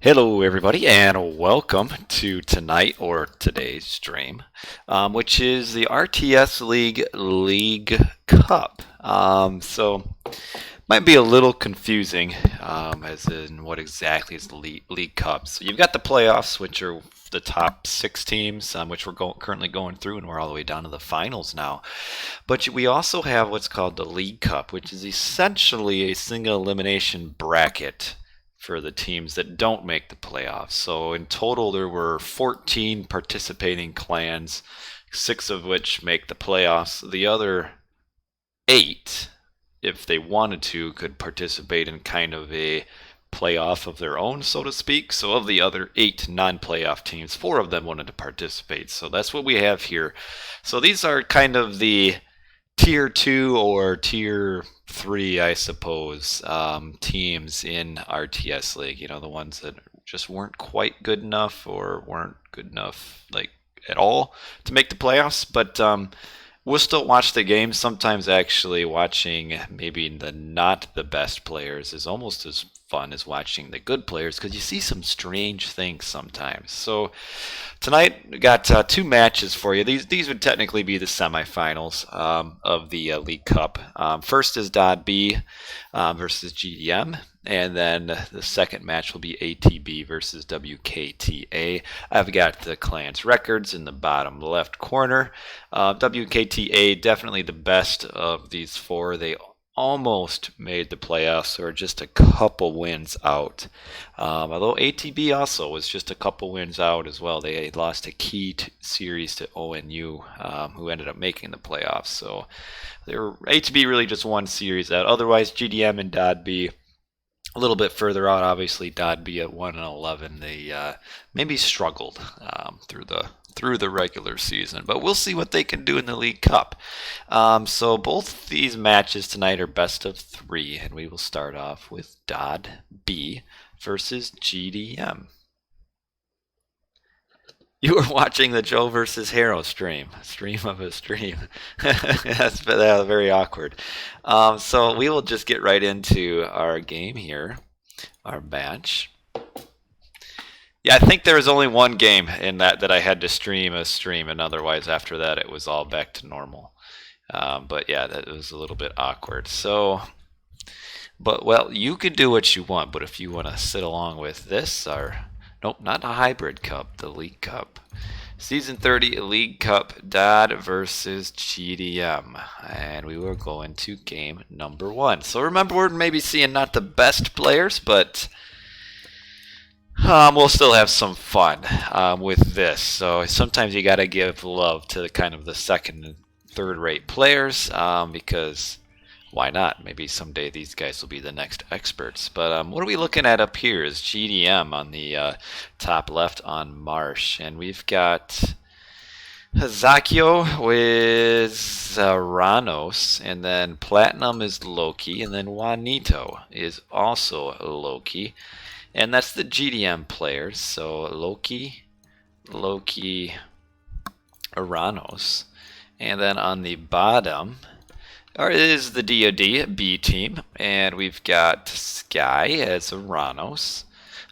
Hello, everybody, and welcome to tonight or today's stream, which is the RTS League Cup. Might be a little confusing, as in what exactly is the League Cup. So you've got the playoffs, which are the top six teams, which we're currently going through, and we're all the way down to the finals now. But we also have what's called the League Cup, which is essentially a single elimination bracket for the teams that don't make the playoffs. So in total, there were 14 participating clans, six of which make the playoffs. The other eight, if they wanted to, could participate in kind of a playoff of their own, so to speak. So of the other eight non-playoff teams, four of them wanted to participate. So that's what we have here. So these are kind of the tier 2 or tier 3, I suppose, teams in RTS League. You know, the ones that just weren't quite good enough or weren't good enough, like, at all to make the playoffs. But we'll still watch the game. Sometimes actually watching maybe the not the best players is almost as fun as watching the good players because you see some strange things sometimes. So tonight we got two matches for you. These would technically be the semifinals of the League Cup. First is DoD versus GDM. And then the second match will be ATB versus WKTA. I've got the clans records in the bottom left corner. WKTA definitely the best of these four. They almost made the playoffs or just a couple wins out. Although ATB also was just a couple wins out as well. They lost a key series to ONU, who ended up making the playoffs. So ATB really just one series out. Otherwise, GDM and DoD a little bit further out, obviously, DoD at 1-11. They maybe struggled through the regular season, but we'll see what they can do in the League Cup. So both these matches tonight are best of three, and we will start off with DoD versus GDM. You were watching the Joe versus Hero stream of a stream. That's very awkward. So we will just get right into our game here, our match. Yeah, I think there was only one game in that I had to stream, and otherwise after that it was all back to normal. But yeah, that was a little bit awkward. So, but well, you can do what you want, but if you want to sit along with this, nope, not a hybrid cup, the League Cup. Season 30 League Cup, DoD versus GDM. And we will go into game number one. So remember, we're maybe seeing not the best players, but we'll still have some fun with this. So sometimes you got to give love to kind of the second and third rate players because why not? Maybe someday these guys will be the next experts. But what are we looking at up here is GDM on the top left on Marsh. And we've got Hazakio with Ranos. And then Platinum is Loki. And then Juanito is also Loki. And that's the GDM players. So Loki, Ranos. And then on the bottom is the DoD B team, and we've got Sky as Ranos,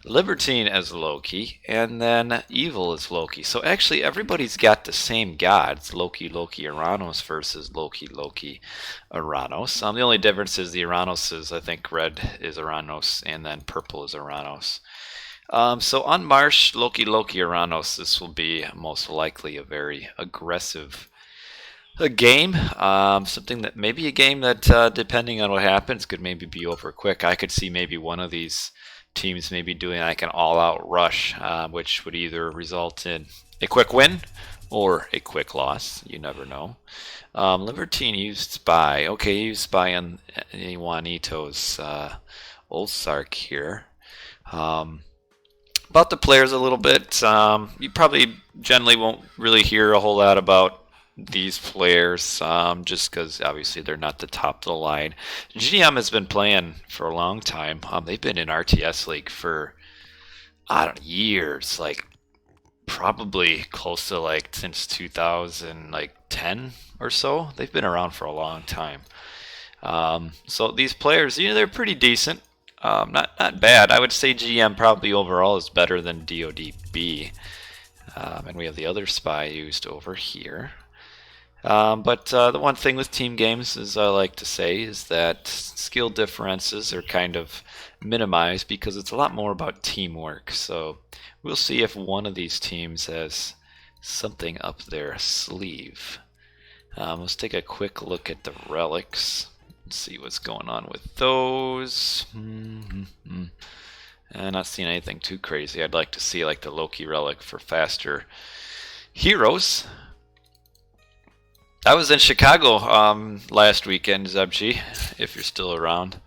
Libertine as Loki, and then Evil as Loki. So actually everybody's got the same gods, Loki, Aranos versus Loki, Aranos. The only difference is the Aranos is, I think, red is Aranos, and then purple is Aranos. So on Marsh, Loki, Aranos, this will be most likely a very aggressive game, something that maybe a game that depending on what happens could maybe be over quick. I could see maybe one of these teams maybe doing like an all-out rush, which would either result in a quick win or a quick loss. You never know. Libertine used Spy. Okay, used Spy on Juanito's old Sark here. About the players a little bit, you probably generally won't really hear a whole lot about these players, just because obviously they're not the top of the line. GDM has been playing for a long time. They've been in RTS League for years, like probably close to like since 2010 or so. They've been around for a long time. So these players, they're pretty decent. Not bad. I would say GM probably overall is better than DoD-B. And we have the other spy used over here. But the one thing with team games, as I like to say, is that skill differences are kind of minimized because it's a lot more about teamwork. So we'll see if one of these teams has something up their sleeve. Let's take a quick look at the relics. Let's see what's going on with those. Not seeing anything too crazy. I'd like to see like the Loki relic for faster heroes. I was in Chicago last weekend, Zebji, if you're still around.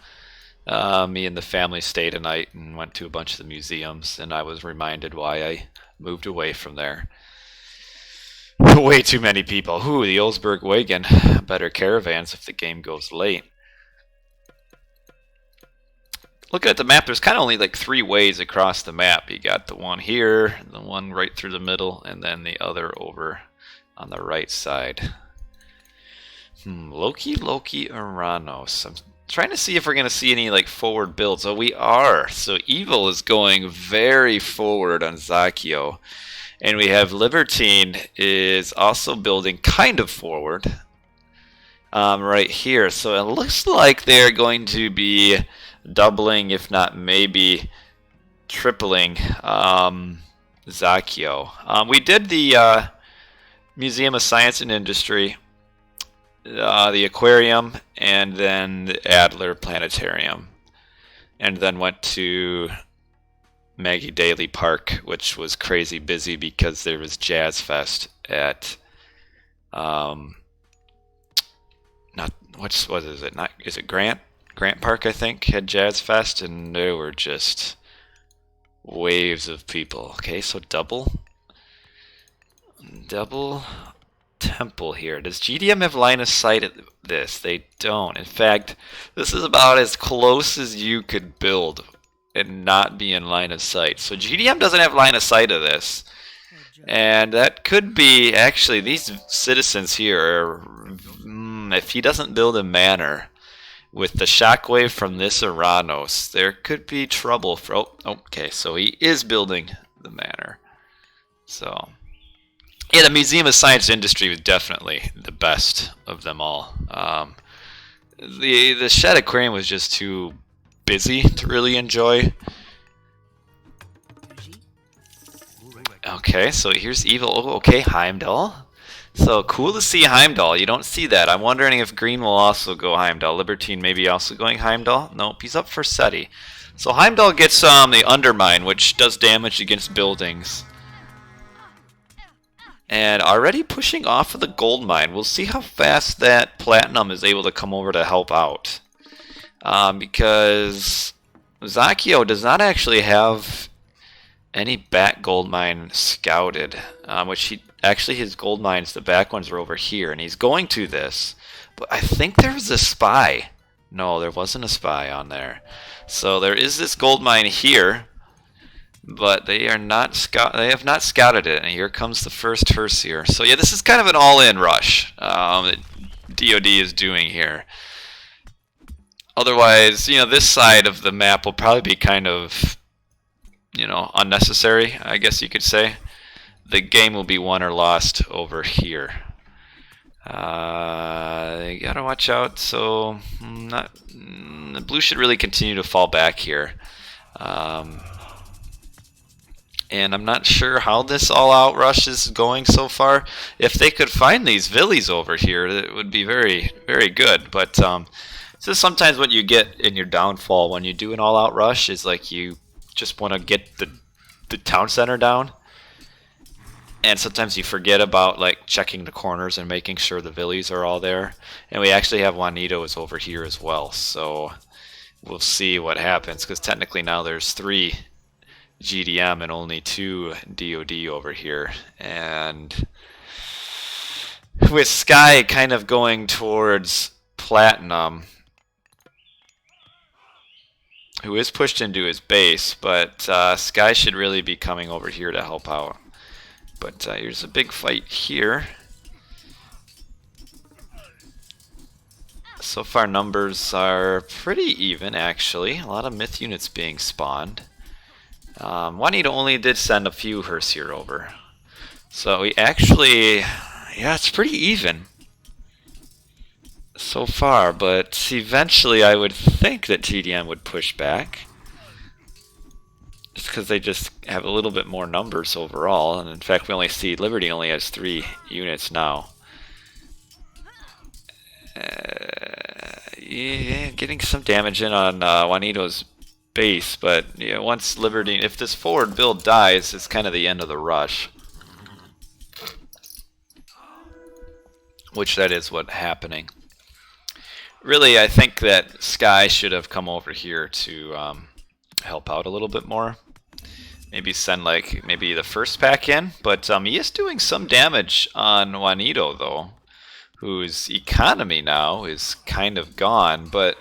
Me and the family stayed a night and went to a bunch of the museums, and I was reminded why I moved away from there. Way too many people. Ooh, the Olsberg wagon. Better caravans if the game goes late. Looking at the map, there's kind of only like 3 ways across the map. You got the one here, the one right through the middle, and then the other over on the right side. Loki, Uranos. I'm trying to see if we're going to see any like forward builds. Oh, we are. So Evil is going very forward on Zakio. And we have Libertine is also building kind of forward right here. So it looks like they're going to be doubling, if not maybe tripling Zakio. We did the Museum of Science and Industry, the aquarium, and then the Adler Planetarium, and then went to Maggie Daly Park, which was crazy busy because there was Jazz Fest at is it Grant Park, I think, had Jazz Fest, and there were just waves of people. Okay, so double temple here. Does GDM have line of sight at this? They don't. In fact, this is about as close as you could build and not be in line of sight. So GDM doesn't have line of sight of this. And that could be, actually, these citizens here, if he doesn't build a manor with the shockwave from this Uranos, there could be trouble for, okay, so he is building the manor. So yeah, the Museum of Science and Industry was definitely the best of them all. The Shed Aquarium was just too busy to really enjoy. Okay, so here's Evil. Oh, okay, Heimdall. So cool to see Heimdall. You don't see that. I'm wondering if Green will also go Heimdall. Libertine maybe also going Heimdall. Nope, he's up for SETI. So Heimdall gets the Undermine, which does damage against buildings. And already pushing off of the gold mine. We'll see how fast that Platinum is able to come over to help out. Because Zakio does not actually have any back gold mine scouted. His gold mines, the back ones are over here. And he's going to this. But I think there was a spy. No, there wasn't a spy on there. So there is this gold mine here. But they have not scouted it, and here comes the first hearse here. So yeah, this is kind of an all-in rush that DoD is doing here. Otherwise, this side of the map will probably be kind of, unnecessary, I guess you could say. The game will be won or lost over here. You gotta watch out. So the blue should really continue to fall back here. And I'm not sure how this all-out rush is going so far. If they could find these villies over here, it would be very, very good. But this is sometimes what you get in your downfall when you do an all-out rush, is like you just want to get the town center down. And sometimes you forget about like checking the corners and making sure the villies are all there. And we actually have Juanitos over here as well. So we'll see what happens, because technically now there's 3 GDM and only 2 DoD over here. And with Sky kind of going towards Platinum, who is pushed into his base, but Sky should really be coming over here to help out. But here's a big fight here. So far numbers are pretty even, actually. A lot of myth units being spawned. Juanito only did send a few Hersier over. So we actually, yeah, it's pretty even so far, but eventually I would think that GDM would push back. Just because they just have a little bit more numbers overall, and in fact we only see Liberty only has 3 units now. Yeah, getting some damage in on Juanito's base, but yeah, once Liberty, if this forward build dies, it's kind of the end of the rush. Which that is what's happening. Really, I think that Sky should have come over here to help out a little bit more. Maybe send like maybe the first pack in, but he is doing some damage on Juanito though, whose economy now is kind of gone, but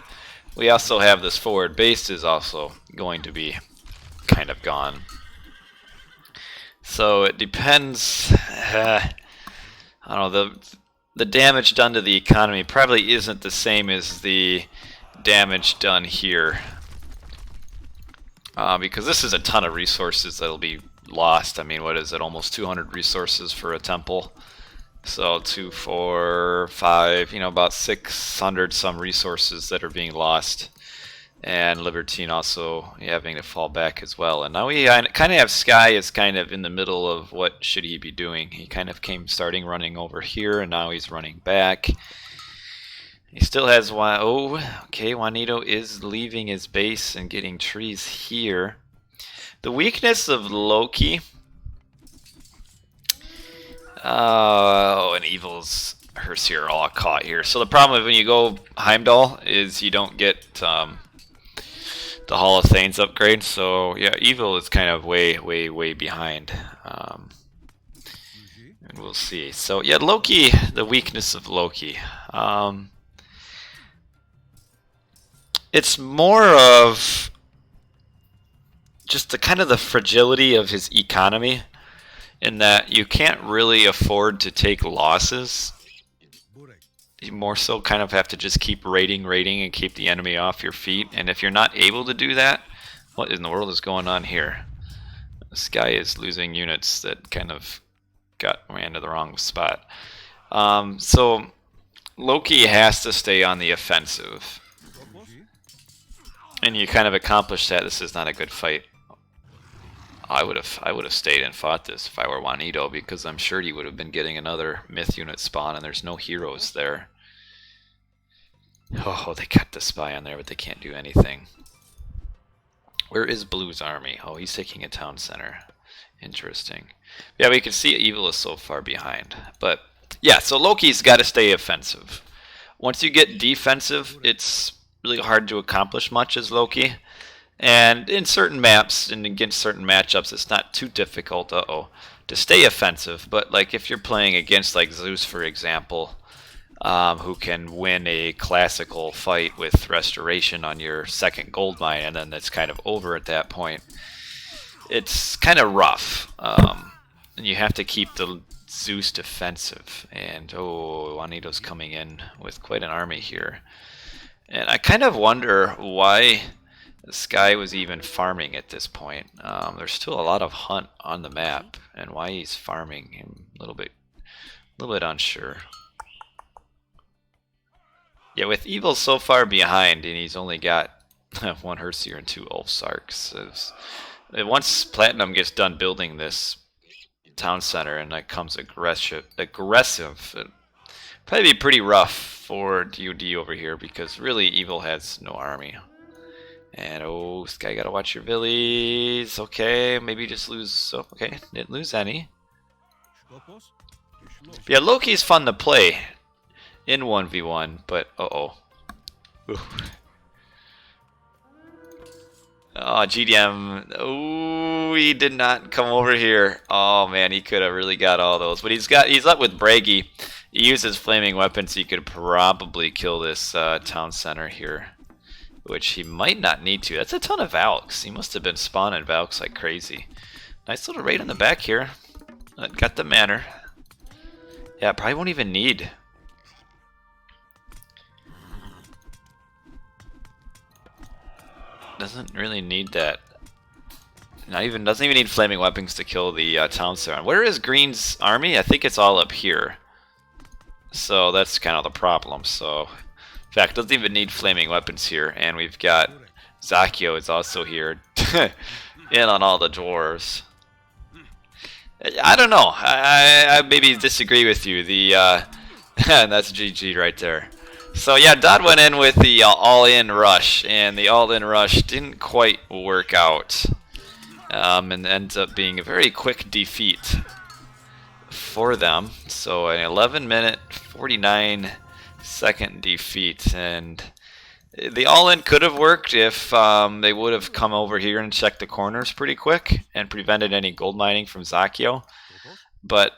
we also have this forward base is also going to be kind of gone. So it depends. I don't know, the damage done to the economy probably isn't the same as the damage done here. Because this is a ton of resources that'll be lost. I mean, what is it? Almost 200 resources for a temple. So 2, 4, 5, you know, about 600 some resources that are being lost. And Libertine also having to fall back as well. And now we kind of have Sky is kind of in the middle of what should he be doing. He kind of came starting running over here, and now he's running back. He still has one. Oh, okay, Juanito is leaving his base and getting trees here. The weakness of Loki. Oh, and Evil's Hersier all caught here. So the problem when you go Heimdall is you don't get the Hall of Thanes upgrade. So yeah, Evil is kind of way behind. And we'll see. So yeah, Loki, the weakness of Loki. It's more of just the kind of the fragility of his economy, in that you can't really afford to take losses. You more so kind of have to just keep raiding and keep the enemy off your feet. And if you're not able to do that, what in the world is going on here? This guy is losing units that kind of ran to the wrong spot. So Loki has to stay on the offensive. And you kind of accomplish that. This is not a good fight. I would have stayed and fought this if I were Juanito, because I'm sure he would have been getting another myth unit spawn, and there's no heroes there. Oh, they got the spy on there, but they can't do anything. Where is Blue's army? Oh, he's taking a town center. Interesting. Yeah, we can see Evil is so far behind. But yeah, so Loki's got to stay offensive. Once you get defensive, it's really hard to accomplish much as Loki. And in certain maps and against certain matchups, it's not too difficult to stay offensive. But like if you're playing against like Zeus, for example, who can win a classical fight with restoration on your second gold mine, and then it's kind of over at that point, it's kind of rough. And you have to keep the Zeus defensive. And oh, Juanito's coming in with quite an army here. And I kind of wonder why this guy was even farming at this point. There's still a lot of hunt on the map, and why he's farming, I'm a little bit unsure. Yeah, with Evil so far behind, and he's only got 1 Hersier and 2 Ulfsarks. Once Platinum gets done building this town center, and that comes aggressive, it'd probably be pretty rough for DoD over here, because really Evil has no army. And oh, Sky, gotta watch your villies. Okay, maybe just lose. Oh, okay, didn't lose any. But yeah, Loki's fun to play in 1v1, but oh, GDM. Oh, he did not come over here. Oh man, he could have really got all those. But he's up with Braggy. He uses flaming weapons, so he could probably kill this town center here, which he might not need to. That's a ton of Valks. He must have been spawning Valks like crazy. Nice little raid on the back here. Got the manor. Yeah, probably won't even need Doesn't really need that. Doesn't even need flaming weapons to kill the town center. Where is Green's army? I think it's all up here. So that's kind of the problem. So, in fact, doesn't even need flaming weapons here. And we've got Zakio is also here, in on all the dwarves. I don't know. I maybe disagree with you. The that's GG right there. So yeah, Dodd went in with the all-in rush, and the all-in rush didn't quite work out, and ends up being a very quick defeat for them. So an 11-minute, 49-second defeat, and the all-in could have worked if they would have come over here and checked the corners pretty quick and prevented any gold mining from Zakio. But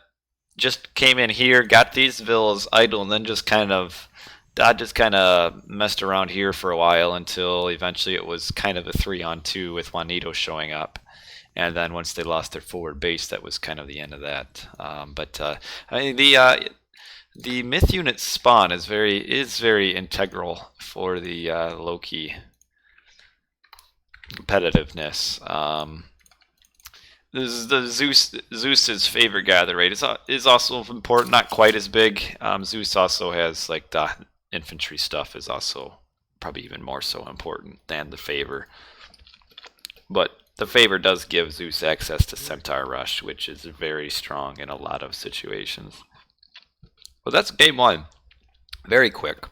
just came in here, got these villas idle, and then Dodd just kind of messed around here for a while until eventually it was kind of a 3-on-2 with Juanito showing up. And then once they lost their forward base, that was kind of the end of that. The myth unit spawn is very integral for the Loki competitiveness. The Zeus's favor gather rate is also important, not quite as big. Zeus also has like the infantry stuff is also probably even more so important than the favor. But the favor does give Zeus access to Centaur Rush, which is very strong in a lot of situations. Well, that's game 1. Very quick.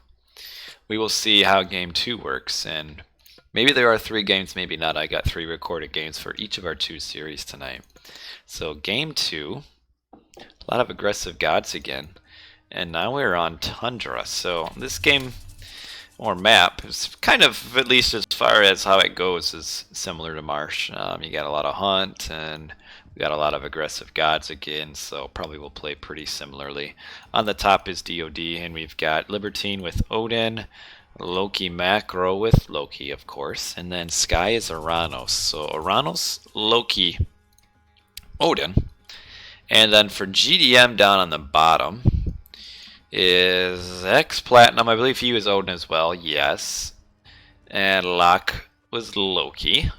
We will see how game 2 works, and maybe there are 3 games, maybe not. I got 3 recorded games for each of our 2 series tonight. So game 2, a lot of aggressive gods again, and now we're on Tundra. So this game or map is kind of, at least as far as how it goes, is similar to Marsh. You got a lot of hunt, and we got a lot of aggressive gods again, so probably we'll play pretty similarly. On the top is DoD, and we've got Libertine with Odin, Loki Macro with Loki, of course, and then Sky is Oranos. So Oranos, Loki, Odin, and then for GDM down on the bottom is X Platinum. I believe he was Odin as well, yes. And Locke was Loki.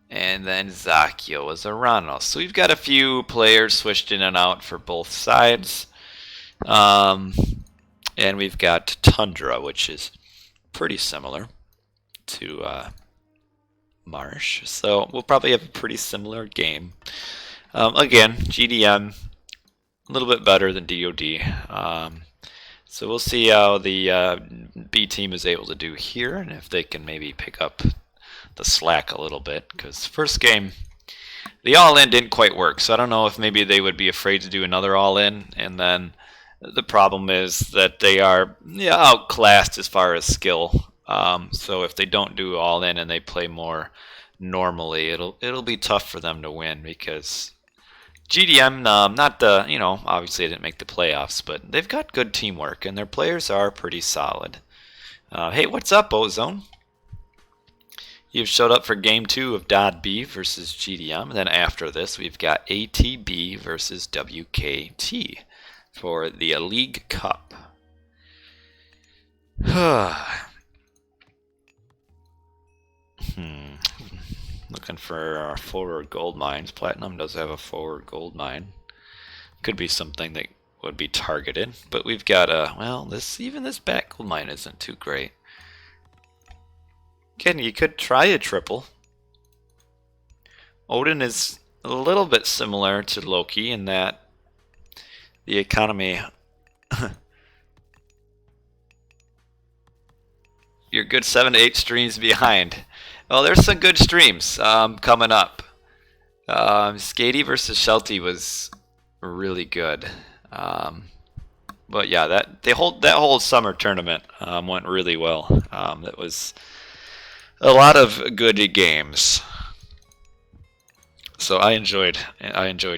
And then Zakio was Oranos. So we've got a few players switched in and out for both sides. And we've got Tundra, which is pretty similar to Marsh. So we'll probably have a pretty similar game. Again, GDM, a little bit better than DoD. So we'll see how the B team is able to do here, and if they can maybe pick up the slack a little bit, because first game the all-in didn't quite work, so I don't know if maybe they would be afraid to do another all-in, and then the problem is that they are outclassed as far as skill. So if they don't do all-in and they play more normally, it'll be tough for them to win, because GDM, obviously they didn't make the playoffs, but they've got good teamwork and their players are pretty solid. Hey, what's up, Ozone? You've showed up for game 2 of DoD B versus GDM, and then after this we've got ATB versus WKT for the League Cup. Looking for forward gold mines. Platinum does have a forward gold mine. Could be something that would be targeted, but we've got this back gold mine isn't too great. Again, you could try a triple. Odin is a little bit similar to Loki in that the economy you're good 7 to 8 streams behind. Well, there's some good streams coming up. Skady versus Shelty was really good. But yeah, that whole summer tournament went really well. That was a lot of good games. So I enjoyed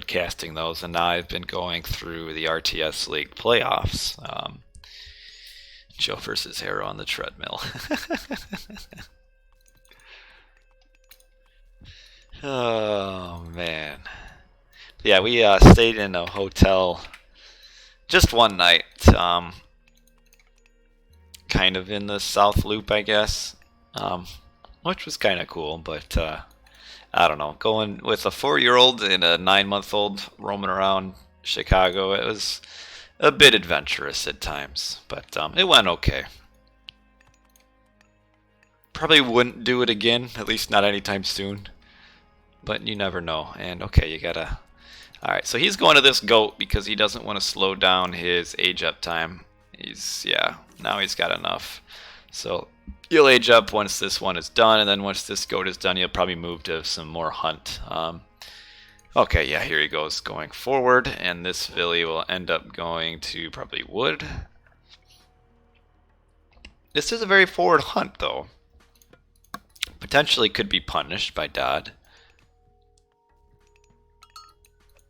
casting those, and now I've been going through the RTS League playoffs. Joe versus Hero on the treadmill. Oh man. Yeah, we stayed in a hotel just one night, kind of in the South Loop, I guess. which was kind of cool, but I don't know. Going with a 4-year-old and a 9-month-old roaming around Chicago, it was a bit adventurous at times, but it went okay. Probably wouldn't do it again, at least not anytime soon, but you never know. And okay, you gotta... Alright, so he's going to this goat because he doesn't want to slow down his age up time. Yeah, now he's got enough. So you'll age up once this one is done, and then once this goat is done, you'll probably move to some more hunt. Okay, yeah, here he goes going forward, and this filly will end up going to probably wood. This is a very forward hunt, though. Potentially could be punished by DoD.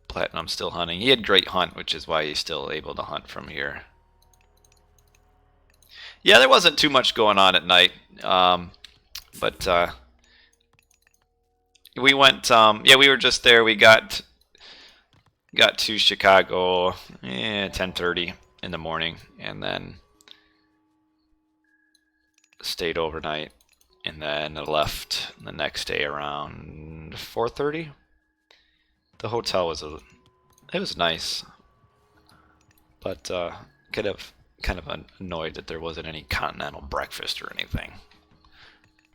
Platinum still hunting. He had great hunt, which is why he's still able to hunt from here. Yeah, there wasn't too much going on at night, but we went. Yeah, we were just there. We got to Chicago 10:30 in the morning, and then stayed overnight, and then left the next day around 4:30. The hotel was it was nice, but kind of annoyed that there wasn't any continental breakfast or anything.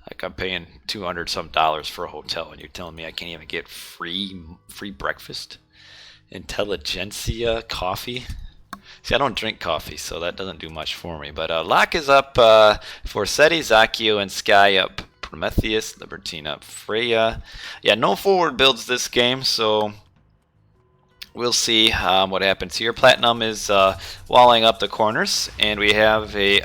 Like, I'm paying $200 some for a hotel, and you're telling me I can't even get free breakfast? Intelligentsia coffee? See, I don't drink coffee, so that doesn't do much for me. But Lock is up for Seti, Zakio, and Sky up. Prometheus, Libertine up. Freya. Yeah, no forward builds this game, so we'll see what happens here. Platinum is walling up the corners, and we have a...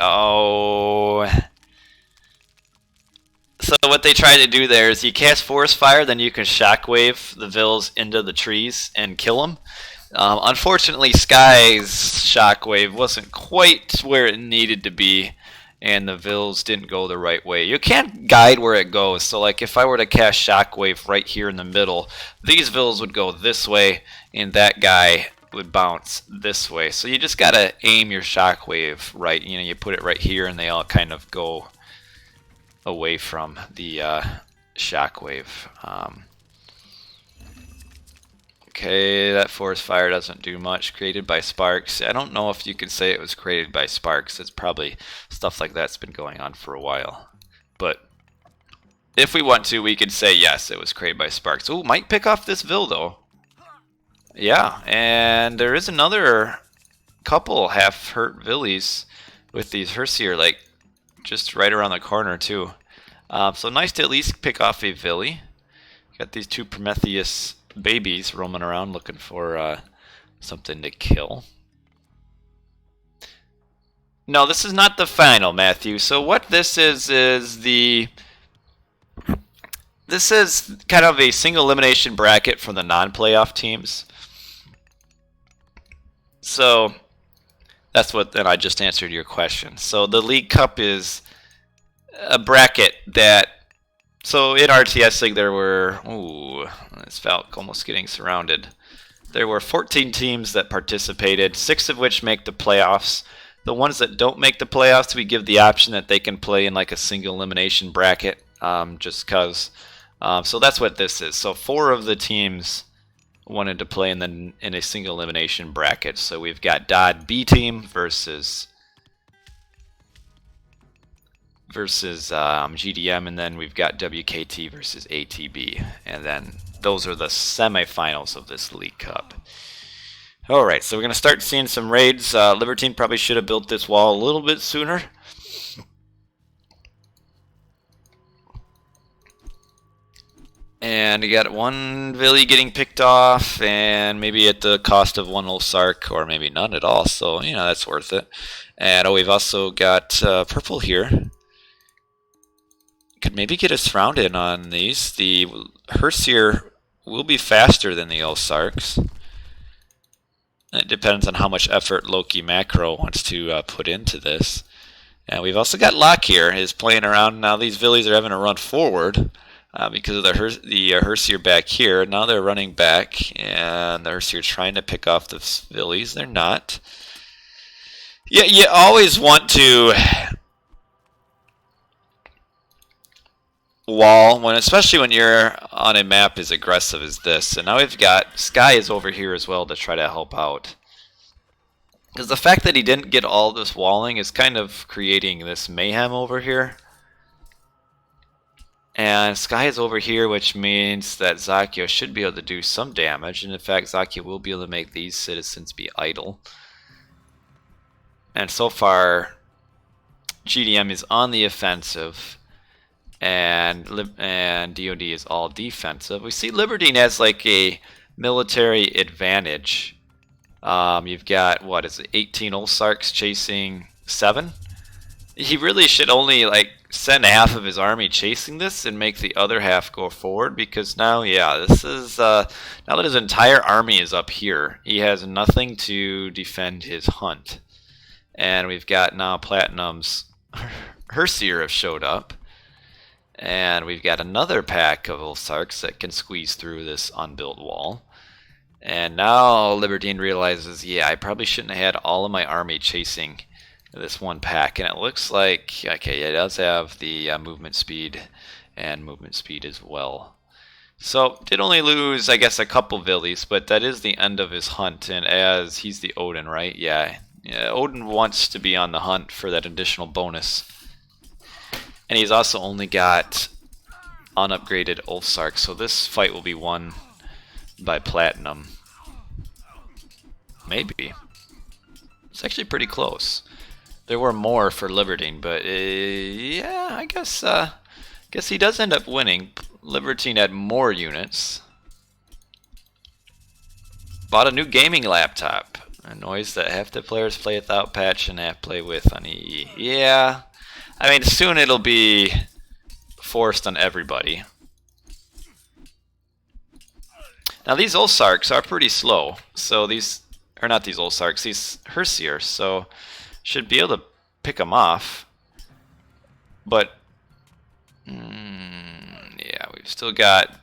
So what they try to do there is you cast Forest Fire, then you can Shockwave the Vills into the trees and kill them. Unfortunately, Sky's Shockwave wasn't quite where it needed to be, and the Vills didn't go the right way. You can't guide where it goes, so like if I were to cast Shockwave right here in the middle, these Vills would go this way, and that guy would bounce this way. So you just gotta aim your Shockwave right. You know, you put it right here, and they all kind of go away from the Shockwave. Okay, that Forest Fire doesn't do much. Created by Sparks. I don't know if you could say it was created by Sparks. It's probably stuff like that's been going on for a while. But if we want to, we could say yes, it was created by Sparks. Ooh, might pick off this Vil though. Yeah, and there is another couple half-hurt Villies with these Hersier, like just right around the corner too. So nice to at least pick off a Villy. Got these two Prometheus babies roaming around looking for something to kill. No, this is not the final, Matthew. So what this is this is kind of a single elimination bracket for the non-playoff teams. So that's what, and I just answered your question. So the League Cup is a bracket that, so in RTS League there were, this Falk almost getting surrounded. There were 14 teams that participated, 6 of which make the playoffs. The ones that don't make the playoffs, we give the option that they can play in like a single elimination bracket, just because. So that's what this is. So 4 of the teams wanted to play in a single elimination bracket. So we've got DoD B team versus GDM, and then we've got WKT versus ATB, and then those are the semifinals of this League Cup. Alright, so we're going to start seeing some raids. Libertine probably should have built this wall a little bit sooner. And you got one Villy getting picked off, and maybe at the cost of one little Sark, or maybe none at all, so, you know, that's worth it. And we've also got purple here. Could maybe get a surround in on these. The Hersier will be faster than the Sarks. It depends on how much effort Loki Macro wants to put into this. And we've also got Locke here, is playing around. Now these Villies are having to run forward because of the Hersier back here. Now they're running back, and the Hersier trying to pick off the Villies. They're not. Yeah, you always want to wall, especially when you're on a map as aggressive as this. And now we've got Sky is over here as well to try to help out. Because the fact that he didn't get all this walling is kind of creating this mayhem over here. And Sky is over here, which means that Zakio should be able to do some damage. And in fact, Zakio will be able to make these citizens be idle. And so far, GDM is on the offensive. And DoD is all defensive. We see Libertine has like a military advantage. You've got, what is it, 18 Olsarks chasing 7? He really should only like send half of his army chasing this and make the other half go forward, because now, yeah, this is now that his entire army is up here, he has nothing to defend his hunt. And we've got now Platinum's Herseer have showed up, and we've got another pack of Olsarks that can squeeze through this unbuilt wall. And now Libertine realizes, yeah, I probably shouldn't have had all of my army chasing this one pack. And it looks like, okay, it does have the movement speed and movement speed as well. So did only lose, I guess, a couple villies, but that is the end of his hunt. And as he's the Odin, right? Yeah, Odin wants to be on the hunt for that additional bonus. And he's also only got unupgraded Ulfsark, so this fight will be won by Platinum. Maybe. It's actually pretty close. There were more for Libertine, but yeah, I guess he does end up winning. Libertine had more units. Bought a new gaming laptop. A noise that half the players play without patch and half play with on EE. Yeah, I mean, soon it'll be forced on everybody. Now these Olsarks are pretty slow, so these, or not these Olsarks, these Herseers, so should be able to pick them off. But, yeah, we've still got,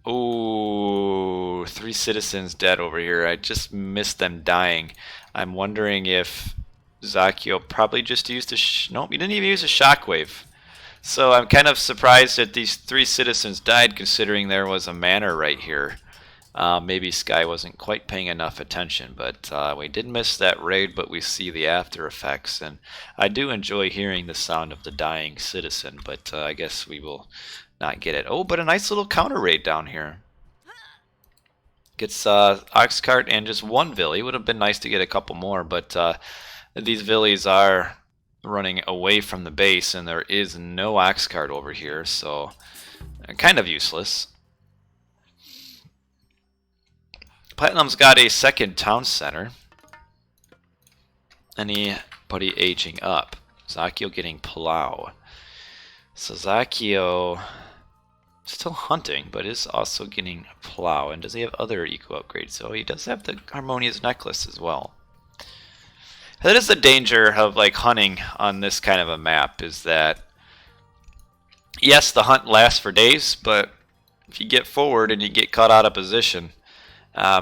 ooh, 3 citizens dead over here. I just missed them dying. I'm wondering if Zakio probably just used a, nope, he didn't even use a shockwave. So I'm kind of surprised that these 3 citizens died, considering there was a manor right here. Maybe Sky wasn't quite paying enough attention, but we did miss that raid, but we see the after effects, and I do enjoy hearing the sound of the dying citizen, but I guess we will not get it. Oh, but a nice little counter raid down here. Gets Oxcart and just 1 Villy. Would have been nice to get a couple more, but these Villies are running away from the base, and there is no Oxcart over here, so kind of useless. Platinum's got a second town center. Anybody aging up. Zakio getting plow. So Zakio still hunting, but is also getting plow. And does he have other eco upgrades? So he does have the harmonious necklace as well. That is the danger of like hunting on this kind of a map, is that yes, the hunt lasts for days, but if you get forward and you get caught out of position,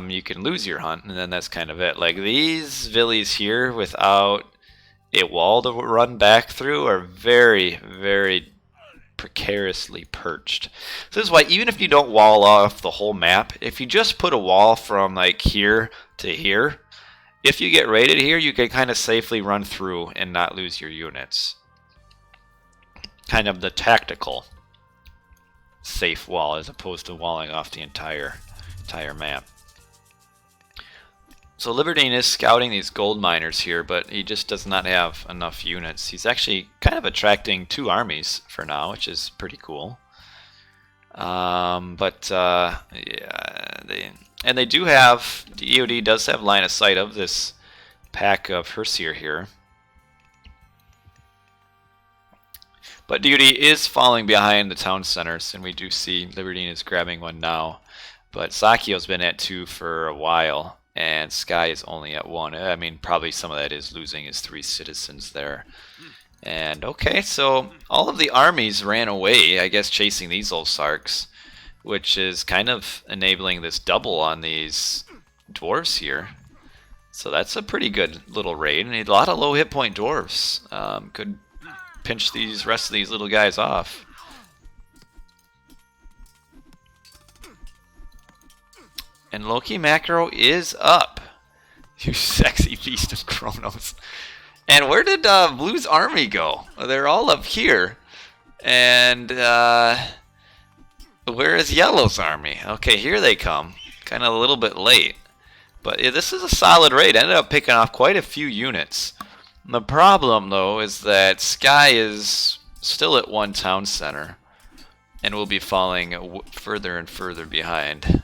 you can lose your hunt, and then that's kind of it. Like these villies here without a wall to run back through are very, very precariously perched. So this is why even if you don't wall off the whole map, if you just put a wall from like here to here, if you get raided here, you can kind of safely run through and not lose your units. Kind of the tactical safe wall as opposed to walling off the entire map. So Libertine is scouting these gold miners here, but he just does not have enough units. He's actually kind of attracting 2 armies for now, which is pretty cool. Yeah, they do have, DoD does have line of sight of this pack of Herseer here. But DoD is falling behind the town centers, and we do see Libertine is grabbing one now. But Zakio's been at 2 for a while, and Sky is only at 1. I mean, probably some of that is losing his 3 citizens there. And okay, so all of the armies ran away, I guess, chasing these Olsarks, which is kind of enabling this double on these dwarves here. So that's a pretty good little raid, and a lot of low hit point dwarves. Could pinch these rest of these little guys off. And Loki Macro is up. You sexy beast of Kronos. And where did Blue's army go? They're all up here. And where is Yellow's army? Okay, here they come. Kind of a little bit late. But yeah, this is a solid raid. Ended up picking off quite a few units. The problem, though, is that Sky is still at one town center. And will be falling further and further behind.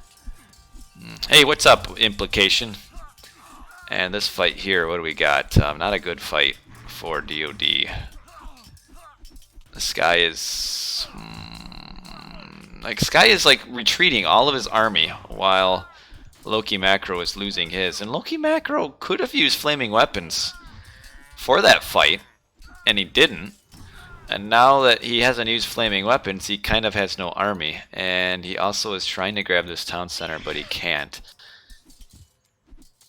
Hey, what's up, Implication? And this fight here, what do we got? Not a good fight for DoD. Sky is Sky is like retreating all of his army while Loki Macro is losing his. And Loki Macro could have used flaming weapons for that fight, and he didn't. And now that he hasn't used flaming weapons, he kind of has no army. And he also is trying to grab this town center, but he can't.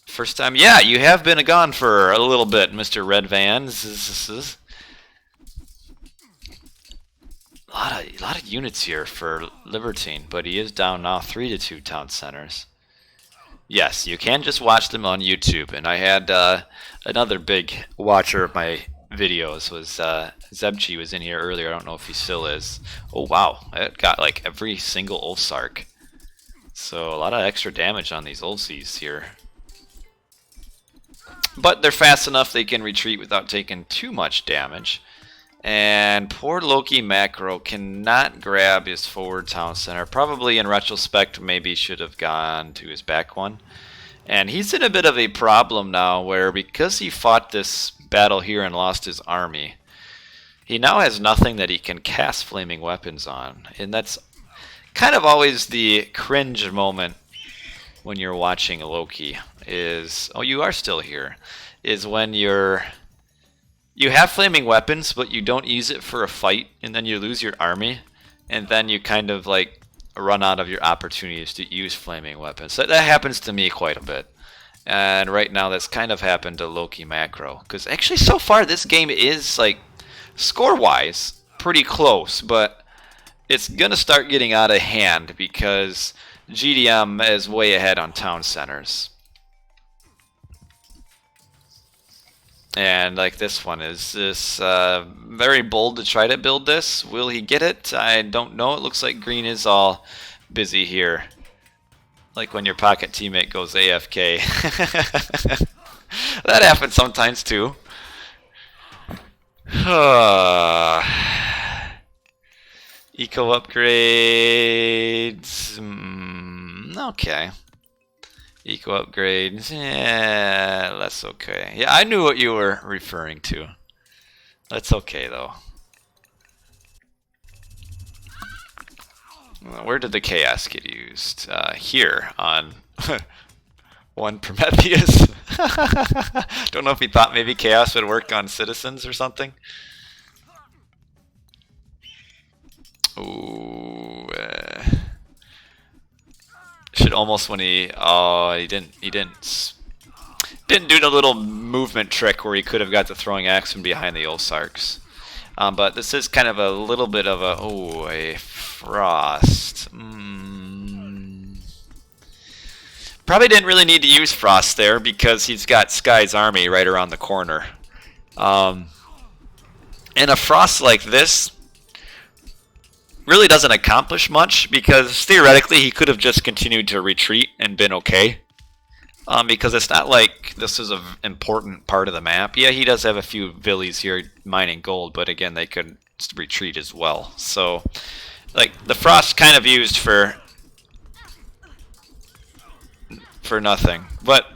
First time, yeah, you have been gone for a little bit, Mr. Red Van. A lot of units here for Libertine, but he is down now 3-2 town centers. Yes, you can just watch them on YouTube. And I had another big watcher of my videos was Zebchi was in here earlier. I don't know if he still is. Oh wow, it got like every single Ulsark. So a lot of extra damage on these Ulsies here. But they're fast enough they can retreat without taking too much damage. And poor Loki Macro cannot grab his forward town center. Probably in retrospect maybe should have gone to his back one. And he's in a bit of a problem now where because he fought this battle here and lost his army, he now has nothing that he can cast flaming weapons on. And that's kind of always the cringe moment when you're watching Loki is, oh, you are still here, is when you have flaming weapons but you don't use it for a fight and then you lose your army and then you kind of like run out of your opportunities to use flaming weapons. That happens to me quite a bit. And right now that's kind of happened to Loki Macro. Because actually so far this game is like score-wise pretty close, but it's going to start getting out of hand because GDM is way ahead on town centers. And like this one, is this very bold to try to build this? Will he get it? I don't know. It looks like green is all busy here. Like when your pocket teammate goes AFK. That happens sometimes too. Eco upgrades. Okay. Eco upgrades. Yeah, that's okay. Yeah, I knew what you were referring to. That's okay though. Where did the chaos get used? Here on one Prometheus. Don't know if he thought maybe chaos would work on citizens or something. Ooh, should almost when he didn't do the little movement trick where he could have got the throwing axe from behind the Ulsarks. But this is kind of a little bit of a frost. Probably didn't really need to use frost there because he's got Sky's army right around the corner. And a frost like this really doesn't accomplish much because theoretically he could have just continued to retreat and been okay. Because it's not like this is an important part of the map. Yeah, he does have a few villies here mining gold, but again, they could retreat as well. So, like, the frost kind of used for nothing. But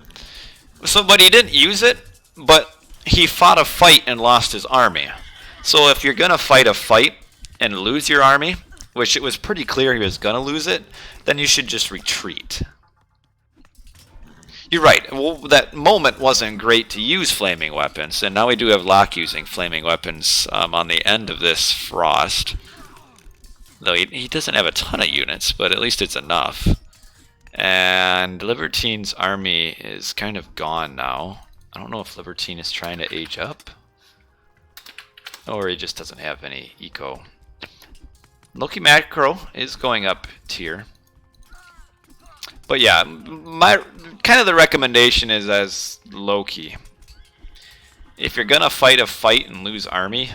he didn't use it, but he fought a fight and lost his army. So if you're gonna fight a fight and lose your army, which it was pretty clear he was gonna lose it, then you should just retreat. You're right. Well, that moment wasn't great to use flaming weapons, and now we do have Locke using flaming weapons on the end of this frost. Though he doesn't have a ton of units, but at least it's enough. And Libertine's army is kind of gone now. I don't know if Libertine is trying to age up, or he just doesn't have any eco. Loki Macro is going up tier. But yeah, my kind of the recommendation is as low-key. If you're gonna fight a fight and lose army,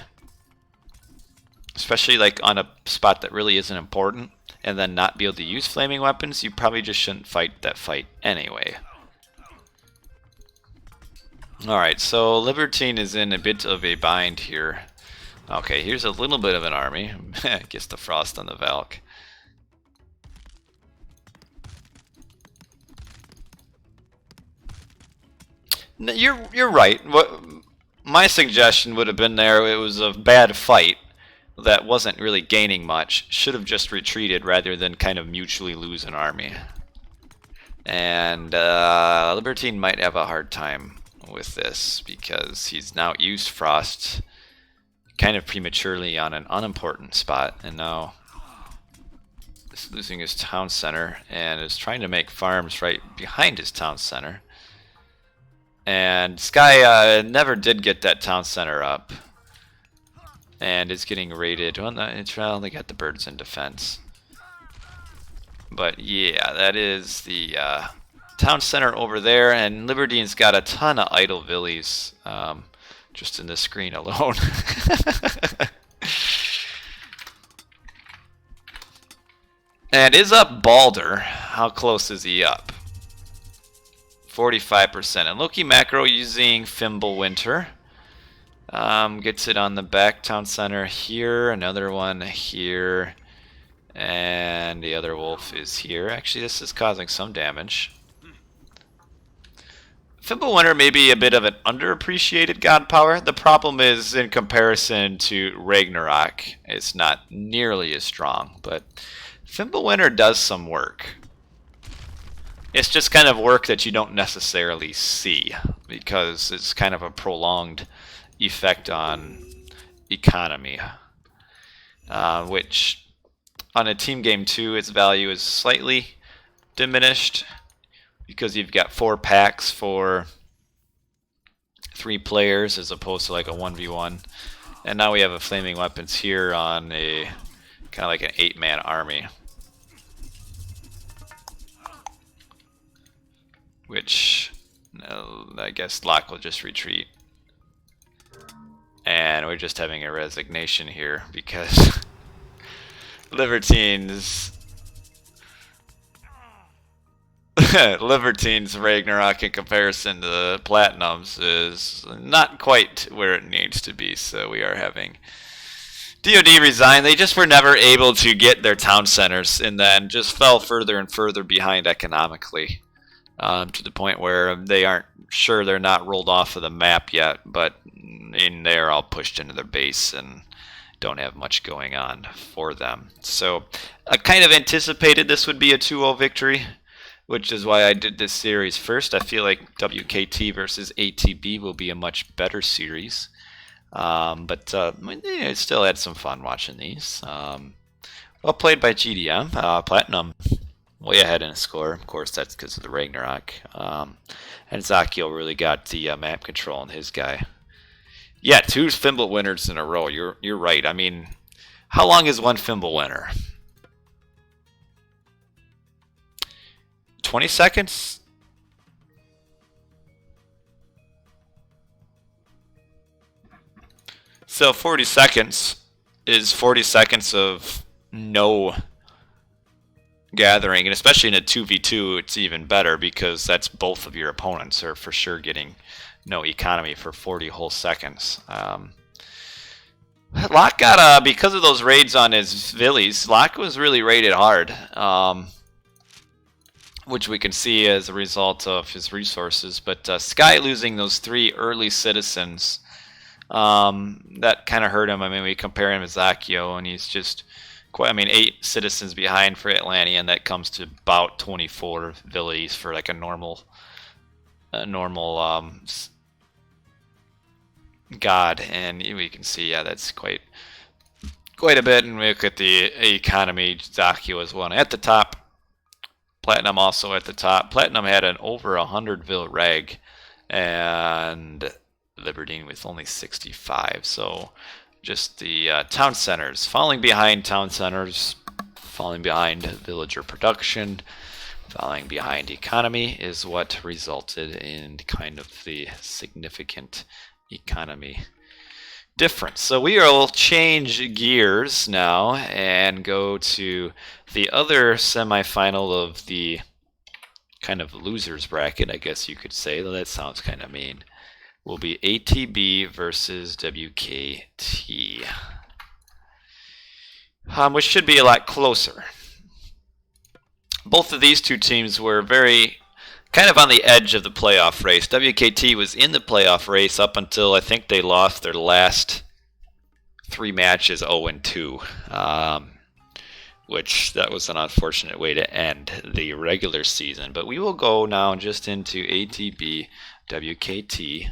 especially like on a spot that really isn't important, and then not be able to use flaming weapons, you probably just shouldn't fight that fight anyway. Alright, so Libertine is in a bit of a bind here. Okay, here's a little bit of an army. Gets the frost on the Valk. You're right. What my suggestion would have been there, it was a bad fight that wasn't really gaining much. Should have just retreated rather than kind of mutually lose an army. And Libertine might have a hard time with this because he's now used frost kind of prematurely on an unimportant spot, and now is losing his town center and is trying to make farms right behind his town center. And Sky never did get that town center up and is getting raided. Well, they got the birds in defense. But yeah, that is the town center over there, and Libertine's got a ton of idle villies just in this screen alone. And is up Balder. How close is he up? 45%. And Loki Macro using Fimbulwinter. Gets it on the back town center here. Another one here. And the other wolf is here. Actually, this is causing some damage. Fimbulwinter may be a bit of an underappreciated god power. The problem is, in comparison to Ragnarok, it's not nearly as strong. But Fimbulwinter does some work. It's just kind of work that you don't necessarily see because it's kind of a prolonged effect on economy, which on a team game 2, its value is slightly diminished because you've got 4 packs for 3 players as opposed to like a 1v1. And now we have a flaming weapons here on a kind of like an 8-man army, which I guess Locke will just retreat. And we're just having a resignation here because Libertine's Ragnarok in comparison to Platinum's is not quite where it needs to be, so we are having DoD resign. They just were never able to get their town centers and then just fell further and further behind economically, to the point where they aren't sure they're not rolled off of the map yet, but in there all pushed into their base and don't have much going on for them. So I kind of anticipated this would be a 2-0 victory, which is why I did this series first. I feel like WKT versus ATB will be a much better series. But I still had some fun watching these. Well played by GDM. Platinum way ahead in a score. Of course, that's because of the Ragnarok. And Zakio really got the map control on his guy. Yeah, 2 Fimbulwinters in a row. You're right. I mean, how long is one Fimbulwinter? 20 seconds? So 40 seconds is 40 seconds of no gathering, and especially in a 2v2 it's even better because that's both of your opponents are for sure getting no economy for 40 whole seconds. Locke got because of those raids on his villies, Locke was really raided hard, which we can see as a result of his resources. But Sky losing those 3 early citizens, that kind of hurt him. I mean, we compare him to Zakio, and he's just quite, I mean, 8 citizens behind for Atlantean. That comes to about 24 villies for like a normal god, and we can see, yeah, that's quite a bit. And we look at the economy. Zakio is one at the top. Platinum also at the top. Platinum had an over 100 vil reg, and Libertine with only 65. So just the town centers falling behind, falling behind villager production. Falling behind economy is what resulted in kind of the significant economy difference. So we will change gears now and go to the other semifinal of the kind of losers bracket, I guess you could say, though that sounds kind of mean. Will be ATB versus WKT, which should be a lot closer. Both of these two teams were very kind of on the edge of the playoff race. WKT was in the playoff race up until I think they lost their last 3 matches 0-2, which that was an unfortunate way to end the regular season. But we will go now just into ATB WKT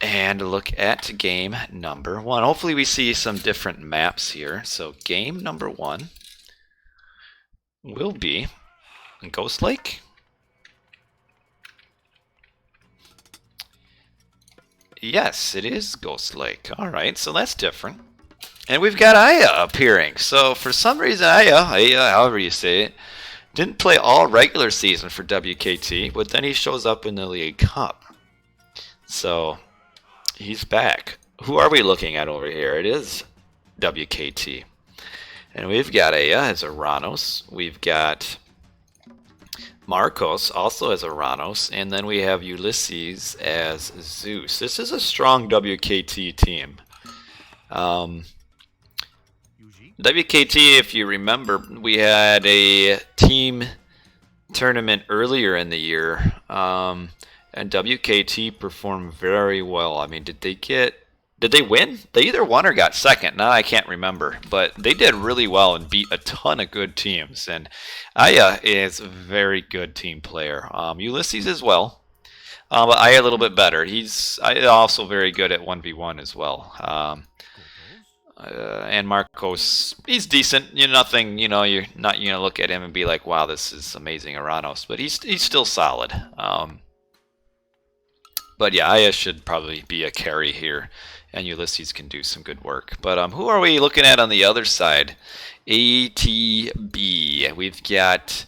and look at game number 1. Hopefully we see some different maps here. So game number 1 will be Ghost Lake. Yes, it is Ghost Lake. All right, so that's different. And we've got Aya appearing. So for some reason, Aya, however you say it, didn't play all regular season for WKT, but then he shows up in the League Cup. So he's back. Who are we looking at over here? It is WKT. And we've got Aya as Aranos. We've got Marcos also as Aranos. And then we have Ulysses as Zeus. This is a strong WKT team. WKT, if you remember, we had a team tournament earlier in the year. And WKT performed very well. I mean, did they win? They either won or got second. Now I can't remember. But they did really well and beat a ton of good teams. And Aya is a very good team player. Ulysses as well. But Aya a little bit better. He's also very good at 1v1 as well. And Marcos, he's decent. You're nothing, you're not going to look at him and be like, wow, this is amazing Aranos. But he's still solid. But yeah, Aya should probably be a carry here, and Ulysses can do some good work. But who are we looking at on the other side? ATB. We've got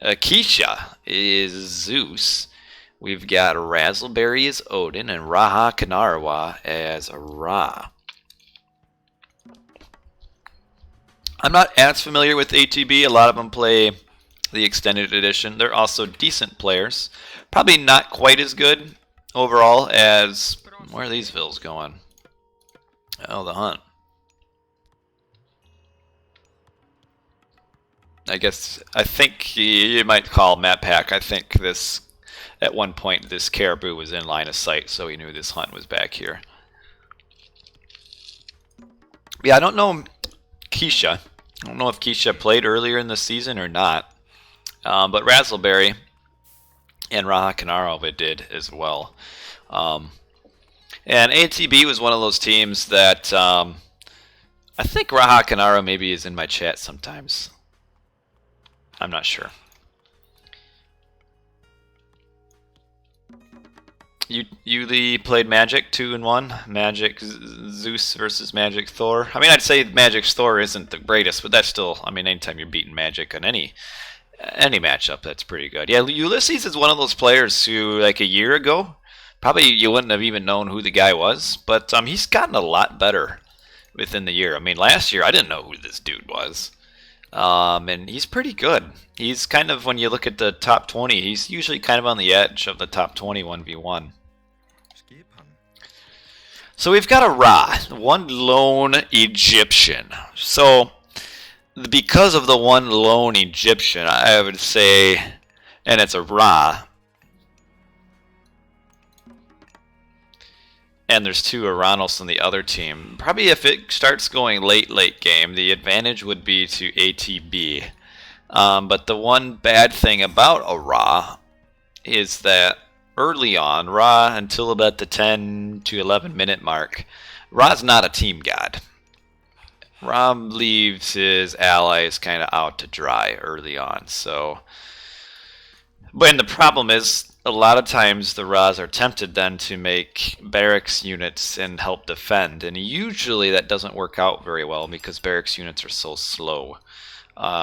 Keisha is Zeus. We've got Razzleberry as Odin, and Raha Kanarwa as Ra. I'm not as familiar with ATB. A lot of them play the extended edition. They're also decent players. Probably not quite as good overall as... Where are these vills going? Oh, the hunt. I think you might call map pack. I think this, at one point, this caribou was in line of sight, so he knew this hunt was back here. Yeah, I don't know Keisha. I don't know if Keisha played earlier in the season or not. But Razzleberry and Raha Kanarova did as well. And ATB was one of those teams that I think Raha Kanara maybe is in my chat sometimes. I'm not sure. You played Magic 2-1, Magic Zeus versus Magic Thor. I mean, I'd say Magic Thor isn't the greatest, but that's still, I mean, anytime you're beating Magic on any matchup, that's pretty good. Yeah, Ulysses is one of those players who, like a year ago, probably you wouldn't have even known who the guy was, but he's gotten a lot better within the year. I mean, last year I didn't know who this dude was. And he's pretty good. He's kind of, when you look at the top 20, he's usually kind of on the edge of the top 20 1v1. So we've got a Ra, one lone Egyptian. So because of the one lone Egyptian, I would say, and it's a Ra, and there's 2 Aranos on the other team. Probably if it starts going late game, the advantage would be to ATB. But the one bad thing about a Ra is that early on, Ra, until about the 10 to 11 minute mark, Ra's not a team god. Ra leaves his allies kind of out to dry early on. So But the problem is, a lot of times the Ra's are tempted then to make barracks units and help defend, and usually that doesn't work out very well because barracks units are so slow.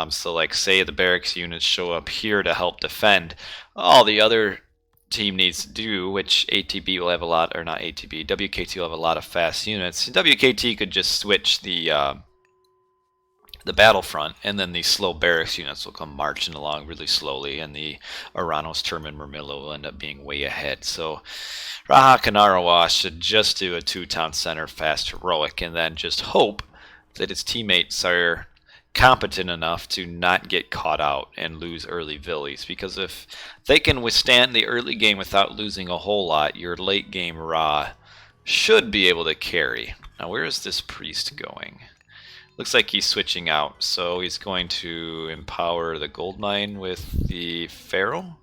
So like say the barracks units show up here to help defend, all the other team needs to do, which ATB will have a lot, or not ATB, WKT will have a lot of fast units. WKT could just switch the battlefront, and then these slow barracks units will come marching along really slowly, and the Aranos, Term, and Murmillo will end up being way ahead. So Raha Kanarawa should just do a 2-town center fast heroic, and then just hope that his teammates are competent enough to not get caught out and lose early villies, because if they can withstand the early game without losing a whole lot, your late game Ra should be able to carry. Now where is this priest going? Looks like he's switching out, so he's going to empower the gold mine with the Pharaoh.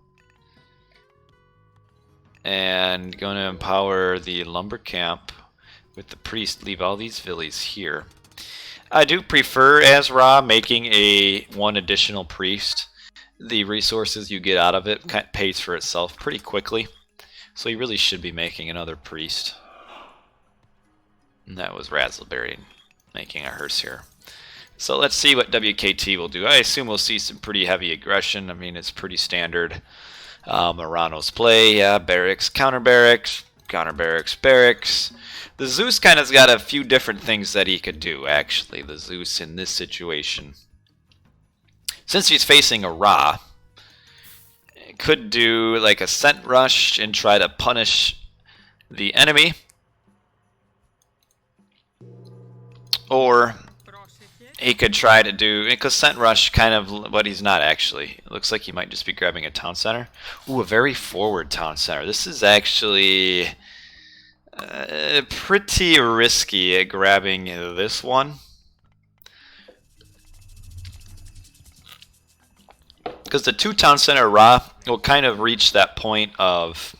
And going to empower the lumber camp with the priest. Leave all these villies here. I do prefer, as Ra, making one additional priest. The resources you get out of it pays for itself pretty quickly. So you really should be making another priest. And that was Razzleberry making a hearse here. So let's see what WKT will do. I assume we'll see some pretty heavy aggression. I mean, it's pretty standard Marano's play. Yeah, barracks, counter barracks, barracks. The Zeus kind of's got a few different things that he could do, actually. The Zeus in this situation. Since he's facing a Ra, could do like a scent rush and try to punish the enemy. Or he could try to do, because Scent Rush kind of, but he's not actually. It looks like he might just be grabbing a town center. Ooh, a very forward town center. This is actually pretty risky at grabbing this one. Because the 2-town center Ra will kind of reach that point of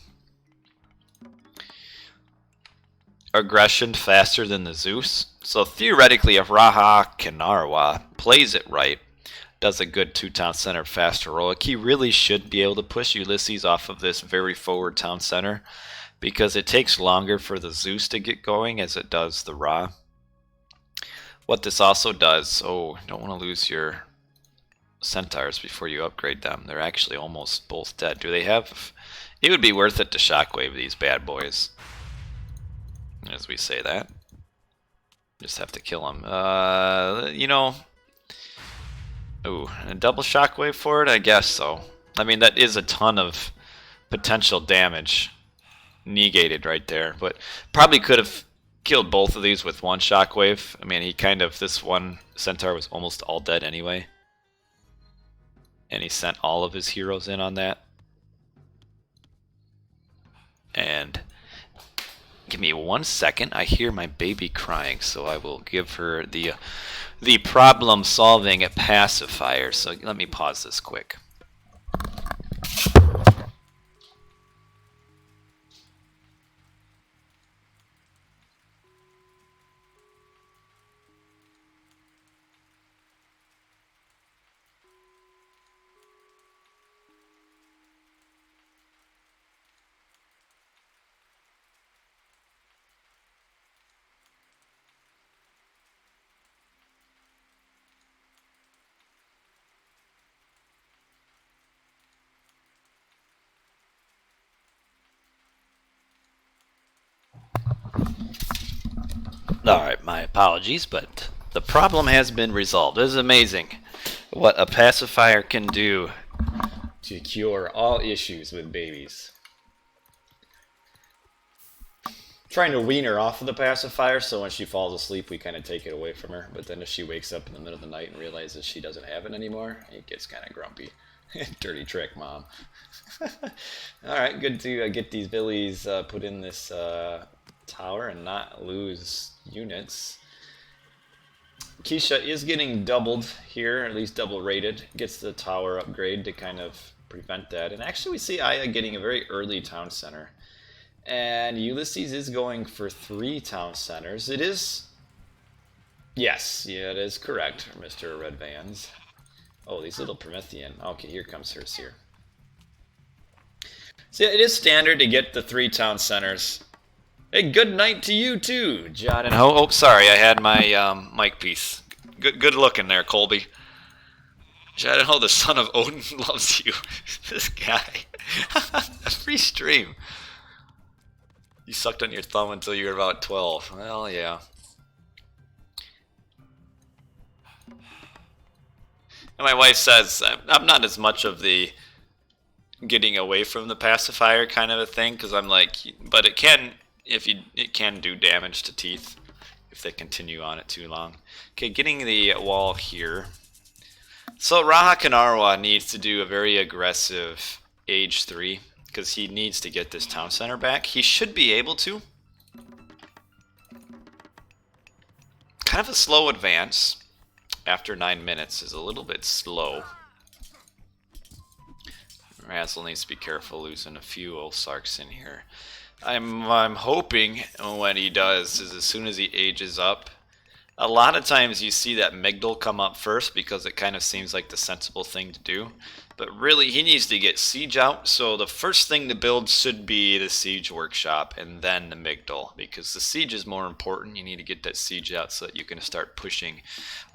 aggression faster than the Zeus. So theoretically, if Raha Kanarawa plays it right, does a good 2-town center fast heroic, he really should be able to push Ulysses off of this very forward town center, because it takes longer for the Zeus to get going as it does the Ra. What this also does, oh, don't want to lose your centaurs before you upgrade them. They're actually almost both dead. Do they have... It would be worth it to shockwave these bad boys. As we say that. Just have to kill him. You know... Ooh, a double shockwave for it? I guess so. I mean, that is a ton of potential damage negated right there. But probably could have killed both of these with one shockwave. I mean, he kind of... This one centaur was almost all dead anyway. And he sent all of his heroes in on that. And... Give me 1 second. I hear my baby crying, so I will give her the problem-solving pacifier. So let me pause this quick. Alright, my apologies, but the problem has been resolved. It is amazing what a pacifier can do to cure all issues with babies. Trying to wean her off of the pacifier, so when she falls asleep we kind of take it away from her, but then if she wakes up in the middle of the night and realizes she doesn't have it anymore, it gets kind of grumpy. Dirty trick, Mom. Alright, good to get these billies put in this tower and not lose units. Keisha is getting doubled here, at least double rated. Gets the tower upgrade to kind of prevent that. And actually we see Aya getting a very early town center. And Ulysses is going for 3 town centers. It is... Yes, yeah, it is correct, Mr. Red Vans. Oh, these little Promethean. Okay, here comes hers here. So it is standard to get the 3 town centers. Hey, good night to you too, John and Ho. Oh, sorry, I had my mic piece. Good looking there, Colby. John and Ho, the son of Odin, loves you. This guy. A free stream. You sucked on your thumb until you were about 12. Well, yeah. And my wife says I'm not as much of the getting away from the pacifier kind of a thing, because I'm like, but it can, it can do damage to teeth if they continue on it too long. Okay, getting the wall here. So Raha Kanarwa needs to do a very aggressive age 3 because he needs to get this town center back. He should be able to. Kind of a slow advance after 9 minutes is a little bit slow. Razzle needs to be careful losing a few Olsarks in here. I'm hoping when he does is as soon as he ages up. A lot of times you see that Migdal come up first because it kind of seems like the sensible thing to do. But really he needs to get Siege out, so the first thing to build should be the Siege Workshop and then the Migdal, because the Siege is more important. You need to get that Siege out so that you can start pushing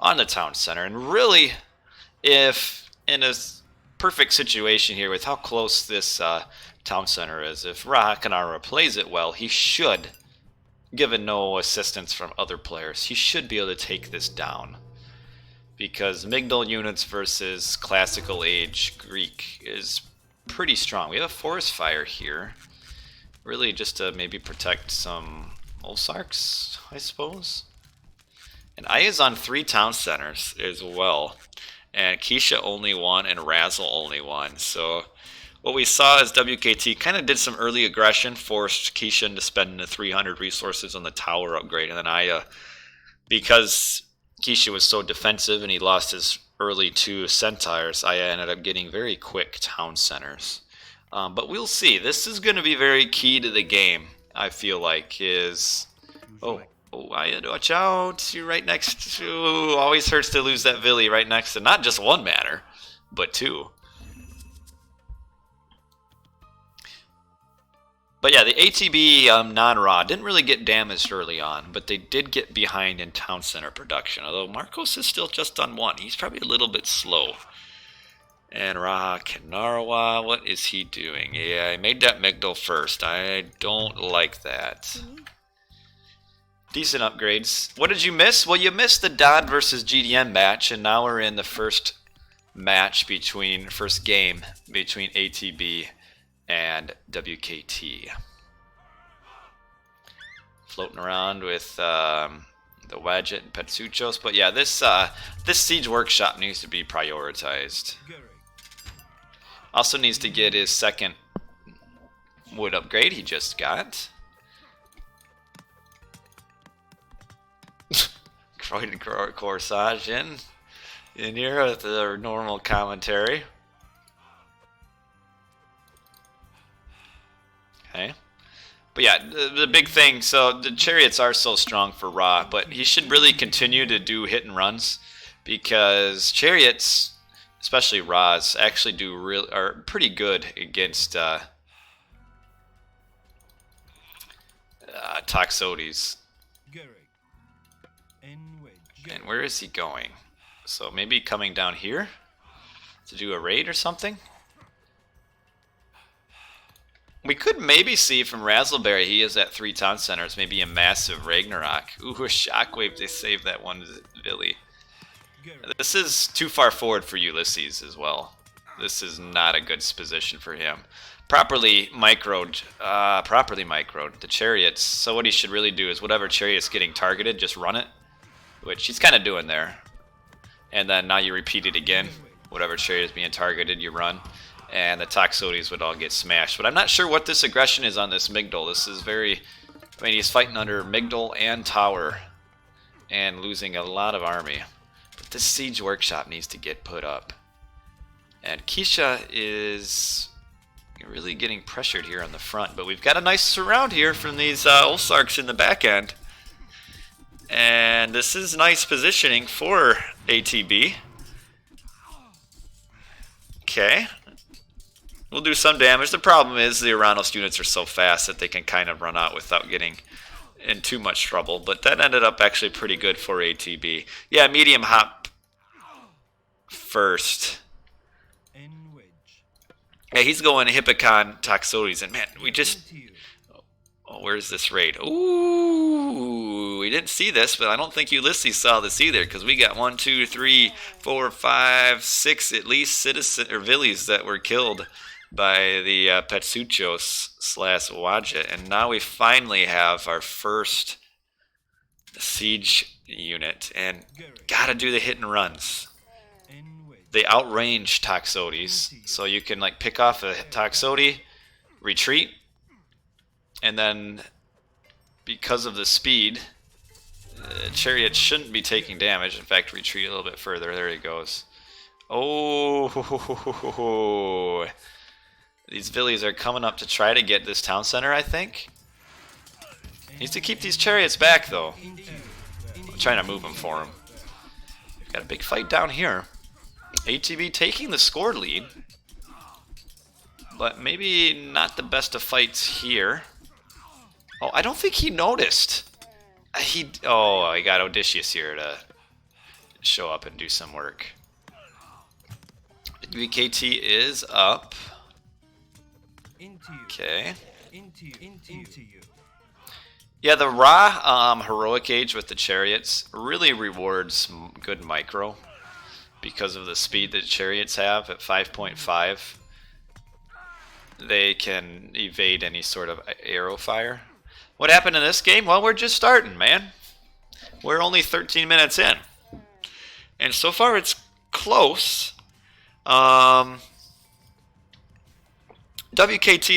on the town center. And really, if in a perfect situation here with how close this town center is, if Raha Kanara plays it well, he should, given no assistance from other players, he should be able to take this down. Because Migdal units versus classical age Greek is pretty strong. We have a forest fire here. Really just to maybe protect some Olsarks, I suppose. And Aya's on 3 town centers as well. And Keisha only 1 and Razzle only 1. So what we saw is WKT kind of did some early aggression, forced Keisha into spending the 300 resources on the tower upgrade, and then Aya, because Keisha was so defensive and he lost his early 2 centaurs, Aya ended up getting very quick town centers. But we'll see. This is going to be very key to the game, I feel like, is... Oh, Aya, watch out. You're right next to... Always hurts to lose that Villi right next to not just 1 manor, but 2. But yeah, the ATB non-raw didn't really get damaged early on, but they did get behind in town center production. Although Marcos is still just on 1. He's probably a little bit slow. And Raha Kanarwa, what is he doing? Yeah, I made that Migdal first. I don't like that. Decent upgrades. What did you miss? Well, you missed the DoD versus GDM match, and now we're in the first game between ATB and WKT. Floating around with the Wadjet and Petsuchos, but yeah, this Siege Workshop needs to be prioritized. Also needs to get his 2nd wood upgrade he just got. Croydon Corsage in here with the normal commentary. Okay. But yeah, the big thing, so the chariots are so strong for Ra, but he should really continue to do hit and runs, because chariots, especially Ra's, actually are pretty good against Toxotes. And where is he going? So maybe coming down here to do a raid or something? We could maybe see from Razzleberry, he is at 3 town centers, maybe a massive Ragnarok. Ooh, a Shockwave, they saved that one Villi. This is too far forward for Ulysses as well. This is not a good position for him. Properly microed the chariots. So what he should really do is whatever chariot's getting targeted, just run it. Which he's kind of doing there. And then now you repeat it again. Whatever chariot is being targeted, you run. And the Toxotes would all get smashed. But I'm not sure what this aggression is on this Migdal. This is very... I mean, he's fighting under Migdal and Tower. And losing a lot of army. But this Siege Workshop needs to get put up. And Keisha is really getting pressured here on the front. But we've got a nice surround here from these Olsarks in the back end. And this is nice positioning for ATB. Okay. We'll do some damage. The problem is the Uranos units are so fast that they can kind of run out without getting in too much trouble. But that ended up actually pretty good for ATB. Yeah, medium hop first. Yeah, he's going Hippocon Toxotes. And man, we just... Oh, where's this raid? Ooh, we didn't see this, but I don't think Ulysses saw this either, because we got 1, 2, 3, 4, 5, 6 at least citizen or villies that were killed by the Petsuchos / Wadjet, and now we finally have our first siege unit, and gotta do the hit and runs. They outrange Toxotes, so you can like pick off a Toxote, retreat, and then because of the speed, Chariot shouldn't be taking damage. In fact, retreat a little bit further. There he goes. Oh, these villies are coming up to try to get this town center, I think. Needs to keep these chariots back, though. I'm trying to move them for him. Got a big fight down here. ATB taking the score lead, but maybe not the best of fights here. Oh, I don't think he noticed. Oh, I got Odysseus here to show up and do some work. WKT is up. Okay. Yeah, the raw heroic age with the chariots really rewards good micro because of the speed that chariots have at 5.5. They can evade any sort of arrow fire. What happened in this game? Well, we're just starting, man. We're only 13 minutes in. And so far it's close. WKT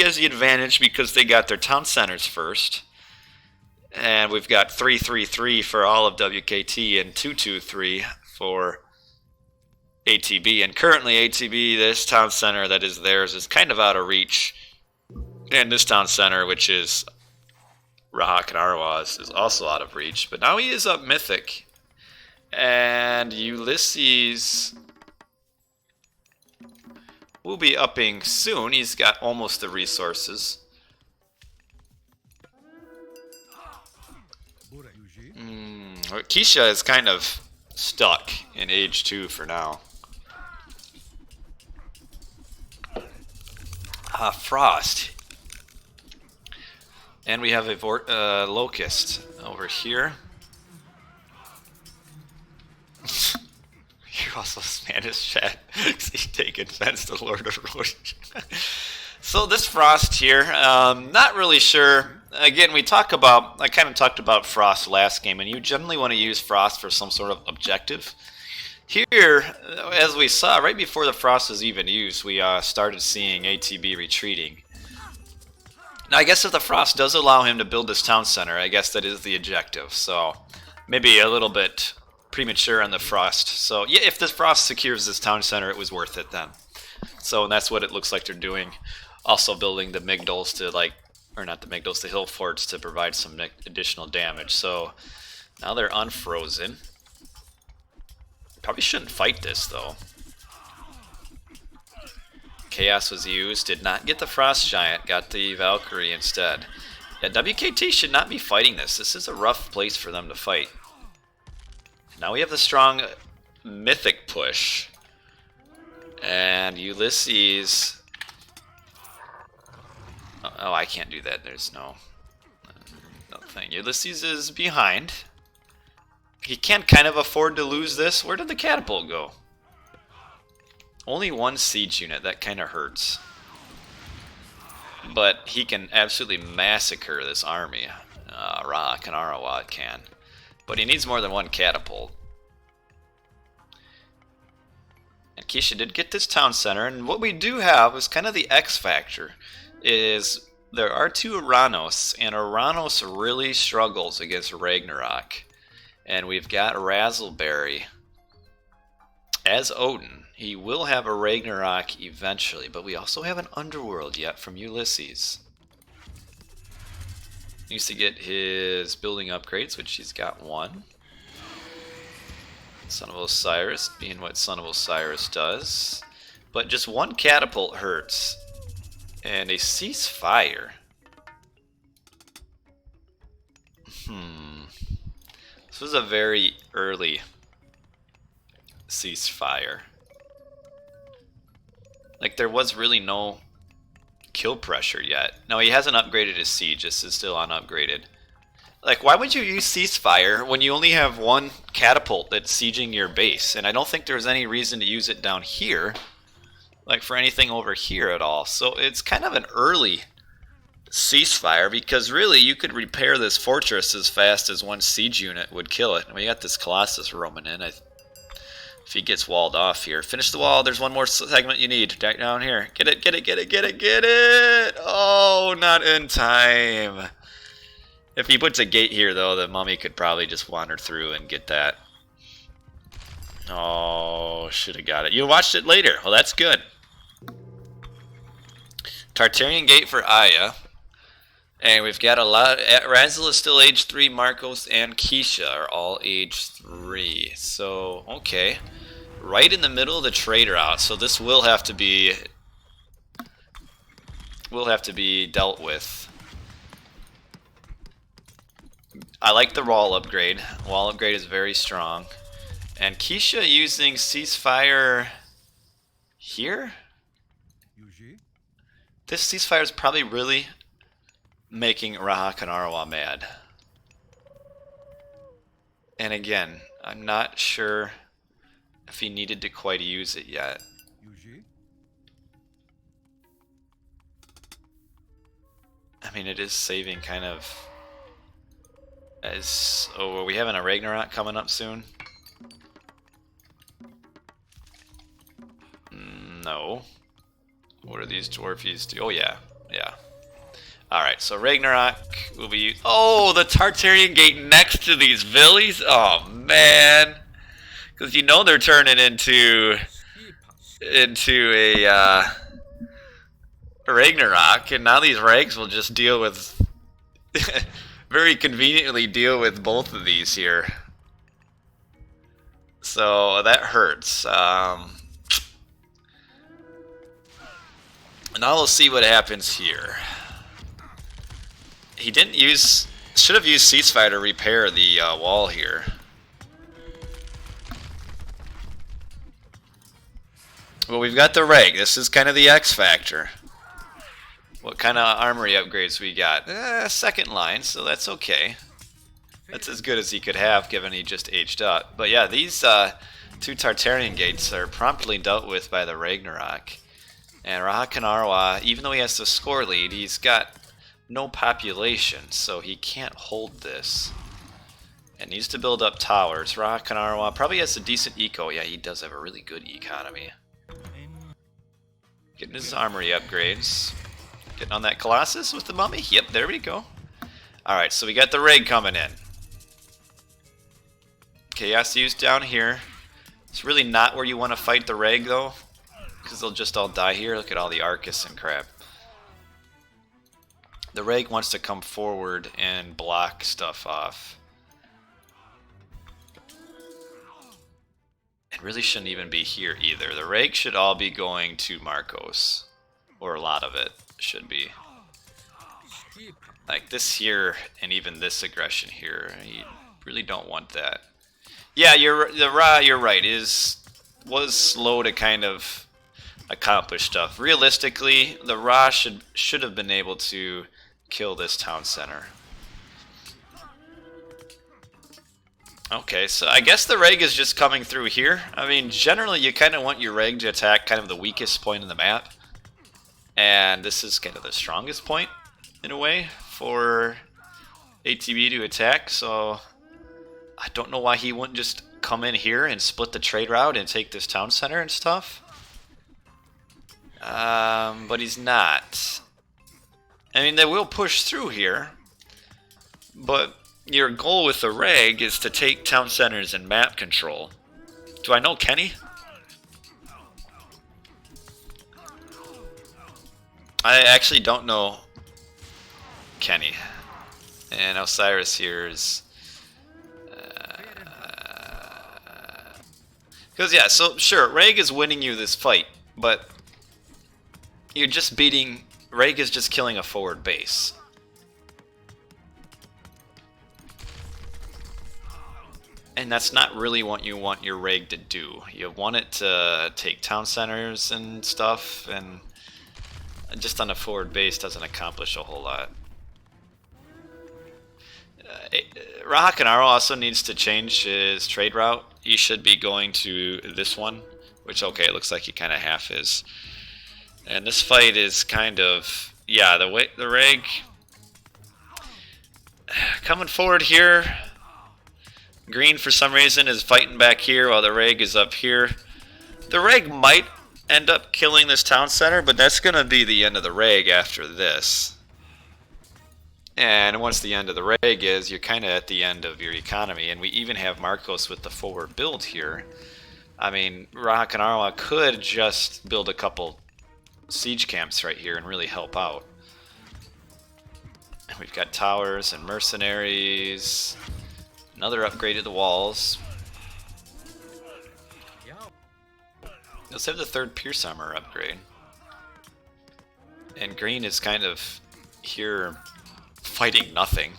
has the advantage because they got their town centers first. And we've got 3-3-3 for all of WKT and 2-2-3 for ATB. And currently ATB, this town center that is theirs, is kind of out of reach. And this town center, which is Rahak and Arwaz, is also out of reach. But now he is up Mythic. And Ulysses will be upping soon. He's got almost the resources. Keisha is kind of stuck in Age 2 for now. Frost. And we have a Locust over here. You're also Spanish chat. He's taking offense to Lord of Roche. So this Frost here, not really sure. Again, I kind of talked about Frost last game, and you generally want to use Frost for some sort of objective. Here, as we saw, right before the Frost was even used, we started seeing ATB retreating. Now, I guess if the Frost does allow him to build this town center, I guess that is the objective. So, maybe a little bit premature on the Frost. So, yeah, if this Frost secures this town center, it was worth it then. So, and that's what it looks like they're doing. Also building the Migdals to, not the Migdals, the hill forts to provide some additional damage. So, now they're unfrozen. Probably shouldn't fight this, though. Chaos was used, did not get the Frost Giant, got the Valkyrie instead. Yeah, WKT should not be fighting this. This is a rough place for them to fight. Now we have the strong Mythic push. And Ulysses... Oh, I can't do that. There's no thing. Ulysses is behind. He can't kind of afford to lose this. Where did the catapult go? Only one siege unit. That kind of hurts. But he can absolutely massacre this army. Ra and Arawat can. But he needs more than one catapult. And Keisha did get this town center. And what we do have is kind of the X factor. Is there are two Uranos. And Uranos really struggles against Ragnarok. And we've got Razzleberry as Odin. He will have a Ragnarok eventually, but we also have an Underworld yet from Ulysses. He needs to get his building upgrades, which he's got one. Son of Osiris, being what Son of Osiris does. But just one catapult hurts. And a ceasefire. This was a very early ceasefire. Like, there was really no kill pressure yet. No, he hasn't upgraded his siege. This is still unupgraded. Like, why would you use ceasefire when you only have one catapult that's sieging your base? And I don't think there's any reason to use it down here, like for anything over here at all. So it's kind of an early ceasefire, because really you could repair this fortress as fast as one siege unit would kill it. We got this Colossus roaming in. If he gets walled off here. Finish the wall. There's one more segment you need. Right down here. Get it, get it, get it, get it, get it! Oh, not in time. If he puts a gate here, though, the mummy could probably just wander through and get that. Oh, should have got it. You watched it later. Well, that's good. Tartarian gate for Aya. And we've got a lot. Razzle is still age 3. Marcos and Keisha are all age 3. So, okay. Right in the middle of the trade route. So this will have to be dealt with. I like the wall upgrade. Wall upgrade is very strong. And Keisha using ceasefire here? This ceasefire is probably really making Raha Kanarwa mad. And again, I'm not sure if he needed to quite use it yet. I mean, it is saving kind of as... Oh, are we having a Ragnarok coming up soon? No. What are these dwarfies do? Oh, yeah. Yeah. Alright, so Ragnarok will be... Oh, the Tartarian gate next to these villies? Oh, man. Because you know they're turning into a Ragnarok, and now these Rags will just deal with... very conveniently deal with both of these here. So, that hurts. Now we'll see what happens here. He didn't use... Should have used ceasefire to repair the wall here. Well, we've got the Reg. This is kind of the X factor. What kind of armory upgrades we got? Second line, so that's okay. That's as good as he could have, given he just aged up. But yeah, these two Tartarian gates are promptly dealt with by the Ragnarok. And Raha Kanarwa, even though he has the score lead, he's got no population, so he can't hold this. And needs to build up towers. Raha Kanarwa probably has a decent eco. Yeah, he does have a really good economy. Getting his armory upgrades. Getting on that Colossus with the mummy. Yep, there we go. Alright, so we got the Reg coming in. Chaos used down here. It's really not where you want to fight the Reg, though, because they'll just all die here. Look at all the Arcus and crap. The Reg wants to come forward and block stuff off. It really shouldn't even be here either. The Reg should all be going to Marcos. Or a lot of it should be. Like this here, and even this aggression here. You really don't want that. Yeah, you're right. Was slow to kind of accomplish stuff. Realistically, the Ra should have been able to kill this town center. Okay, so I guess the Reg is just coming through here. I mean, generally you kind of want your Reg to attack kind of the weakest point in the map. And this is kind of the strongest point, in a way, for ATB to attack. So I don't know why he wouldn't just come in here and split the trade route and take this town center and stuff. But he's not. I mean, they will push through here, but your goal with the Reg is to take town centers and map control. Do I know Kenny? I actually don't know Kenny. And Osiris here is... Because, yeah, so, sure, Reg is winning you this fight, but you're just beating Reg is just killing a forward base. And that's not really what you want your Reg to do. You want it to take town centers and stuff, and just on a forward base doesn't accomplish a whole lot. Rahakanaro also needs to change his trade route. He should be going to this one, which, okay, it looks like he kind of half is. And this fight is kind of, yeah, the Reg coming forward here. Green, for some reason, is fighting back here while the Reg is up here. The Reg might end up killing this town center, but that's going to be the end of the Reg after this. And once the end of the Reg is, you're kind of at the end of your economy. And we even have Marcos with the forward build here. I mean, Rahakanarwa could just build a couple siege camps right here and really help out. We've got towers and mercenaries. Another upgrade to the walls. Let's have the third Pierce Armor upgrade. And green is kind of here fighting nothing.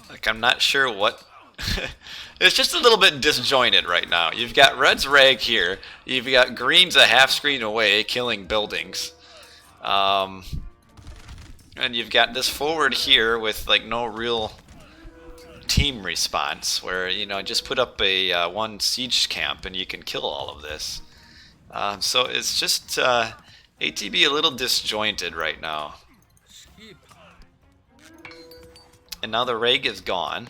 Like, I'm not sure what... It's just a little bit disjointed right now. You've got red's Reg here. You've got green's a half screen away killing buildings. And you've got this forward here with like no real team response where, you know, just put up a one siege camp and you can kill all of this. So it's just ATB a little disjointed right now. And now the Reg is gone.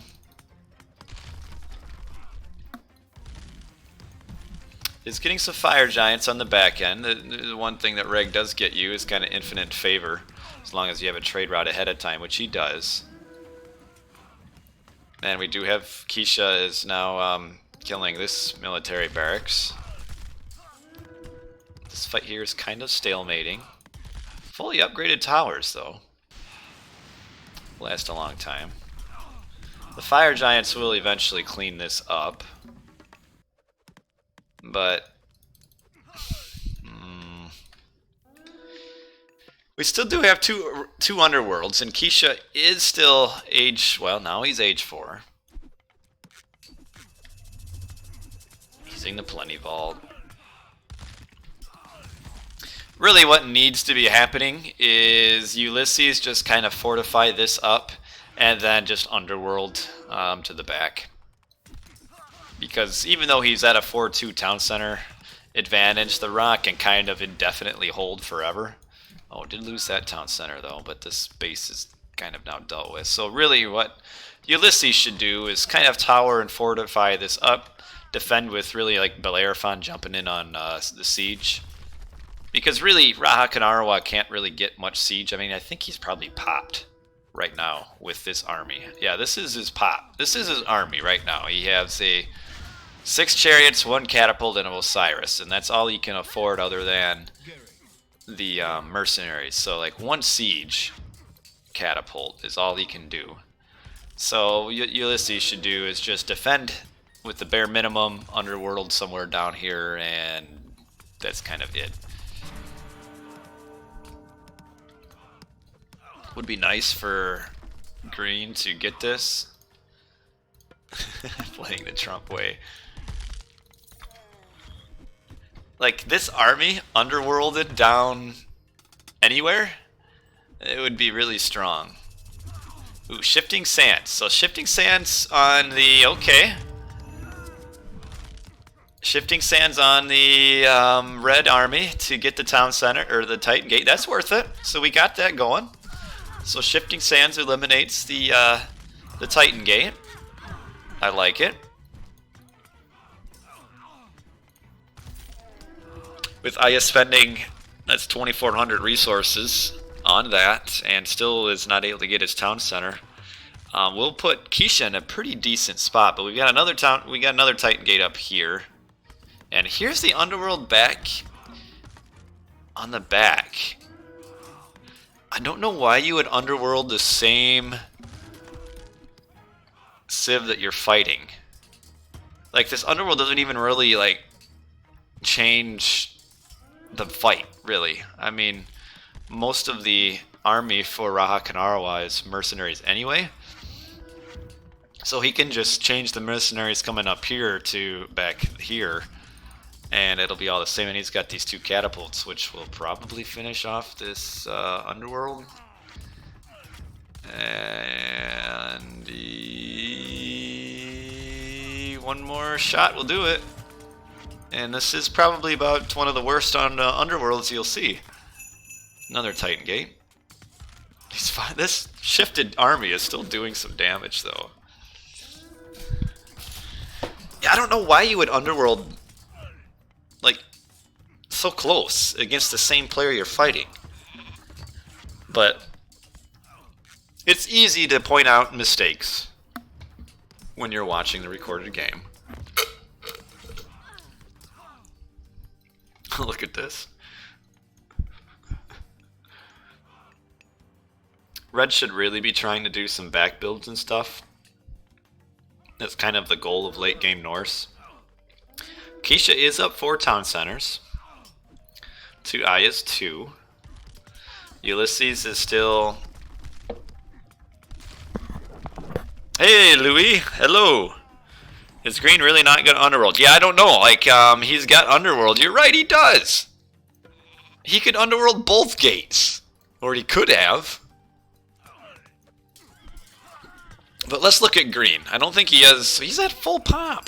It's getting some fire giants on the back end. The one thing that Reg does get you is kind of infinite favor, as long as you have a trade route ahead of time, which he does. And we do have Keisha is now killing this military barracks. This fight here is kind of stalemating. Fully upgraded towers, though. Last a long time. The fire giants will eventually clean this up. But we still do have two underworlds, and Keisha is still well, now he's age 4. Using the Plenty Vault. Really what needs to be happening is Ulysses just kind of fortify this up and then just underworld to the back. Because even though he's at a 4-2 town center advantage, the Rock can kind of indefinitely hold forever. Oh, did lose that town center though, but this base is kind of now dealt with. So really what Ulysses should do is kind of tower and fortify this up, defend with really like Bellerophon jumping in on the siege. Because really, Rahakanarwa can't really get much siege. I mean, I think he's probably popped right now with this army. Yeah, this is his pop. This is his army right now. He has a 6 chariots, 1 catapult, and an Osiris, and that's all he can afford other than the mercenaries. So like 1 siege catapult is all he can do. So Ulysses should do is just defend with the bare minimum, underworld somewhere down here, and that's kind of it. Would be nice for green to get this. Playing the Trump way. Like, this army underworlded down anywhere, it would be really strong. Ooh, Shifting Sands. So Shifting Sands on the, okay. Shifting Sands on the red army to get the town center, or the Titan Gate. That's worth it. So we got that going. So Shifting Sands eliminates the Titan Gate. I like it. With Aya spending, that's 2,400 resources on that, and still is not able to get his town center. We'll put Keisha in a pretty decent spot, but we got another Titan Gate up here, and here's the underworld back on the back. I don't know why you would underworld the same civ that you're fighting. Like, this underworld doesn't even really like change the fight, really. I mean, most of the army for Raha Kanarawa is mercenaries anyway. So he can just change the mercenaries coming up here to back here, and it'll be all the same. And he's got these 2 catapults, which will probably finish off this underworld. And one more shot will do it. And this is probably about one of the worst on underworlds you'll see. Another Titan Gate. He's fine. This shifted army is still doing some damage, though. Yeah, I don't know why you would underworld, like, so close against the same player you're fighting. But it's easy to point out mistakes when you're watching the recorded game. Look at this. Red should really be trying to do some back builds and stuff. That's kind of the goal of late game Norse. Keisha is up 4 town centers. 2 Aya's 2. Ulysses is still... Hey, Louis. Hello. Is Green really not going to underworld? Yeah, I don't know. Like, he's got underworld. You're right, he does. He could underworld both gates. Or he could have. But let's look at Green. I don't think he has... He's at full pop.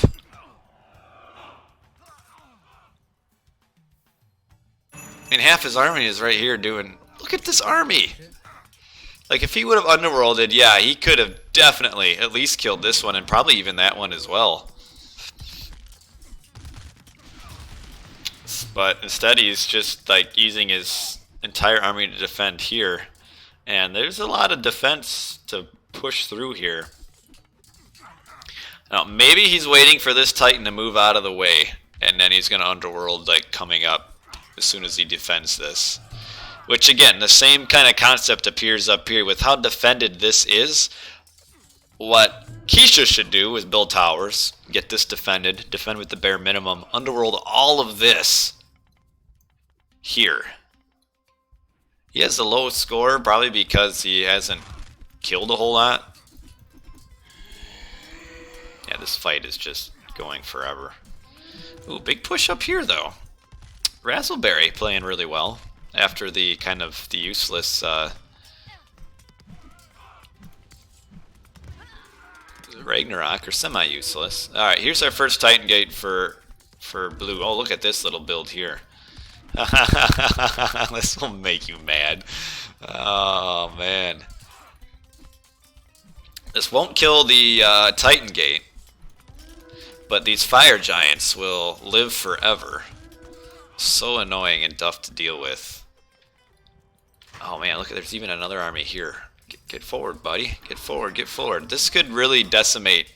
And half his army is right here doing... Look at this army. Like, if he would have underworlded, yeah, he could have definitely at least killed this one and probably even that one as well. But instead he's just, like, using his entire army to defend here. And there's a lot of defense to push through here. Now, maybe he's waiting for this Titan to move out of the way. And then he's going to underworld, like, coming up as soon as he defends this. Which, again, the same kind of concept appears up here with how defended this is. What Keisha should do is build towers, get this defended, defend with the bare minimum, underworld all of this here. He has the lowest score, probably because he hasn't killed a whole lot. Yeah, this fight is just going forever. Ooh, big push up here, though. Razzleberry playing really well. After the kind of the useless Ragnarok, or semi-useless. Alright, here's our first Titan Gate for blue. Oh, look at this little build here. This will make you mad. Oh, man. This won't kill the Titan Gate, but these fire giants will live forever. So annoying and tough to deal with. Oh man, look, there's even another army here. Get forward, buddy. Get forward, get forward. This could really decimate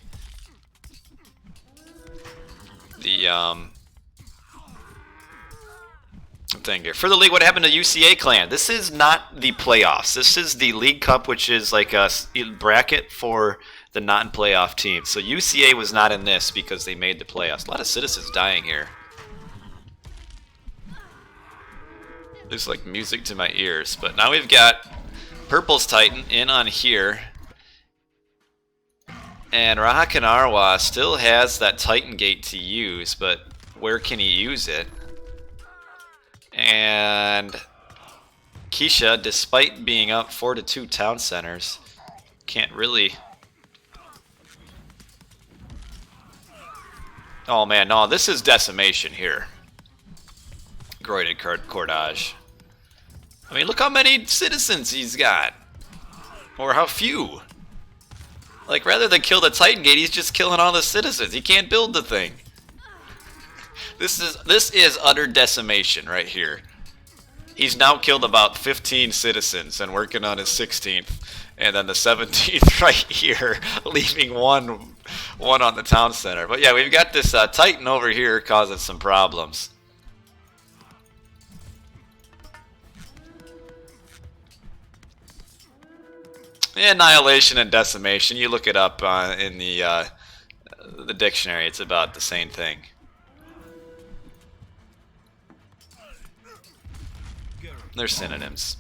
the thing here. For the league, what happened to UCA clan? This is not the playoffs. This is the League Cup, which is like a bracket for the non-playoff teams. So UCA was not in this because they made the playoffs. A lot of citizens dying here. Looks like music to my ears. But now we've got Purple's Titan in on here. And Raha Kanarawa still has that Titan Gate to use, but where can he use it? And Keisha, despite being up 4-2 town centers, can't really... Oh man, no, this is decimation here. Groided Cordage. I mean, look how many citizens he's got. Or how few. Like, rather than kill the Titan Gate, he's just killing all the citizens. He can't build the thing. This is utter decimation right here. He's now killed about 15 citizens and working on his 16th. And then the 17th right here, leaving one on the town center. But yeah, we've got this Titan over here causing some problems. Annihilation and decimation, you look it up in the dictionary, it's about the same thing. They're synonyms.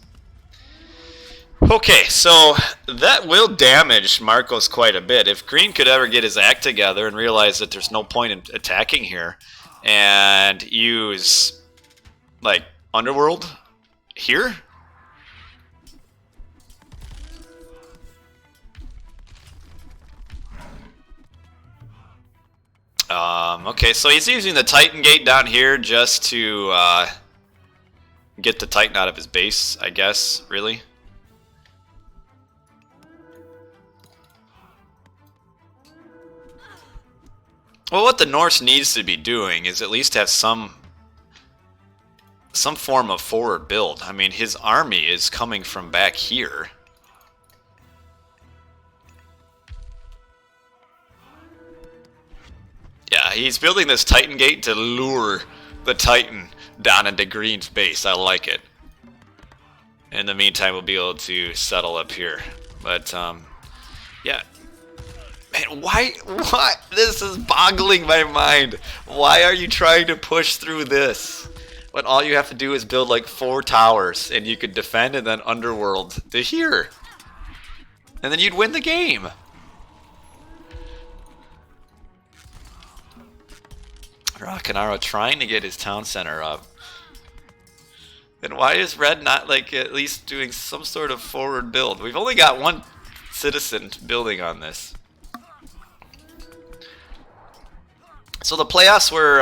Okay, so that will damage Marcos quite a bit. If Green could ever get his act together and realize that there's no point in attacking here and use, like, Underworld here? Okay, so he's using the Titan Gate down here just to get the Titan out of his base, I guess, really. Well, what the Norse needs to be doing is at least have some form of forward build. I mean, his army is coming from back here. Yeah, he's building this Titan Gate to lure the Titan down into Green's base. I like it. In the meantime, we'll be able to settle up here. But, yeah. Man, why? What? This is boggling my mind. Why are you trying to push through this? When all you have to do is build like 4 towers and you could defend and then Underworld to here. And then you'd win the game. Rakanaro trying to get his town center up. Then why is Red not like at least doing some sort of forward build? We've only got 1 citizen building on this. So the playoffs were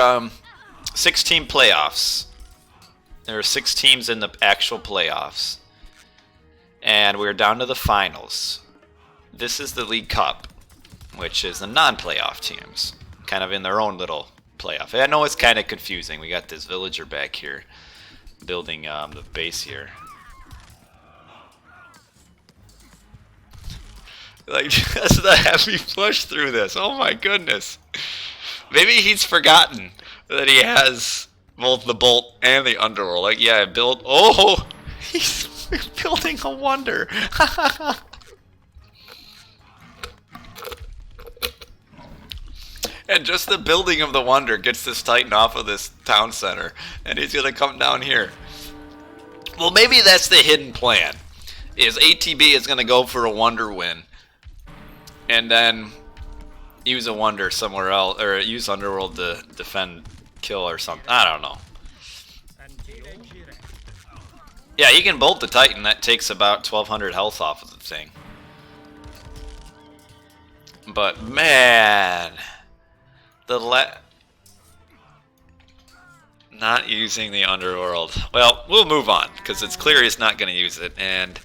6-team playoffs. There were 6 teams in the actual playoffs. And we're down to the finals. This is the League Cup, which is the non-playoff teams. Kind of in their own little playoff. I know it's kind of confusing. We got this villager back here building the base here. Like, just the heavy push through this. Oh my goodness. Maybe he's forgotten that he has both the bolt and the underworld. Like, yeah, I built. Oh, he's building a wonder. And just the building of the wonder gets this Titan off of this town center, and he's gonna come down here. Well, maybe that's the hidden plan. Is ATB is gonna go for a wonder win, and then use a wonder somewhere else, or use Underworld to defend, kill, or something. I don't know. Yeah, you can bolt the Titan. That takes about 1,200 health off of the thing. But man, not using the Underworld. Well, we'll move on because it's clear he's not going to use it. And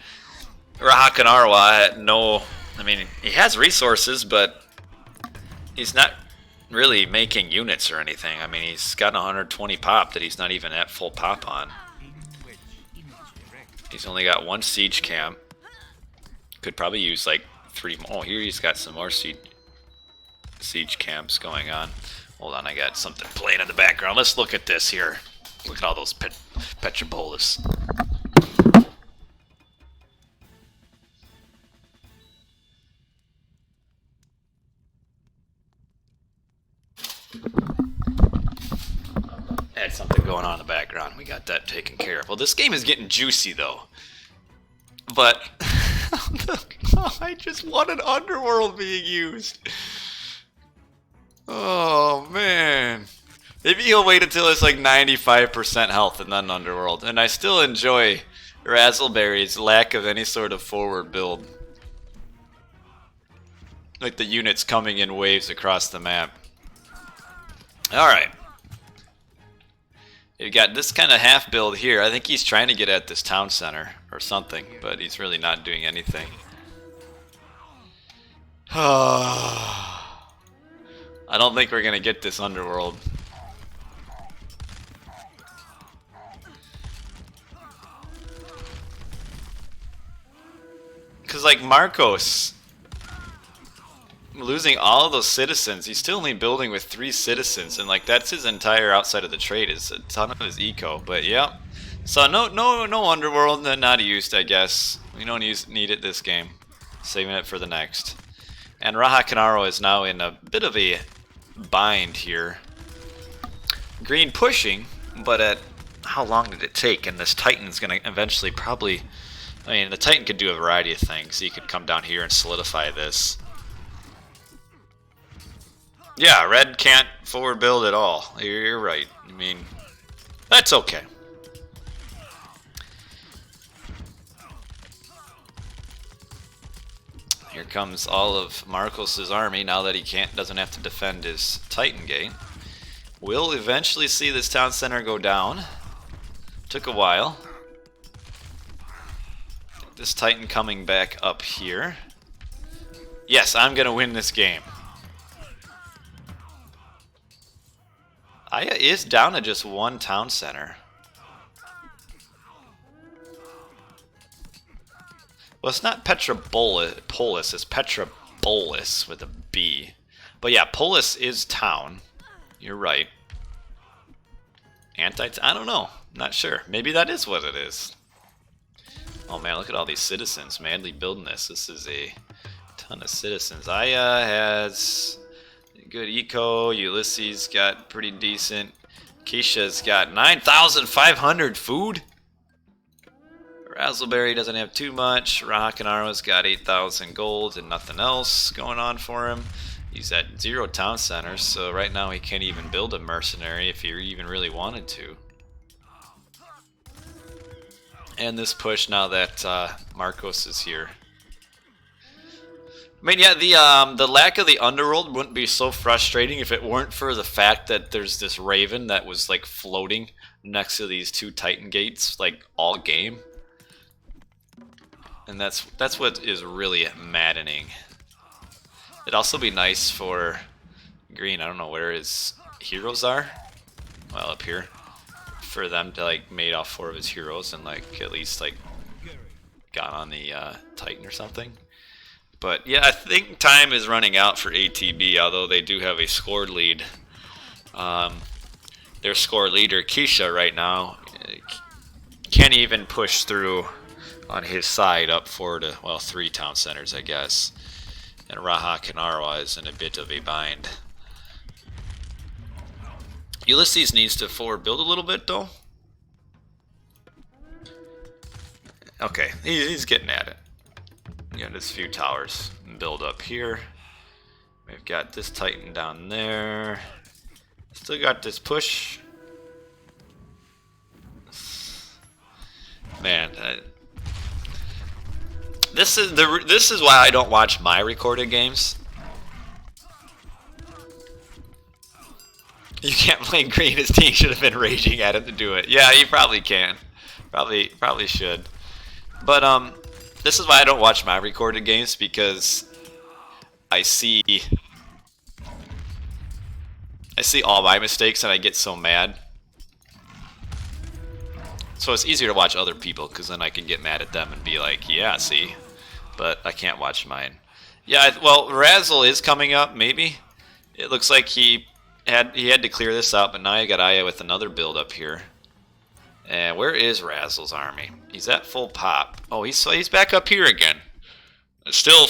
Rahakanarwa had no. I mean, he has resources, but he's not really making units or anything. I mean, he's got 120 pop that he's not even at full pop on. He's only got 1 siege camp. Could probably use like 3 more. Oh, here he's got some more siege camps going on. Hold on, I got something playing in the background. Let's look at this here. Look at all those Petropolis. Had something going on in the background. We got that taken care of. Well, this game is getting juicy though. But I just want an Underworld being used. Oh man. Maybe he'll wait until it's like 95% health and then Underworld. And I still enjoy Razzleberry's lack of any sort of forward build. Like the units coming in waves across the map. Alright. You got this kind of half build here. I think he's trying to get at this town center or something, but he's really not doing anything. I don't think we're gonna get this Underworld. Cause like Marcos losing all of those citizens, he's still only building with 3 citizens, and like that's his entire outside of the trade is a ton of his eco. But yeah, so no Underworld, not used, I guess. We don't need it this game. Saving it for the next. And Rahakanaro is now in a bit of a bind here. Green pushing, but at how long did it take? And this Titan's going to eventually probably... I mean, the Titan could do a variety of things. He could come down here and solidify this. Yeah, red can't forward build at all. You're right. I mean, that's okay. Here comes all of Marcos's army now that he doesn't have to defend his Titan gate. We'll eventually see this town center go down. Took a while. This Titan coming back up here. Yes, I'm gonna win this game. Aya is down to just one town center. Well, it's not Petropolis, it's Petropolis with a B. But yeah, Polis is town. You're right. I don't know. Not sure. Maybe that is what it is. Oh man, look at all these citizens madly building this. This is a ton of citizens. Aya has good eco. Ulysses got pretty decent. Keisha's got 9,500 food. Razzleberry doesn't have too much. Rahakanaro's got 8,000 gold and nothing else going on for him. He's at 0 town centers, so right now he can't even build a mercenary if he even really wanted to. And this push now that Marcos is here. I mean, yeah, the lack of the underworld wouldn't be so frustrating if it weren't for the fact that there's this Raven that was like floating next to these 2 Titan gates like all game. And that's what is really maddening. It'd also be nice for Green. I don't know where his heroes are. Well, up here. For them to like mate off 4 of his heroes and like at least like got on the Titan or something. But yeah, I think time is running out for ATB, although they do have a scored lead. Their score leader, Keisha, right now can't even push through on his side up 4 to, well, 3 town centers, I guess. And Rahakanaroa is in a bit of a bind. Ulysses needs to forward build a little bit, though. Okay, he's getting at it. We got his few towers build up here. We've got this Titan down there. Still got this push. Man, this is why I don't watch my recorded games. You can't blame Green. His team should have been raging at him to do it. Yeah, he probably can. Probably should. But this is why I don't watch my recorded games, because I see all my mistakes and I get so mad. So it's easier to watch other people, because then I can get mad at them and be like, yeah, see. But I can't watch mine. Yeah, well, Razzle is coming up, maybe. It looks like he had to clear this out, but now you got Aya with another build up here. And where is Razzle's army? He's at full pop. Oh, he's back up here again. Still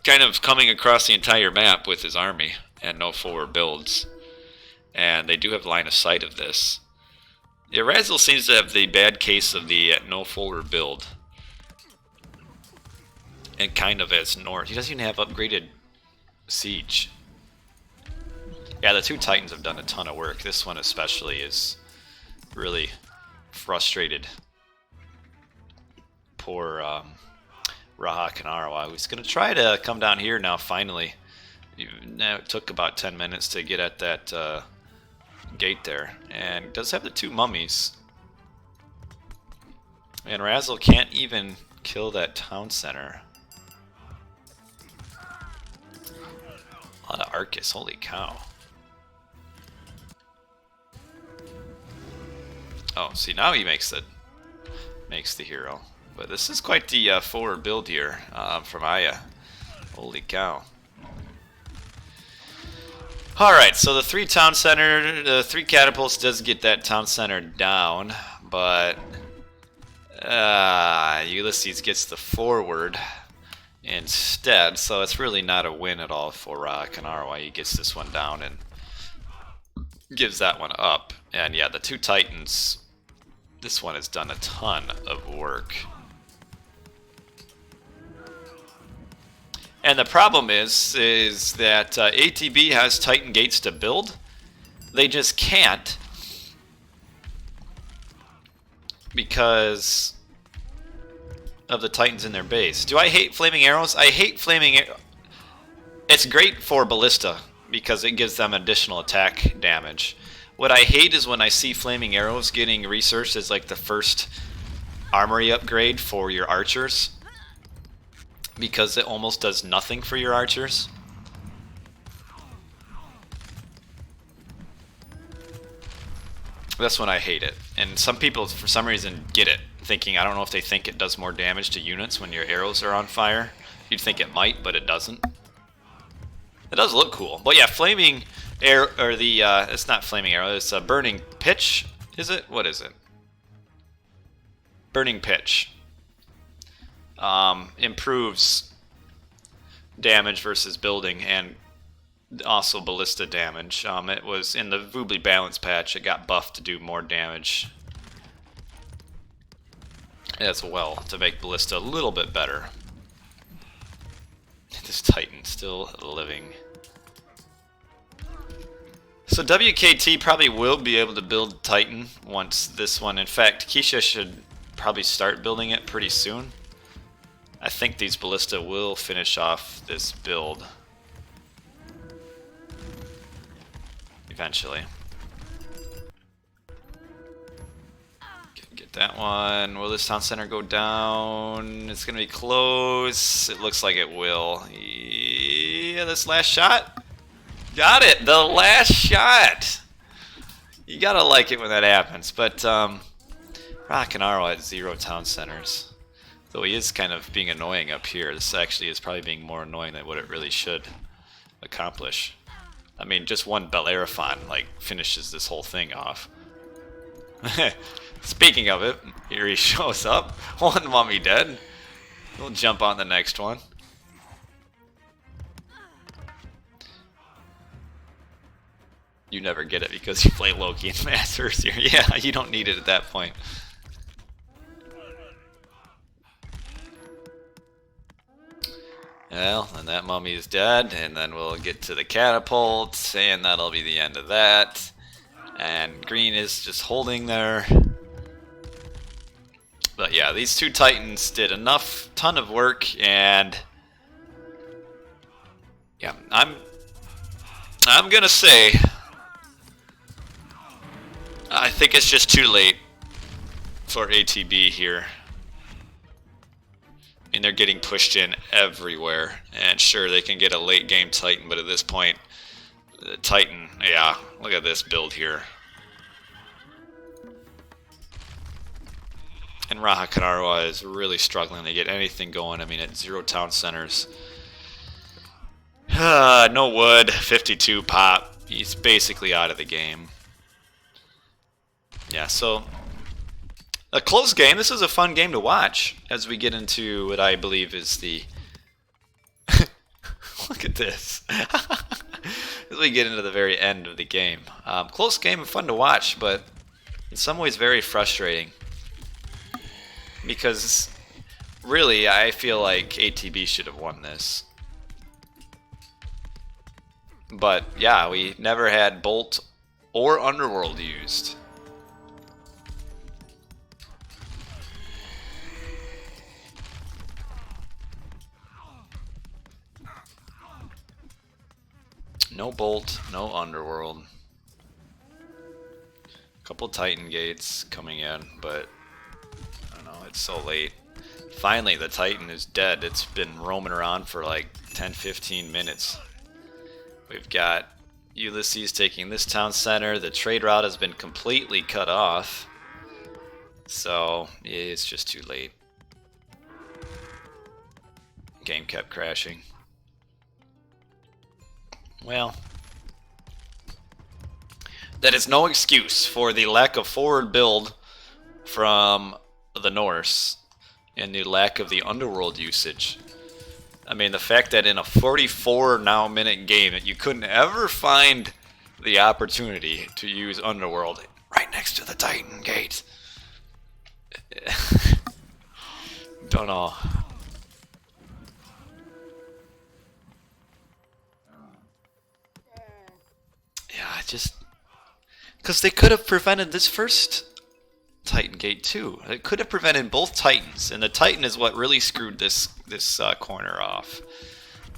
kind of coming across the entire map with his army and no forward builds. And they do have line of sight of this. Yeah, Razzle seems to have the bad case of the no forward build. And kind of as north. He doesn't even have upgraded siege. Yeah, the 2 Titans have done a ton of work. This one especially is really frustrated. Poor Rahakanaroa, who's going to try to come down here now finally. Now it took about 10 minutes to get at that gate there. And does have the 2 mummies. And Razzle can't even kill that town center. A lot of Arcus, holy cow. Oh, see, now he makes the hero. But this is quite the forward build here from Aya. Holy cow. Alright, so the 3 town center, the 3 catapults does get that town center down, but Ulysses gets the forward instead, so it's really not a win at all for Rahakanaroa. He gets this one down and gives that one up. And yeah, the 2 Titans this one has done a ton of work. And the problem is that ATB has Titan gates to build. They just can't because of the Titans in their base. Do I hate flaming arrows? I hate flaming arrows. It's great for ballista because it gives them additional attack damage. What I hate is when I see flaming arrows getting researched as like the first armory upgrade for your archers, because it almost does nothing for your archers. That's when I hate it. And some people, for some reason, get it, thinking, I don't know if they think it does more damage to units when your arrows are on fire. You'd think it might, but it doesn't. It does look cool. But yeah, flaming arrow, or the, it's not flaming arrow, it's a burning pitch, is it? What is it? Burning pitch. Improves damage versus building and also ballista damage. It was in the Voobly balance patch, it got buffed to do more damage as well to make ballista a little bit better. This Titan still living. So WKT probably will be able to build Titan once this one. In fact, Keisha should probably start building it pretty soon. I think these ballista will finish off this build eventually. Get that one. Will this town center go down? It's gonna be close. It looks like it will. Yeah, this last shot. Got it. The last shot. You gotta like it when that happens. But Rock and Arrow at 0 town centers. Though he is kind of being annoying up here. This actually is probably being more annoying than what it really should accomplish. I mean, just one Bellerophon like finishes this whole thing off. Speaking of it, here he shows up. One mummy dead. We'll jump on the next one. You never get it because you play Loki and Masters here. Yeah, you don't need it at that point. Well, and that mummy is dead, and then we'll get to the catapult, and that'll be the end of that. And green is just holding there. But yeah, these two Titans did ton of work, and yeah, I'm gonna say I think it's just too late for ATB here. I mean, they're getting pushed in everywhere, and sure, they can get a late game Titan, but at this point, the Titan, yeah, look at this build here. And Raha Kanarwa is really struggling to get anything going. I mean, at 0 town centers. No wood, 52 pop. He's basically out of the game. Yeah, so a close game. This is a fun game to watch as we get into what I believe is the... Look at this. As we get into the very end of the game. Close game and fun to watch, but in some ways very frustrating. Because really, I feel like ATB should have won this. But yeah, we never had Bolt or Underworld used. No Bolt, no Underworld. Couple Titan gates coming in, but I don't know, it's so late. Finally, the Titan is dead. It's been roaming around for like 10-15 minutes. We've got Ulysses taking this town center. The trade route has been completely cut off. So, it's just too late. Game kept crashing. Well, that is no excuse for the lack of forward build from the Norse and the lack of the Underworld usage. I mean, the fact that in a 44 now minute game that you couldn't ever find the opportunity to use Underworld right next to the Titan gate. Don't know. Yeah, just because they could have prevented this first Titan gate too. It could have prevented both Titans, and the Titan is what really screwed this corner off.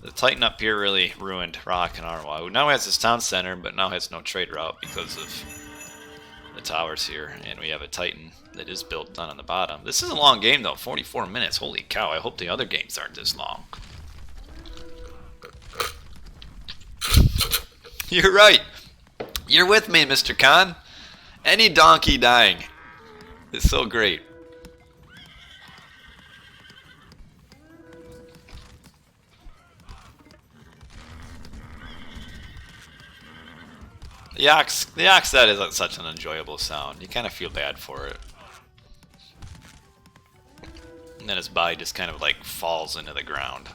The Titan up here really ruined Rock and Arwa, who now has his town center, but now has no trade route because of the towers here, and we have a Titan that is built down on the bottom. This is a long game though, 44 minutes. Holy cow! I hope the other games aren't this long. You're right. You're with me, Mr. Khan. Any donkey dying is so great. The ox that isn't such an enjoyable sound. You kind of feel bad for it. And then his body just kind of like falls into the ground.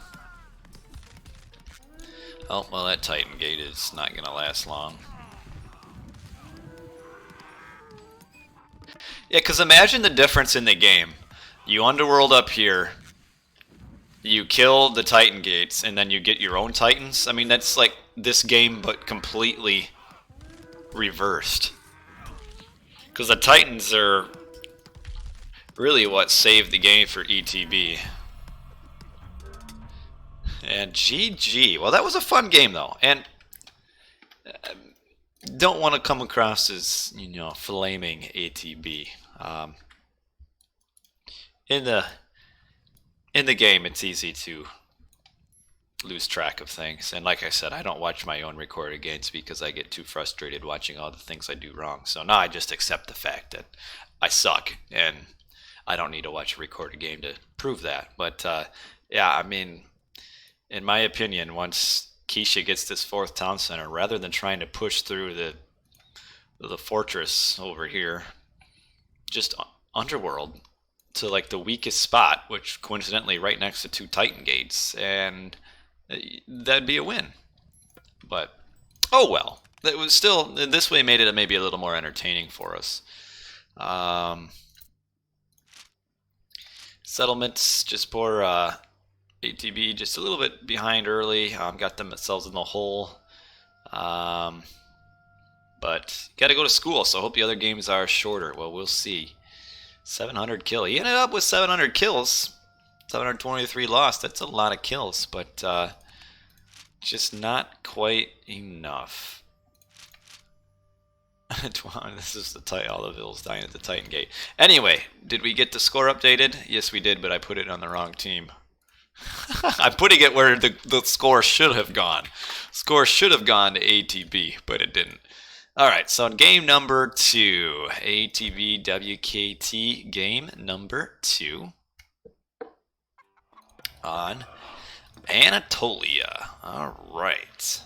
Oh, well, that Titan gate is not going to last long. Yeah, because imagine the difference in the game. You underworld up here, you kill the Titan gates, and then you get your own Titans. I mean, that's like this game, but completely reversed. Because the Titans are really what saved the game for ETB. And GG. Well, that was a fun game, though. And don't want to come across as, you know, flaming ATB. In the game, it's easy to lose track of things. And like I said, I don't watch my own recorded games because I get too frustrated watching all the things I do wrong. So now I just accept the fact that I suck, and I don't need to watch a recorded game to prove that. But yeah, I mean, in my opinion, once Keisha gets this fourth town center, rather than trying to push through the fortress over here, just underworld to like the weakest spot, which coincidentally right next to two Titan gates, and that'd be a win. But oh well, it was still, this way made it maybe a little more entertaining for us. Settlements, just poor ATB, just a little bit behind early. Got themselves in the hole. But got to go to school, so I hope the other games are shorter. Well, we'll see. 700 kill. He ended up with 700 kills. 723 lost. That's a lot of kills, but just not quite enough. This is the Titan. All the vills dying at the Titan Gate. Anyway, did we get the score updated? Yes, we did, but I put it on the wrong team. I'm putting it where the score should have gone. Score should have gone to ATB, but it didn't. Alright, so in game number 2, ATB WKT game number 2 on Anatolia. Alright.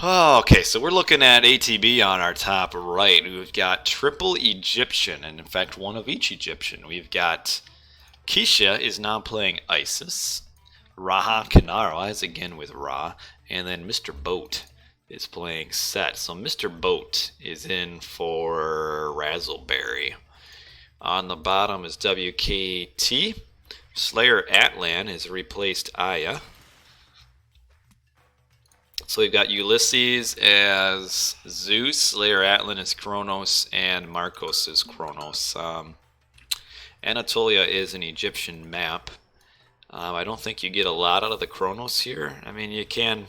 Okay, so we're looking at ATB on our top right. We've got triple Egyptian, and in fact one of each Egyptian. We've got Keisha is now playing Isis. Raha Kanara is again with Ra. And then Mr. Boat is playing Set. So Mr. Boat is in for Razzleberry. On the bottom is WKT. Slayer Atlan has replaced Aya. So we've got Ulysses as Zeus, Slayer Atlan is Kronos, and Marcos is Kronos. Anatolia is an Egyptian map. I don't think you get a lot out of the Kronos here. I mean, you can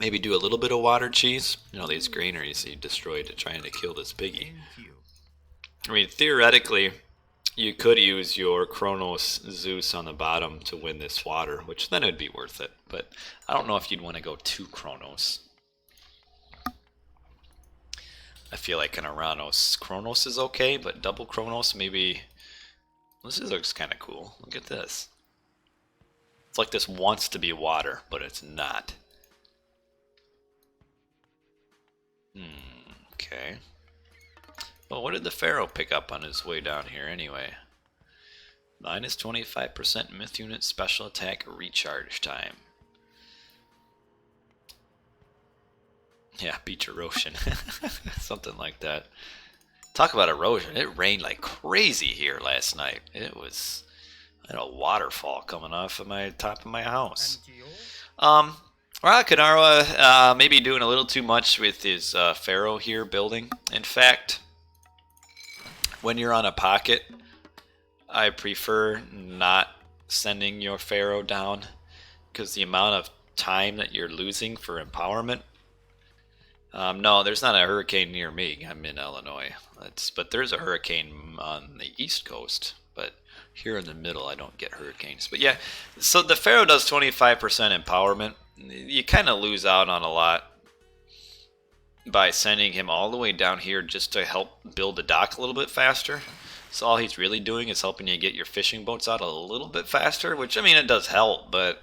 maybe do a little bit of water cheese. You know, these granaries you destroyed trying to kill this piggy. I mean, theoretically, you could use your Kronos Zeus on the bottom to win this water, which then it'd be worth it. But I don't know if you'd want to go two Kronos. I feel like an Aranos Kronos is okay, but double Kronos maybe. This looks kind of cool. Look at this. It's like this wants to be water, but it's not. Okay. Well, what did the Pharaoh pick up on his way down here anyway? Minus 25% myth unit special attack recharge time. Yeah, beach erosion. Something like that. Talk about erosion. It rained like crazy here last night. I had a waterfall coming off of my top of my house. Kanara maybe doing a little too much with his Pharaoh here building. In fact, when you're on a pocket, I prefer not sending your Pharaoh down because the amount of time that you're losing for empowerment. No, there's not a hurricane near me. I'm in Illinois. But there's a hurricane on the East Coast. But here in the middle, I don't get hurricanes. But yeah, so the Pharaoh does 25% empowerment. You kind of lose out on a lot by sending him all the way down here just to help build the dock a little bit faster. So all he's really doing is helping you get your fishing boats out a little bit faster, which, I mean, it does help, but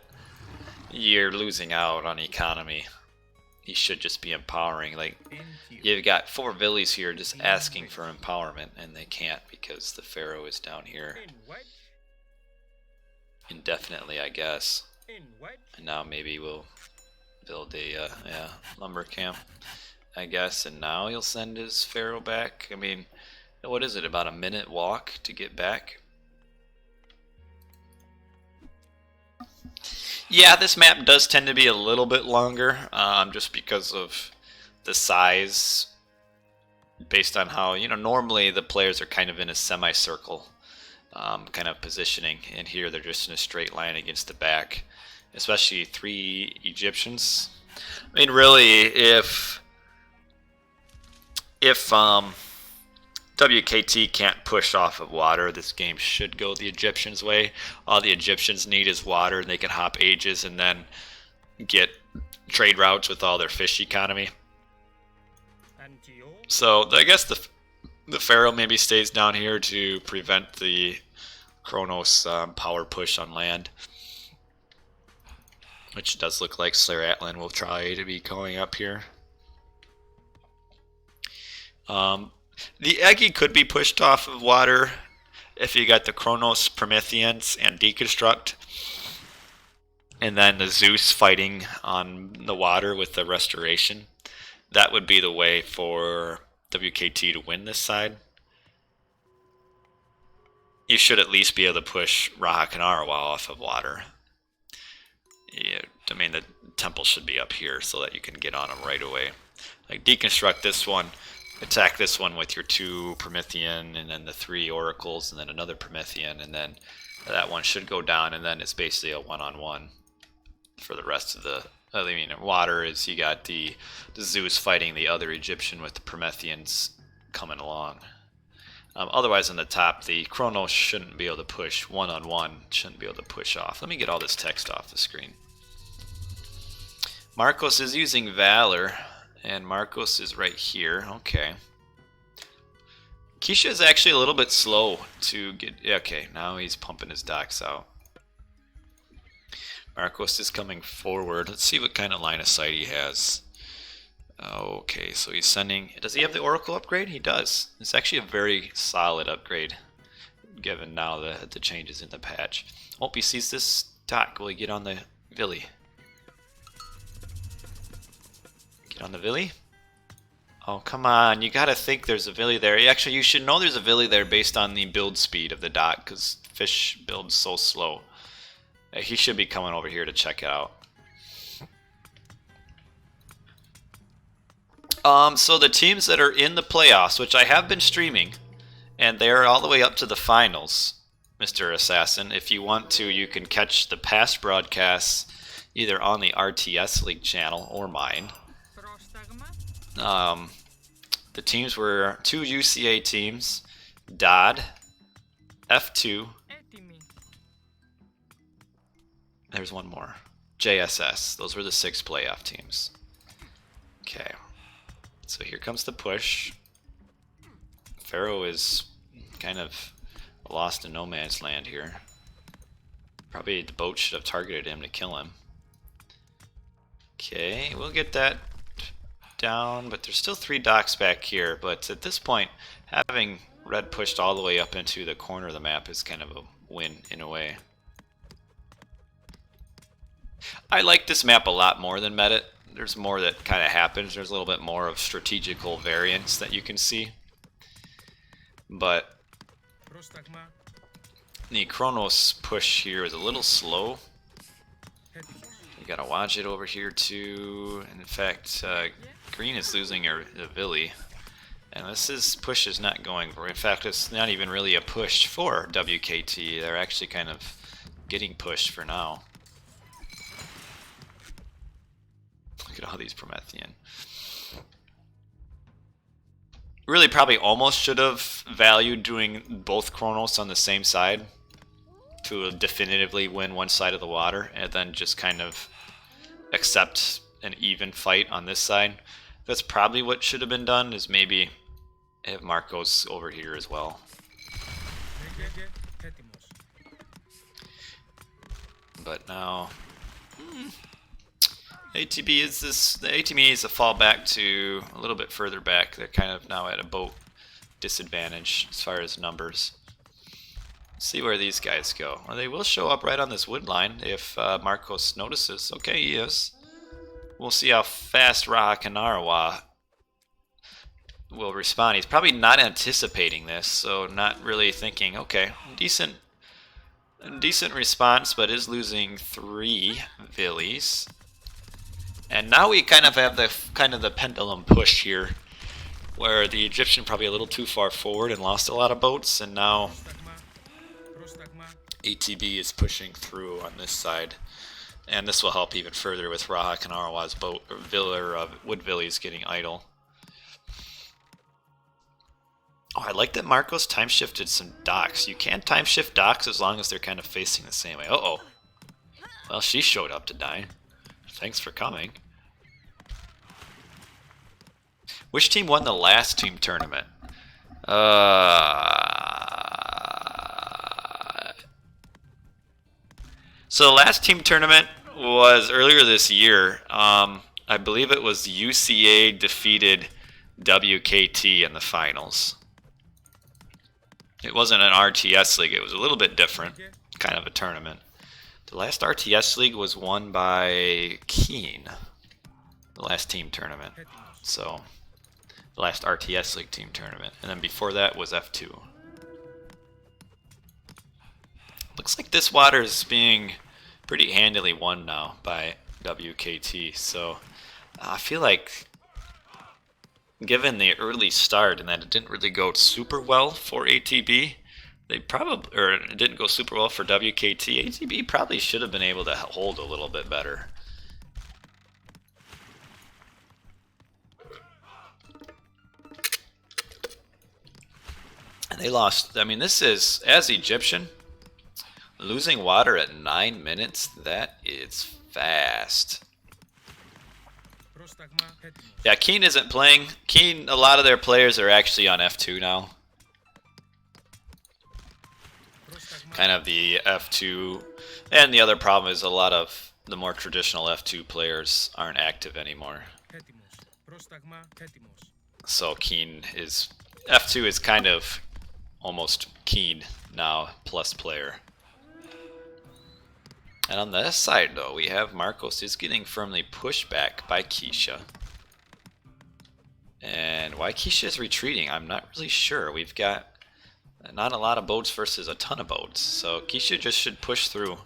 you're losing out on economy. He should just be empowering. Like, you've got 4 villies here just asking for empowerment, and they can't because the Pharaoh is down here indefinitely, I guess. And now maybe we'll build a lumber camp, I guess. And now he'll send his Pharaoh back. I mean, what is it, about a minute walk to get back? Yeah, this map does tend to be a little bit longer, just because of the size, based on how, normally the players are kind of in a semicircle kind of positioning, and here they're just in a straight line against the back, especially 3 Egyptians. I mean, really, if WKT can't push off of water, this game should go the Egyptians' way. All the Egyptians need is water, and they can hop ages and then get trade routes with all their fish economy. So I guess the Pharaoh maybe stays down here to prevent the Kronos power push on land, which does look like Slayer Atlan will try to be going up here. The Eggy could be pushed off of water if you got the Kronos Prometheans and Deconstruct, and then the Zeus fighting on the water with the Restoration. That would be the way for WKT to win this side. You should at least be able to push Rahak and Arawa off of water. Yeah, I mean, the temple should be up here so that you can get on them right away. Like, deconstruct this one, attack this one with your 2 Promethean, and then the 3 Oracles, and then another Promethean, and then that one should go down, and then it's basically a one-on-one for the rest of the... I mean, water is, you got the Zeus fighting the other Egyptian with the Prometheans coming along. Otherwise, on the top, the Kronos shouldn't be able to push one-on-one, shouldn't be able to push off. Let me get all this text off the screen. Marcos is using Valor, and Marcos is right here. Okay. Keisha is actually a little bit slow to get... Okay, now he's pumping his docks out. Marcos is coming forward. Let's see what kind of line of sight he has. Okay, so he's sending... Does he have the Oracle upgrade? He does. It's actually a very solid upgrade, given now the changes in the patch. Oh, he sees this dock. Will he get on the Villi? Get on the Villi? Oh, come on. You gotta think there's a Villi there. Actually, you should know there's a Villi there based on the build speed of the dock, because fish builds so slow. He should be coming over here to check it out. So the teams that are in the playoffs, which I have been streaming, and they're all the way up to the finals, Mr. Assassin. If you want to, you can catch the past broadcasts either on the RTS League channel or mine. The teams were 2 UCA teams, DoD, F2, there's one more, JSS. Those were the 6 playoff teams. Okay, so here comes the push. Pharaoh is kind of lost in no man's land here. Probably the boat should have targeted him to kill him. Okay, we'll get that down, but there's still 3 docks back here. But at this point, having red pushed all the way up into the corner of the map is kind of a win in a way. I like this map a lot more than Medit. there's more that kind of happens. There's a little bit more of strategical variance that you can see. But the Kronos push here is a little slow. You gotta watch it over here too. And in fact, green is losing a Villi. And this push is not going for. In fact, it's not even really a push for WKT. They're actually kind of getting pushed for now. Look at all these Promethean. Really, probably almost should have valued doing both Kronos on the same side to definitively win one side of the water, and then just kind of accept an even fight on this side. That's probably what should have been done, is maybe have Marcos over here as well. But now ATB is this. The ATB is a fall back to a little bit further back. They're kind of now at a boat disadvantage as far as numbers. Let's see where these guys go. Well, they will show up right on this wood line if Marcos notices. Okay, he is. We'll see how fast Raha Kanarawa will respond. He's probably not anticipating this, so not really thinking, okay, decent response, but is losing 3 Villies. And now we kind of have the pendulum push here, where the Egyptian probably a little too far forward and lost a lot of boats, and now ATB is pushing through on this side. And this will help even further with Raha Kanarawa's boat, or wood Villies getting idle. Oh, I like that Marcos time shifted some docks. You can time shift docks as long as they're kind of facing the same way. Uh-oh. Well, she showed up to die. Thanks for coming. Which team won the last team tournament? So the last team tournament was earlier this year. I believe it was UCA defeated WKT in the finals. It wasn't an RTS league. It was a little bit different kind of a tournament. The last RTS league was won by Keen. The last team tournament. So, the last RTS league team tournament. And then before that was F2. Looks like this water is being pretty handily won now by WKT. So, I feel like, given the early start and that it didn't really go super well for ATB, it didn't go super well for WKT. ATB probably should have been able to hold a little bit better. And they lost. I mean, this is, as Egyptian, losing water at 9 minutes, that is fast. Yeah, Keen isn't playing. Keen, a lot of their players are actually on F2 now. Kind of the F2. And the other problem is a lot of the more traditional F2 players aren't active anymore. So Keen is... F2 is kind of almost Keen now, plus player. And on this side, though, we have Marcos is getting firmly pushed back by Keisha. And why Keisha is retreating, I'm not really sure. We've got not a lot of boats versus a ton of boats. So Keisha just should push through.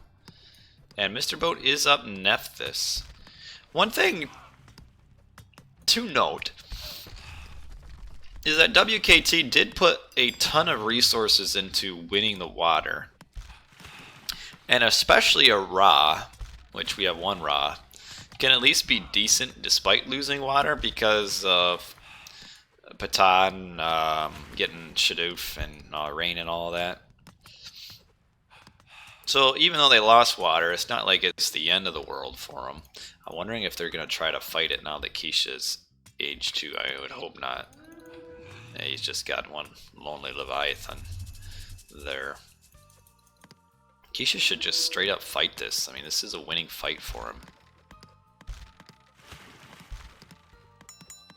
And Mr. Boat is up Nephthys. One thing to note is that WKT did put a ton of resources into winning the water. And especially a Ra, which we have one Ra, can at least be decent despite losing water because of Patan getting Shadoof and rain and all that. So even though they lost water, it's not like it's the end of the world for them. I'm wondering if they're going to try to fight it now that Keisha's age 2. I would hope not. Yeah, he's just got one lonely Leviathan there. Keisha should just straight up fight this. I mean, this is a winning fight for him.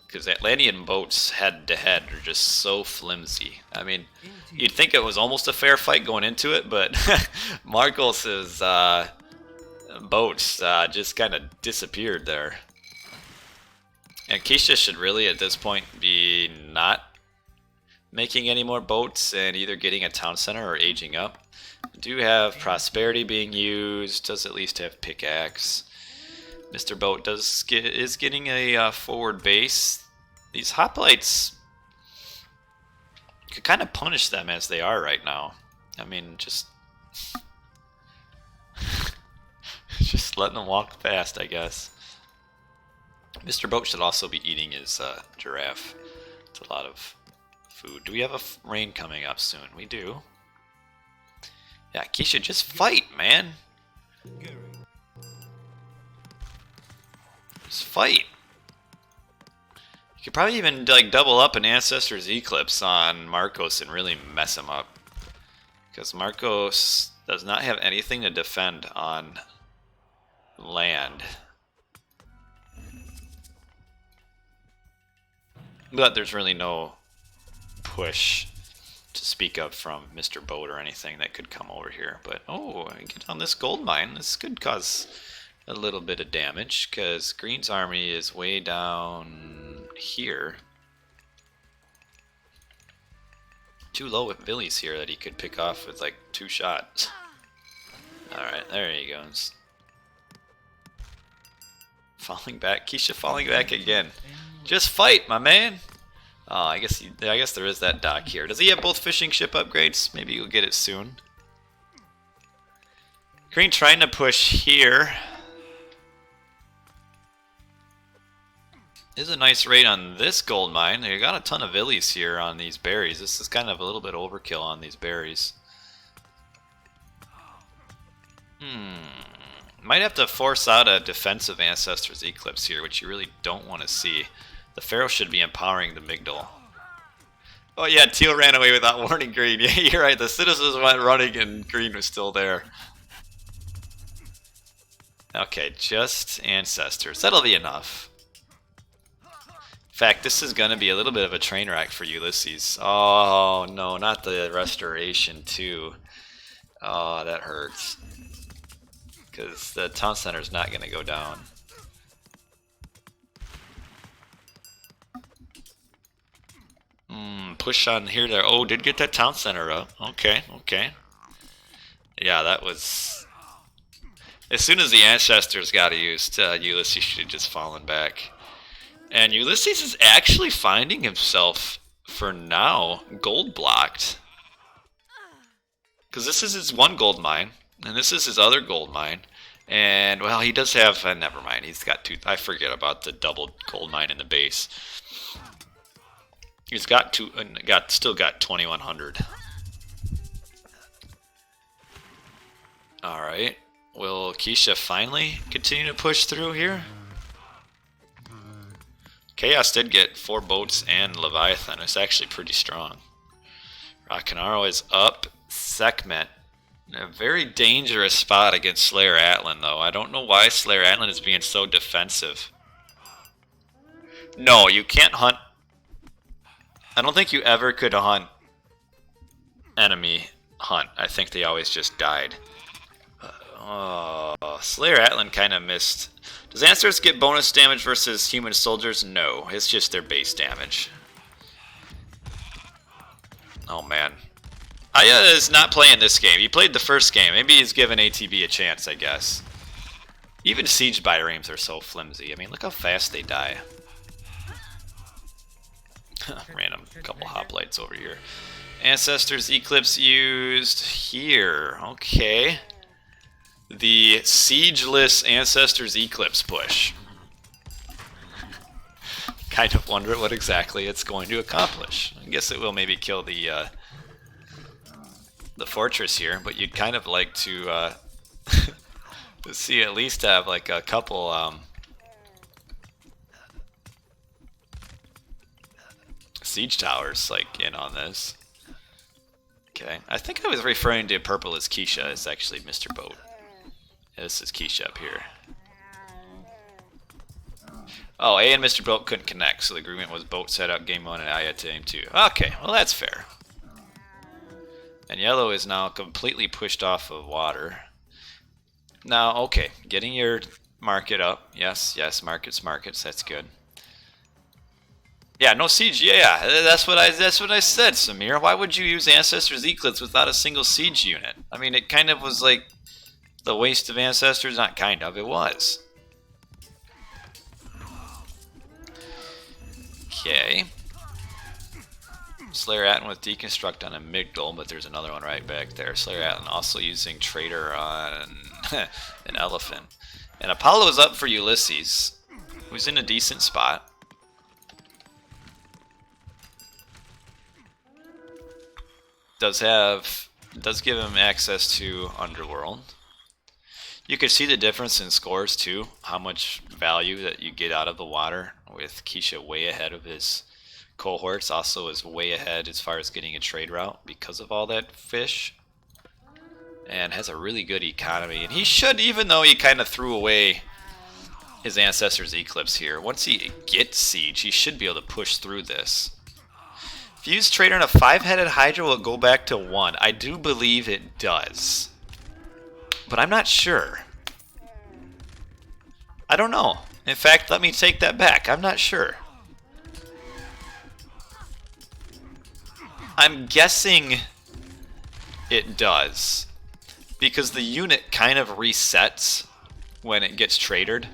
Because Atlantean boats head to head are just so flimsy. I mean, you'd think it was almost a fair fight going into it, but Marcos's boats just kind of disappeared there. And Keisha should really, at this point, be not making any more boats and either getting a town center or aging up. We do have Prosperity being used, does at least have Pickaxe. Mr. Boat is getting a forward base. These hoplites could kind of punish them as they are right now. I mean, just letting them walk fast, I guess. Mr. Boat should also be eating his giraffe. It's a lot of food. Do we have a rain coming up soon? We do. Yeah, Keisha, just fight, man. Just fight. You could probably even like double up an Ancestor's Eclipse on Marcos and really mess him up. Because Marcos does not have anything to defend on land. But there's really no push to speak of from Mr. Boat or anything that could come over here. But, oh, I get on this gold mine. This could cause a little bit of damage, because Green's army is way down here. Too low with Billy's here that he could pick off with like 2 shots. Alright, there he goes. Falling back. Keisha falling back again. Just fight, my man! Oh, I guess there is that dock here. Does he have both fishing ship upgrades? Maybe you'll get it soon. Green trying to push here. This is a nice raid on this gold mine. They got a ton of villies here on these berries. This is kind of a little bit overkill on these berries. Might have to force out a defensive Ancestor's Eclipse here, which you really don't want to see. The Pharaoh should be empowering the Migdal. Oh yeah, Teal ran away without warning Green. Yeah, you're right. The citizens went running and Green was still there. Okay, just Ancestors. That'll be enough. In fact, this is going to be a little bit of a train wreck for Ulysses. Oh no, not the restoration too. Oh, that hurts. Because the town center is not going to go down. Push on here there. Oh, did get that town center up. Okay, okay. Yeah, that was... As soon as the Ancestors got used, Ulysses should have just fallen back. And Ulysses is actually finding himself, for now, gold blocked. Because this is his one gold mine, and this is his other gold mine. And, well, he does have... never mind, he's got 2... I forget about the double gold mine in the base. He's got still got 2,100. All right. Will Keisha finally continue to push through here? Chaos did get 4 boats and Leviathan. It's actually pretty strong. Rakanaro is up. Sekhmet. A very dangerous spot against Slayer Atlan, though. I don't know why Slayer Atlan is being so defensive. No, you can't hunt. I don't think you ever could hunt enemy hunt. I think they always just died. Oh, Slayer Atlan kind of missed. Does Ancestors get bonus damage versus human soldiers? No, it's just their base damage. Oh man. Aya is not playing this game. He played the first game. Maybe he's given ATB a chance, I guess. Even siege biremes are so flimsy. I mean, look how fast they die. Random couple hoplites over here. Ancestors Eclipse used here. Okay. The siegeless Ancestors Eclipse push. Kind of wonder what exactly it's going to accomplish. I guess it will maybe kill the fortress here, but you'd kind of like to see at least have like a couple siege towers like in on this. Okay, I think I was referring to purple as Keisha. It's actually Mr. Boat. Yeah, this is Keisha up here. Oh, A and Mr. Boat couldn't connect, so the agreement was Boat set up game 1 and Aya to game 2. Okay, well that's fair. And yellow is now completely pushed off of water. Now, okay, getting your market up. Yes, yes, markets, that's good. Yeah, no siege. Yeah, that's what I said, Samir. Why would you use Ancestors Eclipse without a single siege unit? I mean, it kind of was like the waste of Ancestors. Not kind of, it was. Okay. Slayer Atlan with Deconstruct on Amygdal, but there's another one right back there. Slayer Atlan also using Traitor on an Elephant. And Apollo is up for Ulysses, who's in a decent spot. Does give him access to Underworld. You could see the difference in scores too, how much value that you get out of the water, with Keisha way ahead of his cohorts, also is way ahead as far as getting a trade route because of all that fish, and has a really good economy. And he should, even though he kind of threw away his Ancestor's Eclipse here, once he gets Siege, he should be able to push through this. If you use Trader on a 5-headed Hydra, will it go back to 1? I do believe it does, but I'm not sure. I don't know. In fact, let me take that back. I'm not sure. I'm guessing it does, because the unit kind of resets when it gets tradered.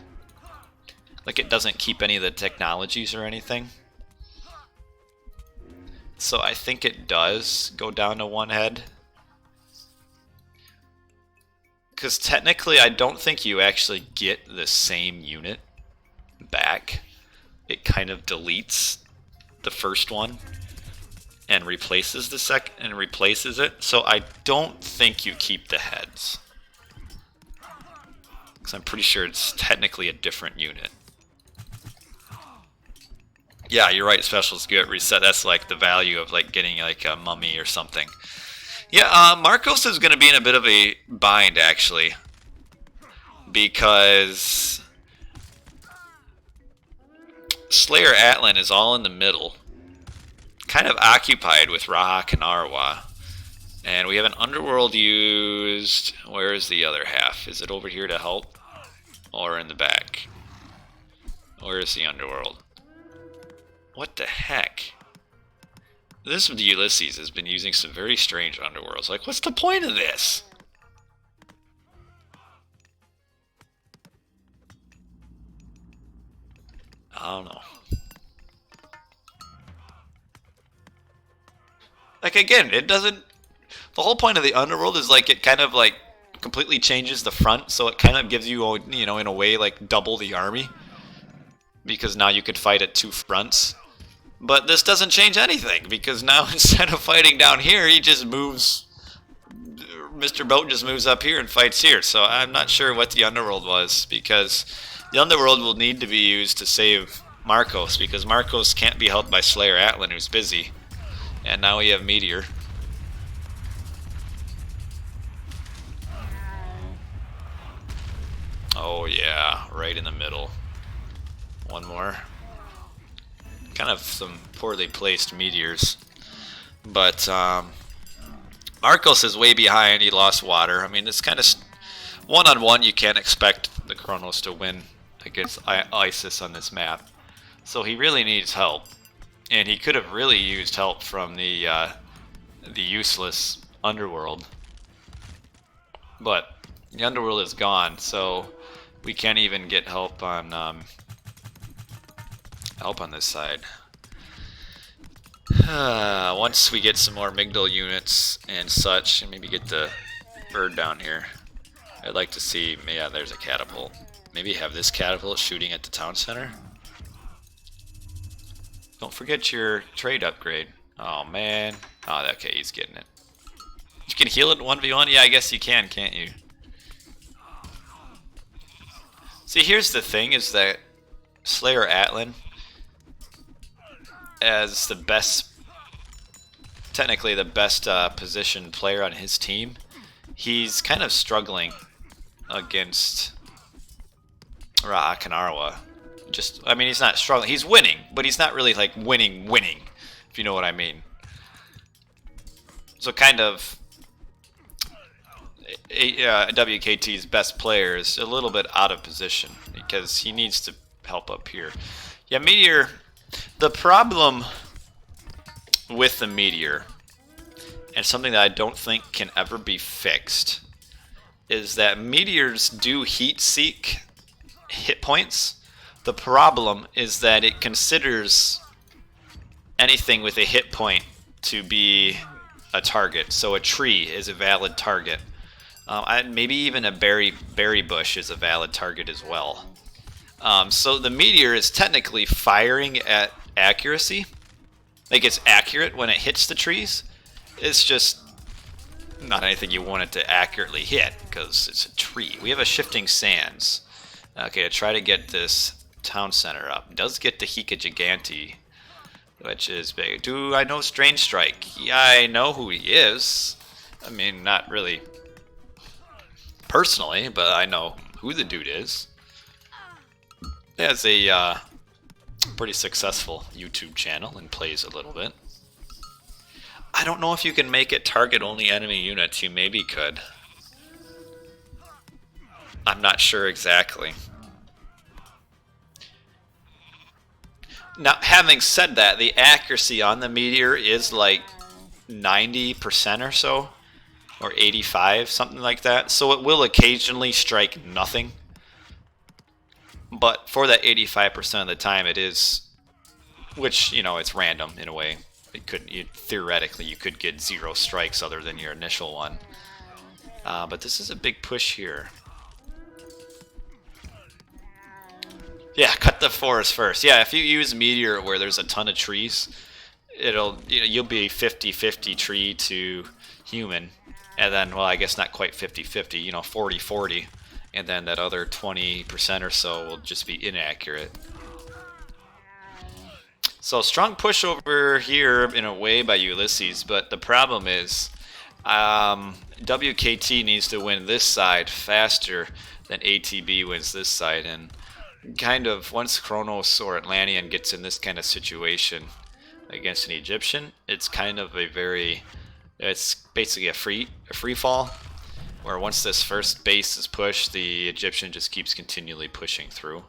Like, it doesn't keep any of the technologies or anything. So I think it does go down to 1 head. Because technically, I don't think you actually get the same unit back. It kind of deletes the first one and replaces the second, and replaces it. So I don't think you keep the heads, because I'm pretty sure it's technically a different unit. Yeah, you're right. Specials get reset. That's like the value of like getting like a mummy or something. Yeah, Marcos is going to be in a bit of a bind actually, because Slayer Atlan is all in the middle, kind of occupied with Rahak and Arwa, and we have an Underworld used. Where is the other half? Is it over here to help, or in the back? Where is the Underworld? What the heck? This with Ulysses has been using some very strange Underworlds. Like, what's the point of this? I don't know. Like, again, it doesn't... The whole point of the Underworld is, like, it kind of, like, completely changes the front, so it kind of gives you, you know, in a way, like, double the army. Because now you could fight at 2 fronts. But this doesn't change anything, because now instead of fighting down here, he just moves... Mr. Boat just moves up here and fights here. So I'm not sure what the Underworld was, because the Underworld will need to be used to save Marcos, because Marcos can't be helped by Slayer Atlan, who's busy. And now we have Meteor. Oh yeah, right in the middle. One more. Kind of some poorly placed meteors, but Marcos is way behind. He lost water. I mean, it's kind of one-on-one. You can't expect the Kronos to win against ISIS on this map, so he really needs help, and he could have really used help from the useless Underworld, but the Underworld is gone, so we can't even get help on this side. Once we get some more Migdal units and such, and maybe get the bird down here, I'd like to see, yeah, there's a catapult. Maybe have this catapult shooting at the town center. Don't forget your trade upgrade. Oh man. Oh, okay, he's getting it. You can heal it 1v1? Yeah, I guess you can, can't you? See, here's the thing, is that Slayer Atlan, as the best, technically the best positioned player on his team, he's kind of struggling against Rahak and Arwa. Just, I mean, he's not struggling. He's winning, but he's not really like winning, if you know what I mean. So kind of WKT's best player is a little bit out of position, because he needs to help up here. Yeah, Meteor The problem with the meteor, and something that I don't think can ever be fixed, is that meteors do heat seek hit points. The problem is that it considers anything with a hit point to be a target. So a tree is a valid target. Maybe even a berry bush is a valid target as well. So the meteor is technically firing at accuracy. Like, it's accurate when it hits the trees. It's just not anything you want it to accurately hit because it's a tree. We have a shifting sands. Okay, to try to get this town center up. It does get the Hika Gigante, which is big. Do I know Strange Strike? Yeah, I know who he is. I mean, not really personally, but I know who the dude is. He has a pretty successful YouTube channel and plays a little bit. I don't know if you can make it target only enemy units. You maybe could. I'm not sure exactly. Now, having said that, the accuracy on the meteor is like 90% or so, or 85, something like that. So it will occasionally strike nothing. But for that 85% of the time, it is, which, you know, it's random in a way. It could, theoretically, you could get 0 strikes other than your initial one. But this is a big push here. Yeah, cut the forest first. Yeah, if you use Meteor where there's a ton of trees, it'll, you'll be 50-50 tree to human. And then, well, I guess not quite 50-50, 40-40. And then that other 20% or so will just be inaccurate. So strong push over here in a way by Ulysses, but the problem is WKT needs to win this side faster than ATB wins this side. And kind of once Kronos or Atlantean gets in this kind of situation against an Egyptian, it's kind of it's basically a free fall, where once this first base is pushed, the Egyptian just keeps continually pushing through,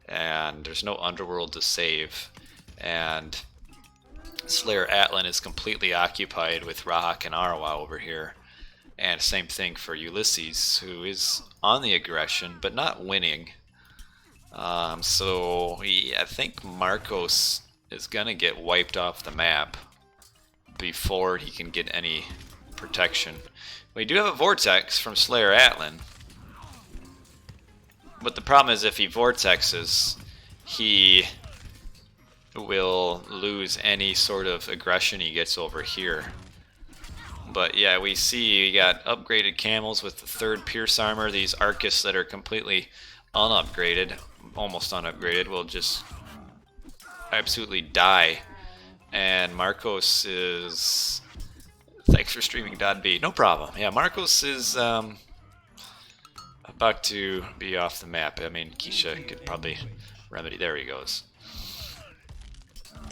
and there's no underworld to save, and Slayer Atlan is completely occupied with Rahak and Arawa over here. And same thing for Ulysses, who is on the aggression but not winning. So I think Marcos is gonna get wiped off the map before he can get any protection. We do have a Vortex from Slayer Atlan, but the problem is if he Vortexes, he will lose any sort of aggression he gets over here. But yeah, we see we got upgraded camels with the 3rd Pierce Armor. These Arcus that are completely unupgraded, almost unupgraded, will just absolutely die. And Marcos is... Thanks for streaming, DoD. No problem. Yeah, Marcos is about to be off the map. I mean, Keisha could probably remedy. There he goes.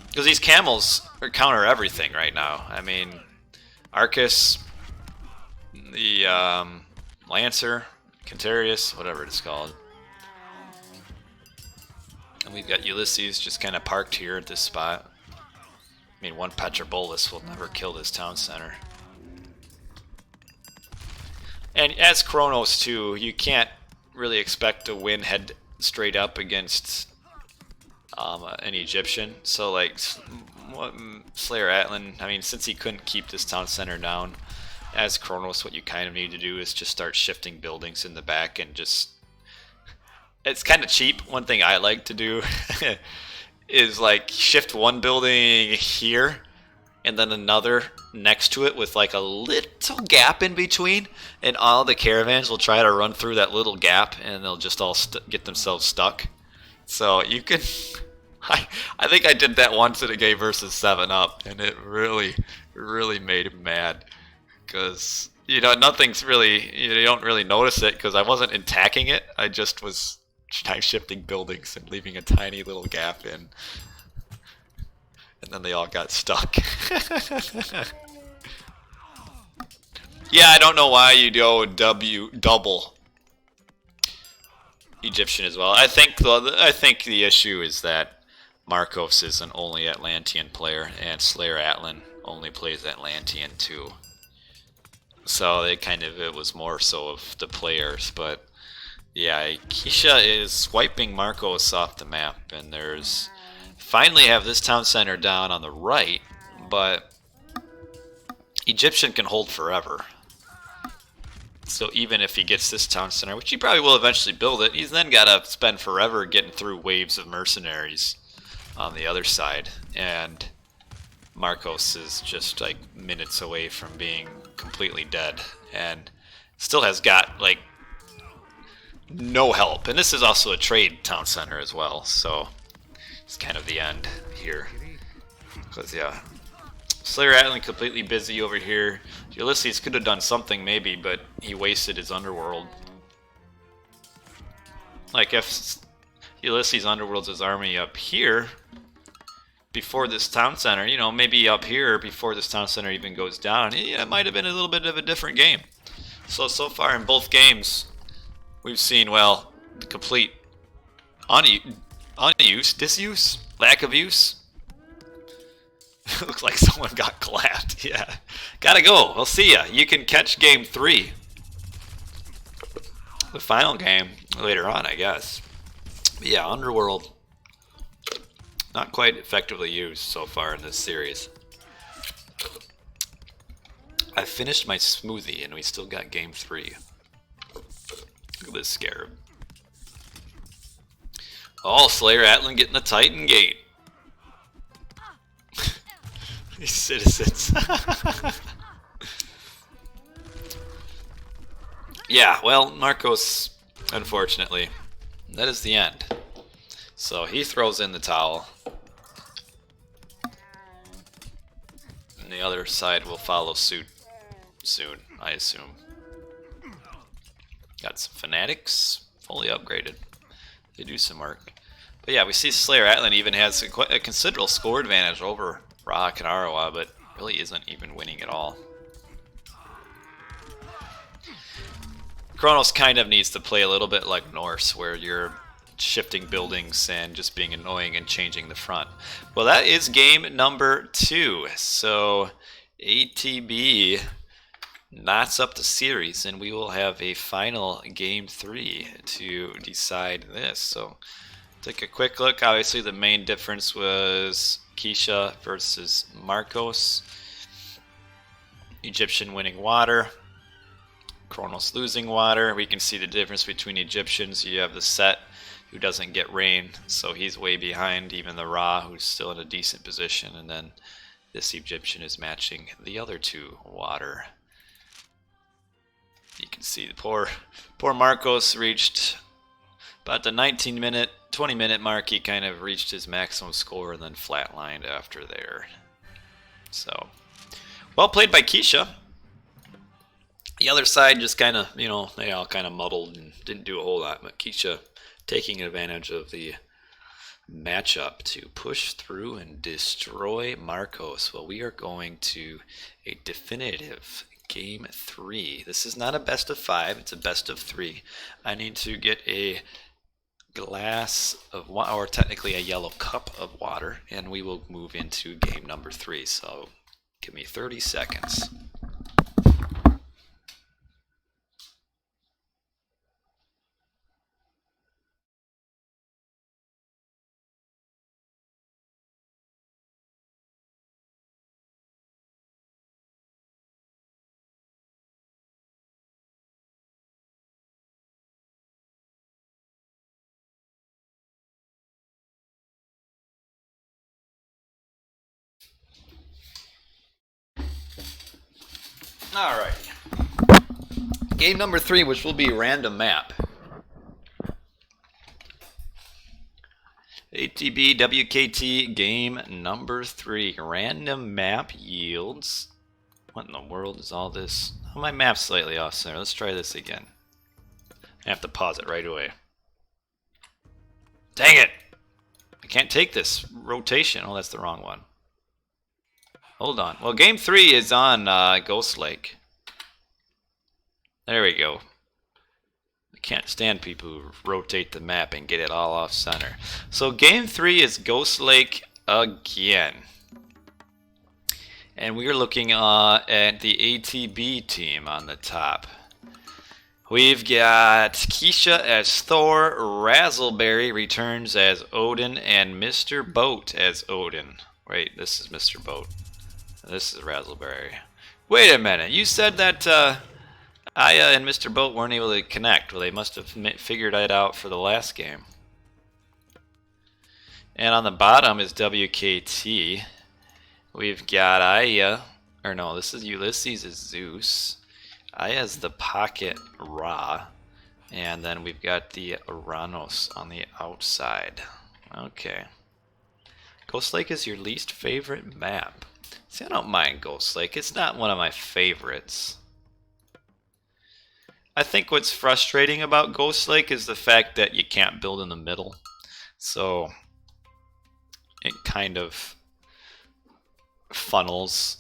Because these camels counter everything right now. I mean, Arcus, the Lancer, Cantarius, whatever it's called. And we've got Ulysses just kind of parked here at this spot. I mean, one Petrobolus will never kill this town center. And as Kronos too, you can't really expect to win head straight up against an Egyptian. So like Slayer Atlan, I mean, since he couldn't keep this town center down, as Kronos, what you kind of need to do is just start shifting buildings in the back and just... It's kind of cheap. One thing I like to do is like shift one building here and then another next to it with like a little gap in between, and all the caravans will try to run through that little gap and they'll just all get themselves stuck. So you can... I think I did that once in a game versus 7-Up, and it really made him mad. Because, nothing's really... You don't really notice it because I wasn't attacking it. I just was time shifting buildings and leaving a tiny little gap in. And then they all got stuck. Yeah, I don't know why you go double Egyptian as well. I think the issue is that Marcos is an only Atlantean player, and Slayer Atlan only plays Atlantean too. So it was more so of the players, but yeah, Keisha is swiping Marcos off the map, and there's finally have this town center down on the right, but Egyptian can hold forever. So even if he gets this town center, which he probably will eventually build it, he's then got to spend forever getting through waves of mercenaries on the other side. And Marcos is just like minutes away from being completely dead and still has got like no help. And this is also a trade town center as well, so it's kind of the end here. Because yeah, Slayer Atlan completely busy over here. Ulysses could have done something maybe, but he wasted his underworld. Like if Ulysses underworlds his army up here before this town center, you know, maybe up here before this town center even goes down, yeah, it might have been a little bit of a different game. So far in both games, we've seen, well, complete disuse, lack of use. Looks like someone got clapped. Yeah. Gotta go. We'll see ya. You can catch game 3. The final game later on, I guess. But yeah, Underworld. Not quite effectively used so far in this series. I finished my smoothie and we still got game 3. Look at this scarab. Oh, Slayer Atlan getting the Titan Gate. These citizens. Yeah, well, Marcos, unfortunately, that is the end. So he throws in the towel. And the other side will follow suit soon, I assume. Got some fanatics, fully upgraded. They do some work. But yeah, we see Slayer Atlan even has a considerable score advantage over Rahak and Arawa, but really isn't even winning at all. Kronos kind of needs to play a little bit like Norse, where you're shifting buildings and just being annoying and changing the front. Well, that is game number 2. So ATB knots up the series, and we will have a final game 3 to decide this. So take a quick look. Obviously, the main difference was Keisha versus Marcos. Egyptian winning water. Kronos losing water. We can see the difference between Egyptians. You have the Set, who doesn't get rain, so he's way behind even the Ra, who's still in a decent position, and then this Egyptian is matching the other 2 water. You can see the poor Marcos reached about the 19-minute, 20-minute mark. He kind of reached his maximum score and then flatlined after there. So, well played by Keisha. The other side just kind of, you know, they all kind of muddled and didn't do a whole lot, but Keisha taking advantage of the matchup to push through and destroy Marcos. Well, we are going to a definitive game 3. This is not a best of 5, it's a best of 3. I need to get a glass of water, or technically a yellow cup of water, and we will move into game number 3. So give me 30 seconds. Alright. Game number 3, which will be random map. ATB WKT game number 3. Random map yields. What in the world is all this? Oh, my map's slightly off center. Let's try this again. I have to pause it right away. Dang it! I can't take this rotation. Oh, that's the wrong one. Hold on. Well, game 3 is on Ghost Lake. There we go. Can't stand people who rotate the map and get it all off center. So game 3 is Ghost Lake again. And we're looking at the ATB team on the top. We've got Keisha as Thor, Razzleberry returns as Odin, and Mr. Boat as Odin. Wait, this is Mr. Boat. This is Razzleberry. Wait a minute, you said that Aya and Mr. Boat weren't able to connect. Well, they must have figured it out for the last game. And on the bottom is WKT. We've got Aya, or no, this is Ulysses is Zeus. Aya's the Pocket Ra, and then we've got the Uranos on the outside. Okay. Ghost Lake is your least favorite map. See, I don't mind Ghost Lake. It's not one of my favorites. I think what's frustrating about Ghost Lake is the fact that you can't build in the middle. So it kind of funnels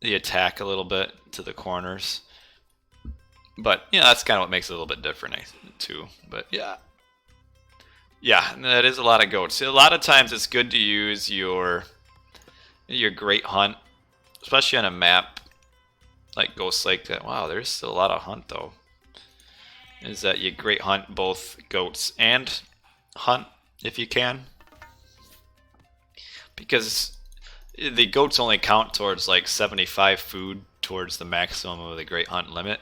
the attack a little bit to the corners. But yeah, that's kind of what makes it a little bit different too. But yeah, that is a lot of goats. A lot of times it's good to use your Great Hunt, especially on a map like Ghost Lake. That wow, there's still a lot of hunt though. Is that you Great Hunt both goats and hunt if you can, because the goats only count towards like 75 food towards the maximum of the Great Hunt limit,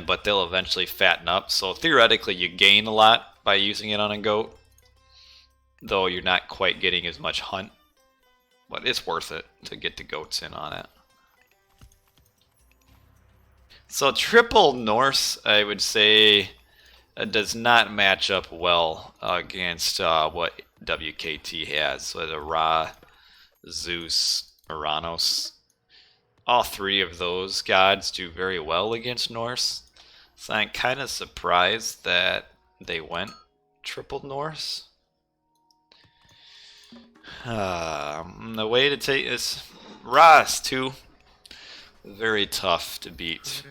but they'll eventually fatten up. So theoretically you gain a lot by using it on a goat, though you're not quite getting as much hunt, but it's worth it to get the goats in on it. So triple Norse, I would say, does not match up well against what WKT has. So the Ra, Zeus, Uranos, all three of those gods do very well against Norse. So I'm kind of surprised that they went triple Norse. The way to take this, Ra's too, very tough to beat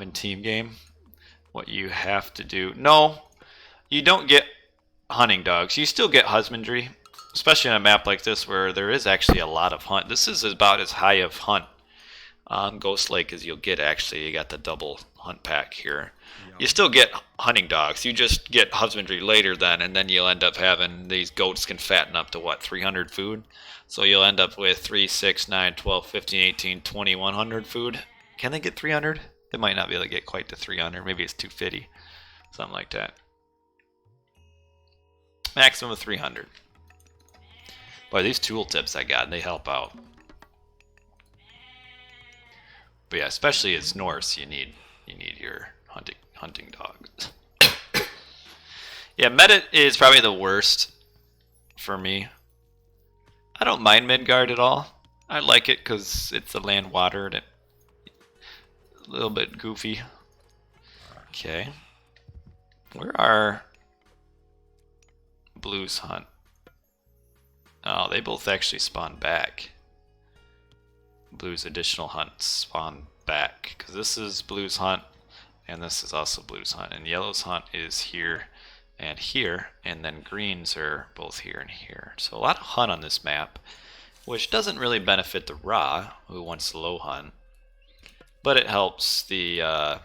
in team game. What you have to do, no, you don't get hunting dogs. You still get husbandry, especially on a map like this where there is actually a lot of hunt. This is about as high of hunt on Ghost Lake as you'll get. Actually, you got the double hunt pack here. You still get hunting dogs. You just get husbandry later then, and then you'll end up having these goats can fatten up to what, 300 food? So you'll end up with 3, 6, 9, 12, 15, 18, 20, 100 food. Can they get 300? They might not be able to get quite to 300. Maybe it's 250, something like that. Maximum of 300. Boy, these tooltips I got, they help out. But yeah, especially as Norse, you need your hunting dogs. Yeah, meta is probably the worst for me. I don't mind Midgard at all. I like it because it's the land water and it's a little bit goofy. Okay. Where are Blues hunt? Oh, they both actually spawn back. Blues additional hunt spawn back, because this is Blues hunt and this is also Blues hunt, and Yellow's hunt is here, and then greens are both here and here. So a lot of hunt on this map, which doesn't really benefit the Ra, who wants low hunt, but it helps the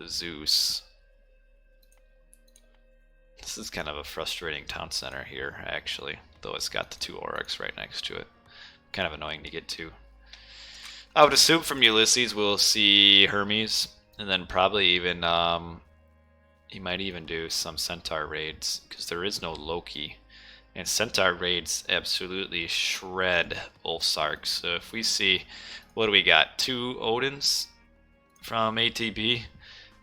Zeus. This is kind of a frustrating town center here, actually, though it's got the 2 Oryx right next to it. Kind of annoying to get to. I would assume from Ulysses we'll see Hermes, and then probably even he might even do some Centaur raids, because there is no Loki, and Centaur raids absolutely shred Ulfsark. So if we see, what do we got, 2 Odins from ATB?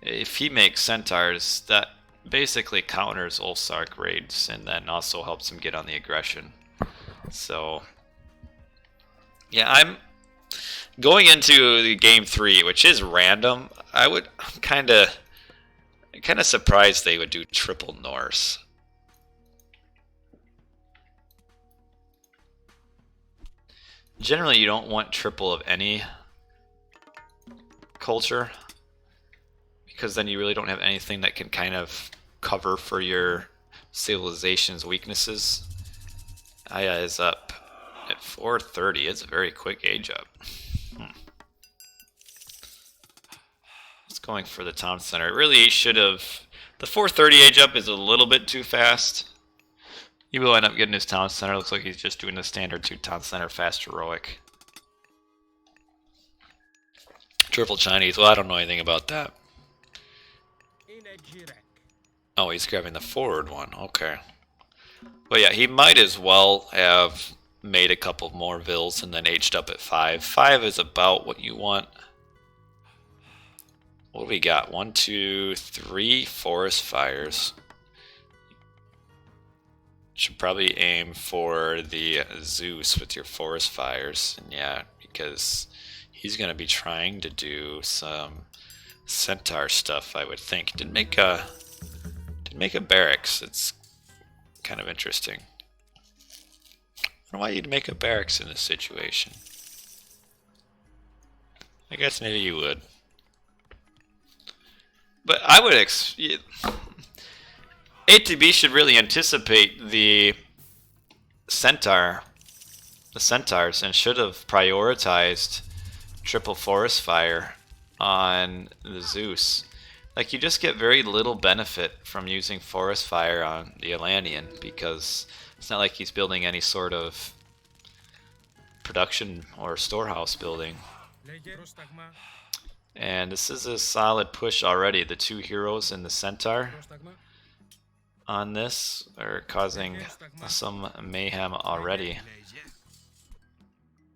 If he makes Centaurs, that basically counters Ulfsark raids, and then also helps him get on the aggression. So yeah, I'm going into the game 3, which is random. I'm kind of surprised they would do triple Norse. Generally, you don't want triple of any culture. because then you really don't have anything that can kind of cover for your civilization's weaknesses. Aya is up at 430. It's a very quick age up. It's going for the town center. It really should have... The 430 age up is a little bit too fast. He will end up getting his town center. Looks like he's just doing the standard 2 town center fast heroic. Triple Chinese. Well, I don't know anything about that. Oh, he's grabbing the forward one. Okay. But yeah, he might as well have made a couple more vills and then aged up at 5. 5 is about what you want. What do we got? 1, 2, 3 forest fires. Should probably aim for the Zeus with your forest fires. And yeah, because he's going to be trying to do some centaur stuff, I would think. Didn't make a barracks. It's kind of interesting. I don't know why you'd make a barracks in this situation. I guess maybe you would. But I would ATB should really anticipate the centaurs and should have prioritized triple forest fire on the Zeus. Like, you just get very little benefit from using forest fire on the Atlantean because it's not like he's building any sort of production or storehouse building. And this is a solid push already. The 2 heroes and the centaur on this are causing some mayhem already.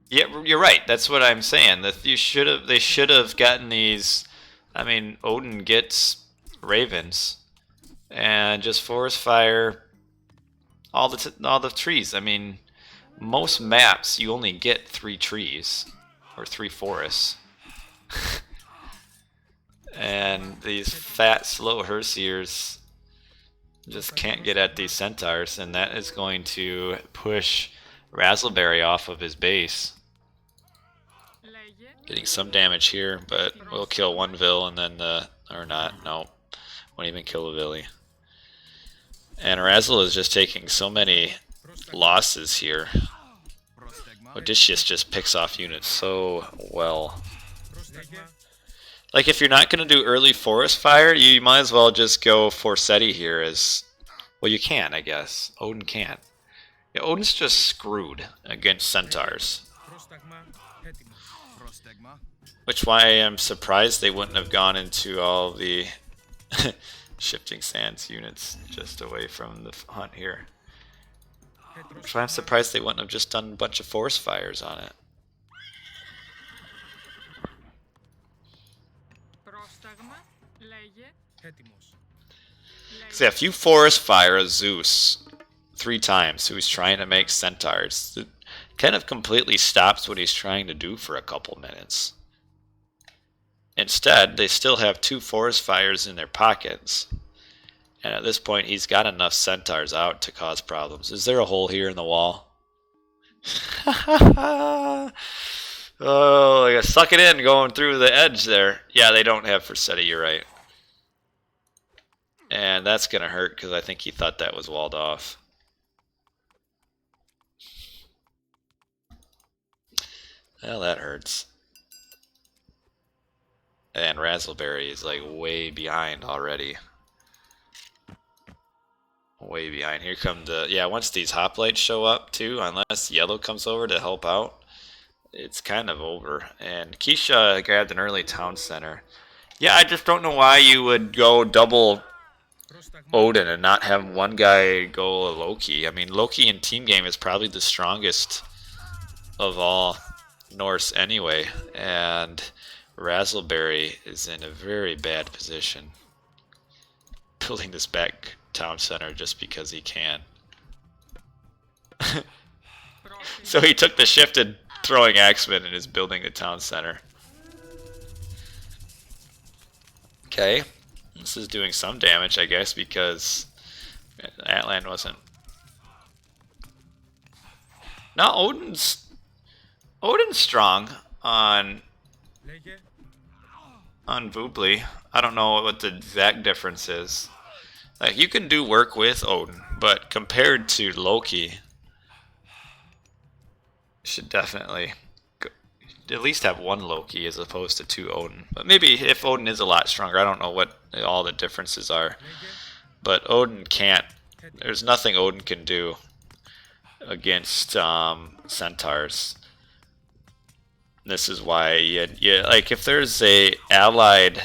Yeah, you're right. That's what I'm saying. That they should have gotten these. I mean, Odin gets ravens and just forest fire all the trees. I mean, most maps you only get 3 trees or 3 forests. And these fat, slow Hersiers just can't get at these centaurs, and that is going to push Razzleberry off of his base. Getting some damage here, but we'll kill 1 Vill and then or not, no. Won't even kill a Villy. And Razzle is just taking so many losses here. Odysseus just picks off units so well. Like, if you're not going to do early forest fire, you might as well just go Forseti here as... Well, you can, I guess. Odin can't. Yeah, Odin's just screwed against centaurs. Which why I'm surprised they wouldn't have gone into all the shifting sands units just away from the hunt here. Which why I'm surprised they wouldn't have just done a bunch of forest fires on it. So yeah, if you forest fire a Zeus 3 times who's trying to make centaurs, it kind of completely stops what he's trying to do for a couple minutes. Instead, they still have 2 forest fires in their pockets. And at this point, he's got enough centaurs out to cause problems. Is there a hole here in the wall? Oh, I gotta suck it in going through the edge there. Yeah, they don't have Forseti, you're right. And that's going to hurt because I think he thought that was walled off. Well, that hurts. And Razzleberry is like way behind already. Way behind. Here come the... Yeah, once these hoplites show up too, unless yellow comes over to help out, it's kind of over. And Keisha grabbed an early town center. Yeah, I just don't know why you would go double Odin and not have one guy go Loki. I mean, Loki in team game is probably the strongest of all Norse anyway, and Razzleberry is in a very bad position, building this back town center just because he can. So he took the shifted throwing axeman and is building the town center. Okay. This is doing some damage, I guess, because Atlan wasn't... No, Odin's strong on on Voobly. I don't know what the exact difference is. Like, you can do work with Odin, but compared to Loki, should definitely at least have one Loki as opposed to two Odin. But maybe if Odin is a lot stronger, I don't know what all the differences are. But Odin can't. There's nothing Odin can do against centaurs. This is why like if there's a allied.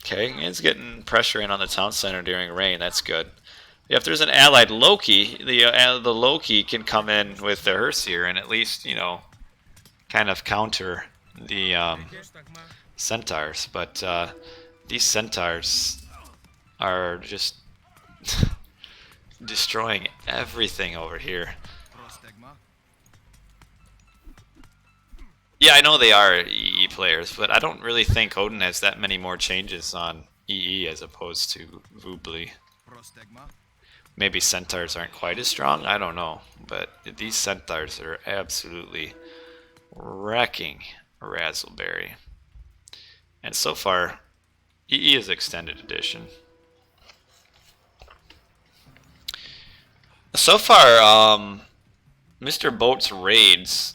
Okay, it's getting pressure in on the town center during rain. That's good. If there's an allied Loki, the Loki can come in with the Herseer and at least, you know, kind of counter the centaurs. But these centaurs are just destroying everything over here. Yeah, I know they are EE players, but I don't really think Odin has that many more changes on EE as opposed to Voobly. Maybe centaurs aren't quite as strong, I don't know. But these centaurs are absolutely wrecking Razzleberry. And so far, EE is Extended Edition. So far, Mr. Boat's raids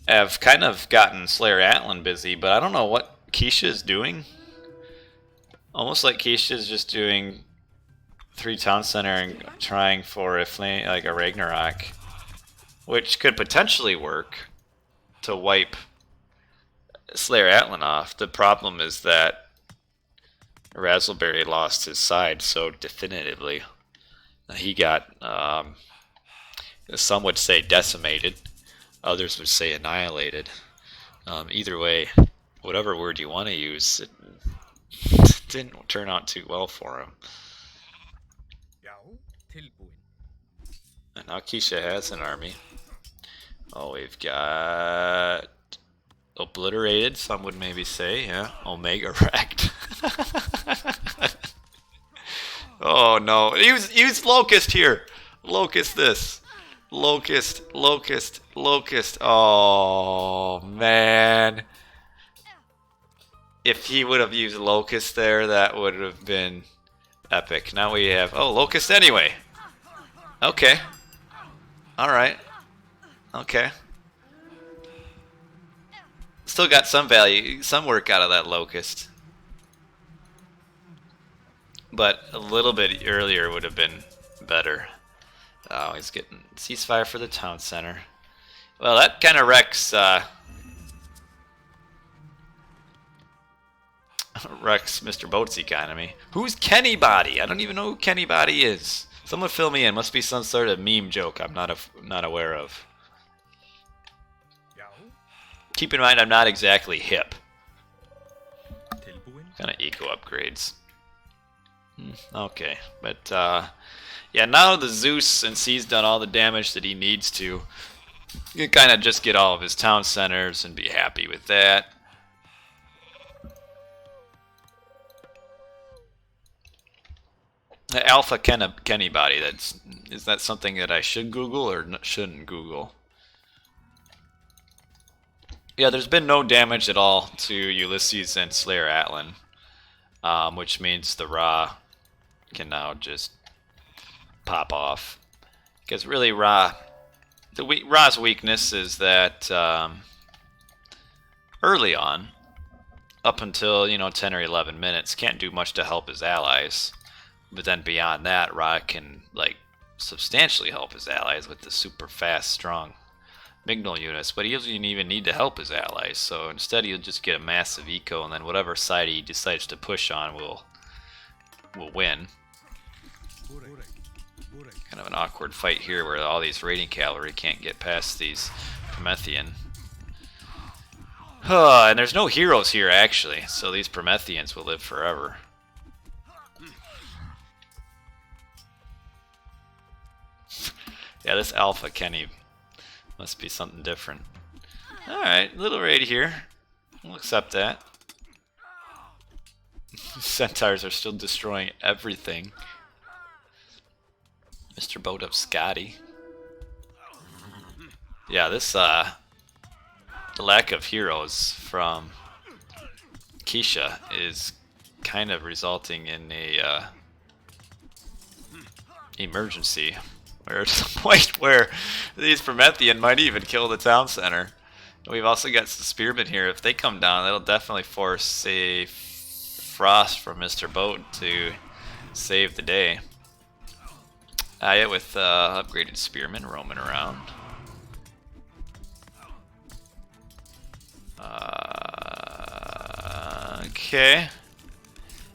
have kind of gotten Slayer Atlan busy, but I don't know what Keisha is doing. Almost like Keisha is just doing 3 town center and trying for a flame, like a Ragnarok, which could potentially work to wipe Slayer Atlan off. The problem is that Razzleberry lost his side so definitively. He got, some would say decimated. Others would say annihilated. Either way, whatever word you want to use, it didn't turn out too well for him. And now Keisha has an army. Oh, we've got Obliterated, some would maybe say, yeah. Omega wrecked. Oh no, use Locust here. Locust this. Locust. Oh, man. If he would have used Locust there, that would have been epic. Now we have... Oh, Locust anyway. Okay. Alright. Okay. Still got some value, some work out of that Locust. But a little bit earlier would have been better. Oh, he's getting ceasefire for the town center. Well, that kind of wrecks Mr. Boat's economy. Who's Kenny Body? I don't even know who Kenny Body is. Someone fill me in. Must be some sort of meme joke I'm not aware of. Keep in mind, I'm not exactly hip. Kind of eco upgrades. Okay, but yeah, now the Zeus, since he's done all the damage that he needs to, you can kind of just get all of his town centers and be happy with that. The Alpha Kenny Body, is that something that I should Google or shouldn't Google? Yeah, there's been no damage at all to Ulysses and Slayer Atlan, which means the Ra can now just pop off. Because really, Ra's weakness is that early on, up until 10 or 11 minutes, can't do much to help his allies. But then beyond that, Ra can substantially help his allies with the super fast, strong Mignol units, but he doesn't even need to help his allies, so instead he'll just get a massive eco, and then whatever side he decides to push on will win. Kind of an awkward fight here where all these raiding cavalry can't get past these Promethean. And there's no heroes here actually, so these Prometheans will live forever. Yeah, this Alpha Kenny must be something different. Alright, little raid here. We'll accept that. Centaurs are still destroying everything. Mr. Boat up Scotty. Yeah, this the lack of heroes from Keisha is kind of resulting in a emergency, where it's a point where these Promethean might even kill the town center. We've also got some spearmen here. If they come down, that'll definitely force a frost from Mr. Boat to save the day. Yeah, with upgraded spearmen roaming around. Okay.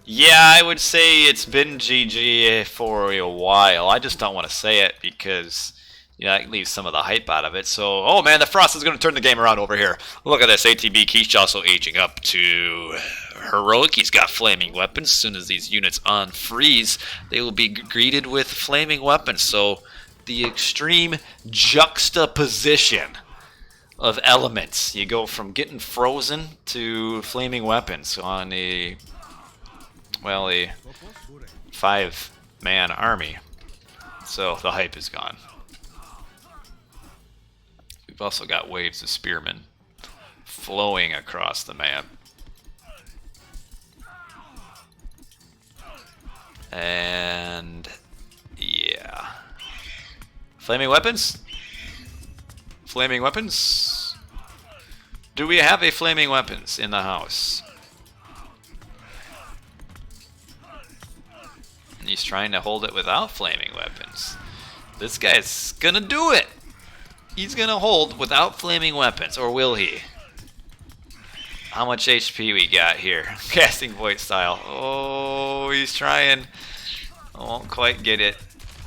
Yeah, I would say it's been GG for a while. I just don't want to say it because, you know, it leaves some of the hype out of it. So, oh man, the Frost is going to turn the game around over here. Look at this. ATB Keish also aging up to heroic. He's got flaming weapons. As soon as these units unfreeze, they will be greeted with flaming weapons. So, the extreme juxtaposition of elements. You go from getting frozen to flaming weapons on a 5-man army. So the hype is gone. We've also got waves of spearmen flowing across the map. And yeah. Flaming weapons? Flaming weapons? Do we have a flaming weapons in the house? He's trying to hold it without flaming weapons. This guy's gonna do it! He's gonna hold without flaming weapons, or will he? How much HP we got here? Casting void style. Oh, he's trying. I won't quite get it.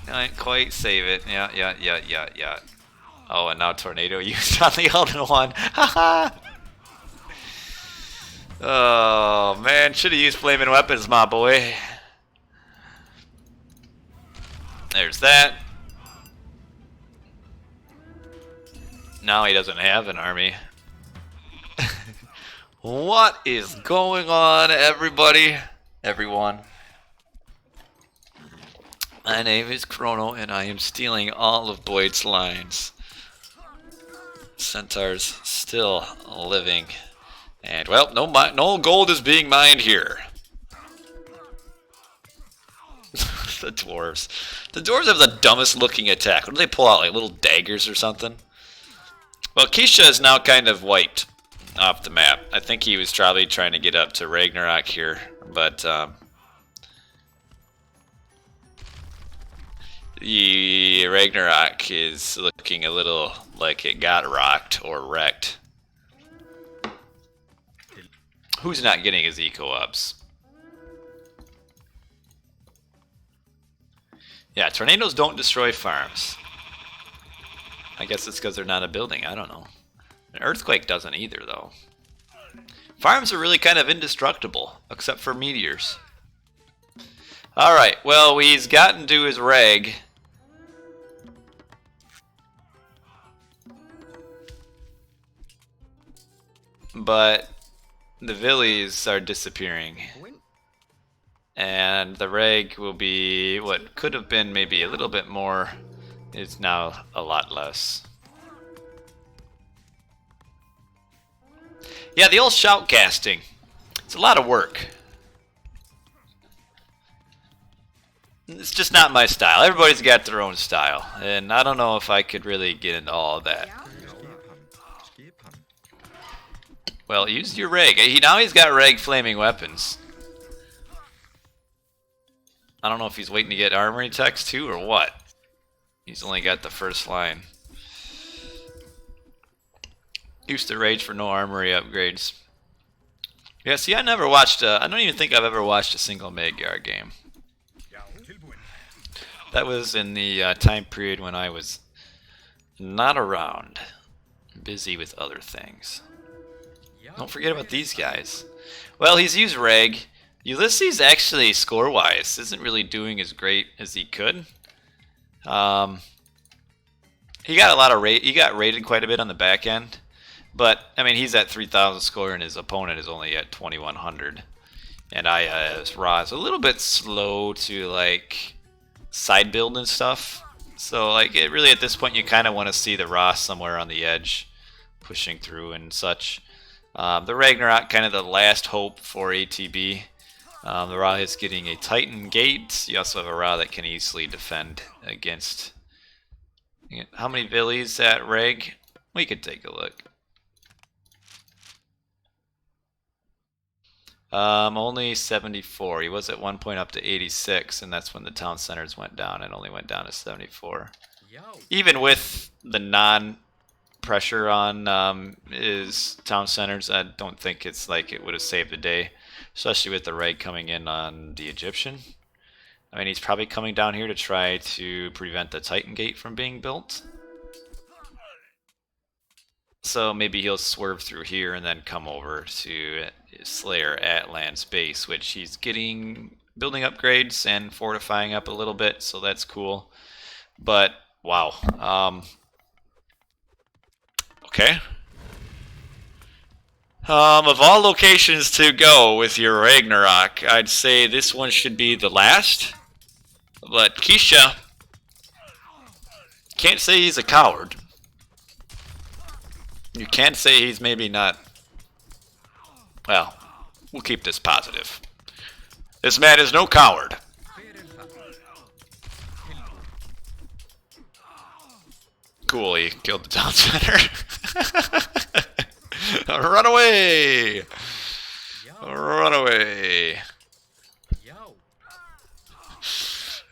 Can't quite save it. Yeah. Oh, and now tornado used on the other one. Haha! Oh, man. Should have used flaming weapons, my boy. There's that. Now he doesn't have an army. What is going on, everybody? Everyone. My name is Chrono, and I am stealing all of Boyd's lines. Centaur's still living. And, well, no gold is being mined here. The dwarves. The dwarves have the dumbest looking attack. What do they pull out, like little daggers or something? Well, Keisha is now kind of wiped off the map. I think he was probably trying to get up to Ragnarok here, but the Ragnarok is looking a little like it got rocked or wrecked. Who's not getting his eco-ups? Yeah, tornadoes don't destroy farms. I guess it's because they're not a building. I don't know. An earthquake doesn't either, though. Farms are really kind of indestructible, except for meteors. Alright, well, he's gotten to his reg. But the villies are disappearing. And the reg will be what could have been maybe a little bit more, is now a lot less. Yeah, the old shoutcasting. It's a lot of work. It's just not my style. Everybody's got their own style, and I don't know if I could really get into all of that. Well, use your reg. Now he's got reg flaming weapons. I don't know if he's waiting to get armory text too or what. He's only got the first line. Used to rage for no armory upgrades. Yeah, see, I never watched, I don't even think I've ever watched a single Magyar game. That was in the time period when I was not around. Busy with other things. Don't forget about these guys. Well, he's used reg. Ulysses actually, score-wise, isn't really doing as great as he could. He got a lot of he got rated quite a bit on the back end, but I mean he's at 3,000 score and his opponent is only at 2,100. And Ra's a little bit slow to like side build and stuff. So, like, it really at this point you kind of want to see the Ross somewhere on the edge, pushing through and such. The Ragnarok, kind of the last hope for ATB. The Ra is getting a Titan gate. You also have a Ra that can easily defend against. How many Villies at Reg? We could take a look. Only 74. He was at one point up to 86, and that's when the town centers went down. It only went down to 74. Even with the non-pressure on his town centers, I don't think it's like it would have saved the day, especially with the raid coming in on the Egyptian. I mean, he's probably coming down here to try to prevent the Titan gate from being built. So maybe he'll swerve through here and then come over to Slayer at Land's base, which he's getting building upgrades and fortifying up a little bit, so that's cool. But wow, okay. Of all locations to go with your Ragnarok, I'd say this one should be the last. But Keisha, can't say he's a coward. You can't say he's maybe not. Well, we'll keep this positive. This man is no coward. Cool, he killed the town center. Run away! Run away!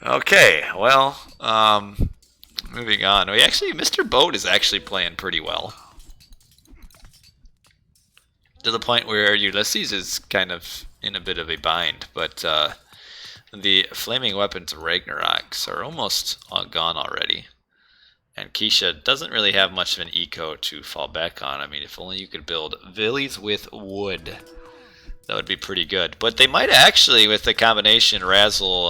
Okay, well, moving on. Mr. Boat is actually playing pretty well. To the point where Ulysses is kind of in a bit of a bind, but the Flaming Weapons Ragnaroks are almost all gone already. And Keisha doesn't really have much of an eco to fall back on. I mean, if only you could build Villies with wood, that would be pretty good. But they might actually, with the combination, razzle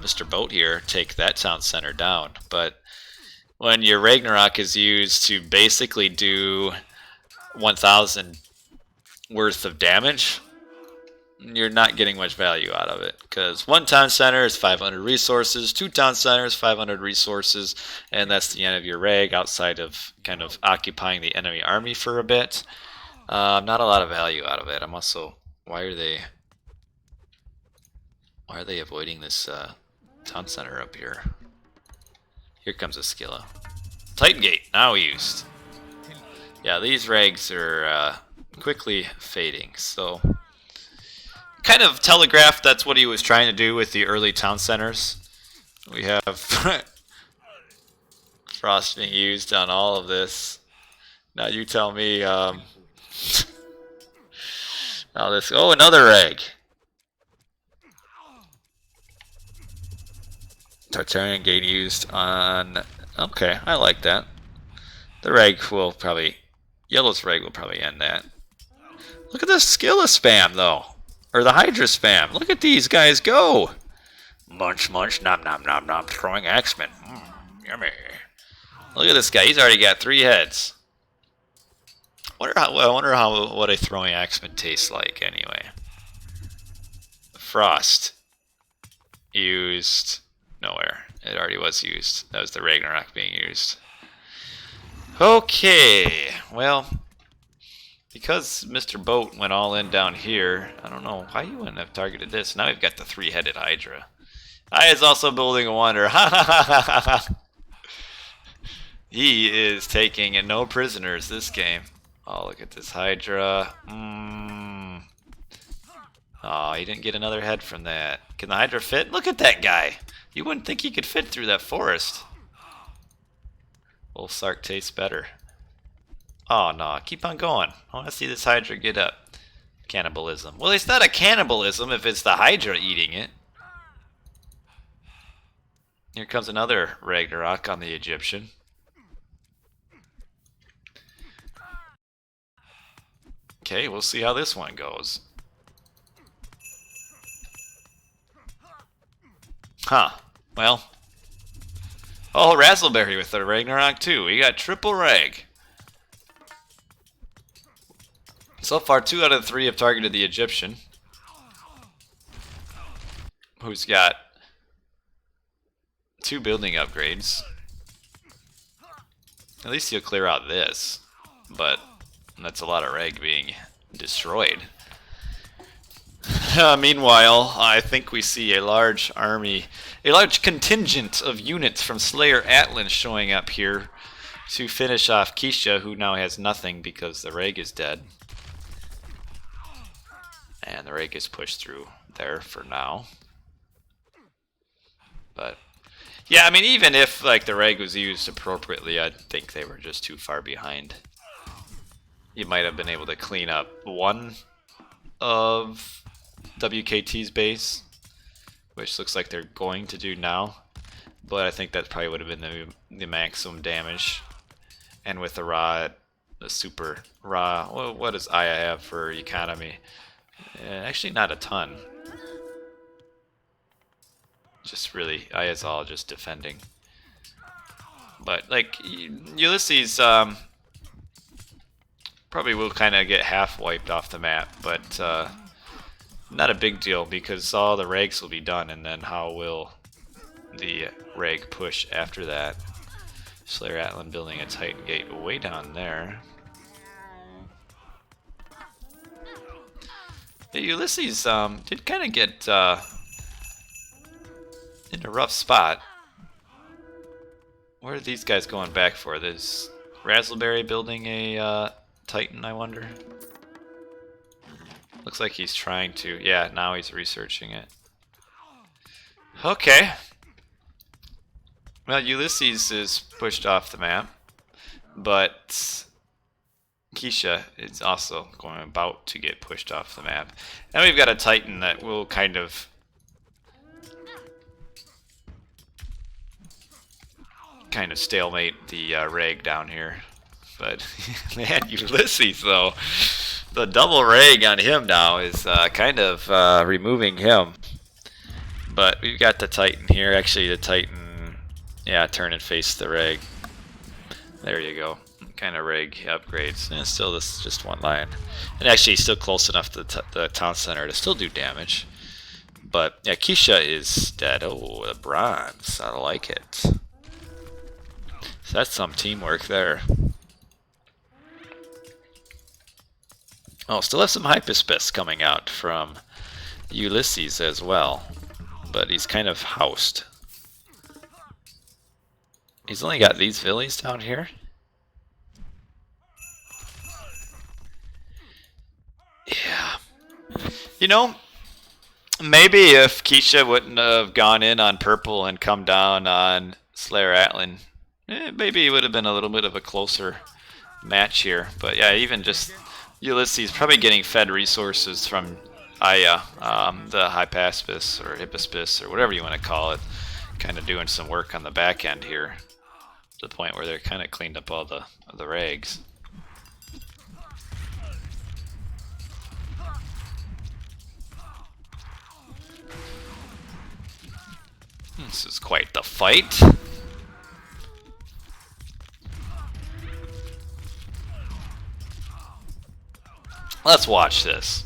Mr. Boat here, take that town center down. But when your Ragnarok is used to basically do 1,000 worth of damage, you're not getting much value out of it, because one town center is 500 resources, two town centers 500 resources, and that's the end of your rag outside of kind of occupying the enemy army for a bit. Not a lot of value out of it. I'm also, why are they avoiding this town center up here? Here comes a Skilla. Titan gate now used. Yeah, these rags are quickly fading, so kind of telegraphed that's what he was trying to do with the early town centers. We have Frost being used on all of this. Now you tell me, now this, oh, another egg. Tartarian gate used on, okay, I like that. The reg will probably, Yellow's reg will probably end that. Look at the Skilla spam, though. Or the Hydra spam. Look at these guys go. Munch, munch, nom, nom, nom, nom. Throwing axeman. Yummy. Look at this guy. He's already got 3 heads. I wonder what a throwing axeman tastes like, anyway. Frost. Used. Nowhere. It already was used. That was the Ragnarok being used. Okay. Well, because Mr. Boat went all in down here, I don't know why you wouldn't have targeted this. Now we've got the 3-headed Hydra. I is also building a wonder. Ha ha ha ha ha. He is taking no prisoners this game. Oh, look at this Hydra. Oh, he didn't get another head from that. Can the Hydra fit? Look at that guy. You wouldn't think he could fit through that forest. Wolf Sark tastes better. Oh no, keep on going. I want to see this Hydra get up. Cannibalism. Well, it's not a cannibalism if it's the Hydra eating it. Here comes another Ragnarok on the Egyptian. Okay, we'll see how this one goes. Huh. Well. Oh, Razzleberry with the Ragnarok too. We got triple rag. So far, 2 out of 3 have targeted the Egyptian, who's got 2 building upgrades. At least you'll clear out this, but that's a lot of reg being destroyed. Meanwhile, I think we see a large army, a large contingent of units from Slayer Atlan showing up here to finish off Keisha, who now has nothing because the reg is dead. And the reg is pushed through there for now. But yeah, I mean, even if like the reg was used appropriately, I think they were just too far behind. You might have been able to clean up one of WKT's base, which looks like they're going to do now. But I think that probably would have been the maximum damage. And with the raw, the super raw, well, what does Aya have for economy? Actually, not a ton. Just really, Aya's all just defending. But like Ulysses, probably will kind of get half wiped off the map, but not a big deal because all the regs will be done, and then how will the reg push after that? Slayer Atlan building a Titan gate way down there. Yeah, Ulysses did kind of get in a rough spot. What are these guys going back for? There's Razzleberry building a Titan, I wonder. Looks like he's trying to. Yeah, now he's researching it. Okay. Well, Ulysses is pushed off the map, but Keisha is also about to get pushed off the map. And we've got a Titan that will kind of stalemate the reg down here. But man, Ulysses though, the double reg on him now is kind of removing him. But we've got the Titan here. Actually, the Titan, yeah, turn and face the reg. There you go. Kind of reg upgrades. And still, this is just one line. And actually, still close enough to the town center to still do damage. But yeah, Keisha is dead. Oh, the bronze. I like it. So that's some teamwork there. Oh, still have some Hypaspis coming out from Ulysses as well. But he's kind of housed. He's only got these villies down here. Yeah. You know, maybe if Keisha wouldn't have gone in on purple and come down on Slayer Atlan, maybe it would have been a little bit of a closer match here. But yeah, even just Ulysses probably getting fed resources from Aya, the Hypaspis or Hippaspis or whatever you want to call it, kind of doing some work on the back end here to the point where they're kind of cleaned up all the regs. This is quite the fight. Let's watch this.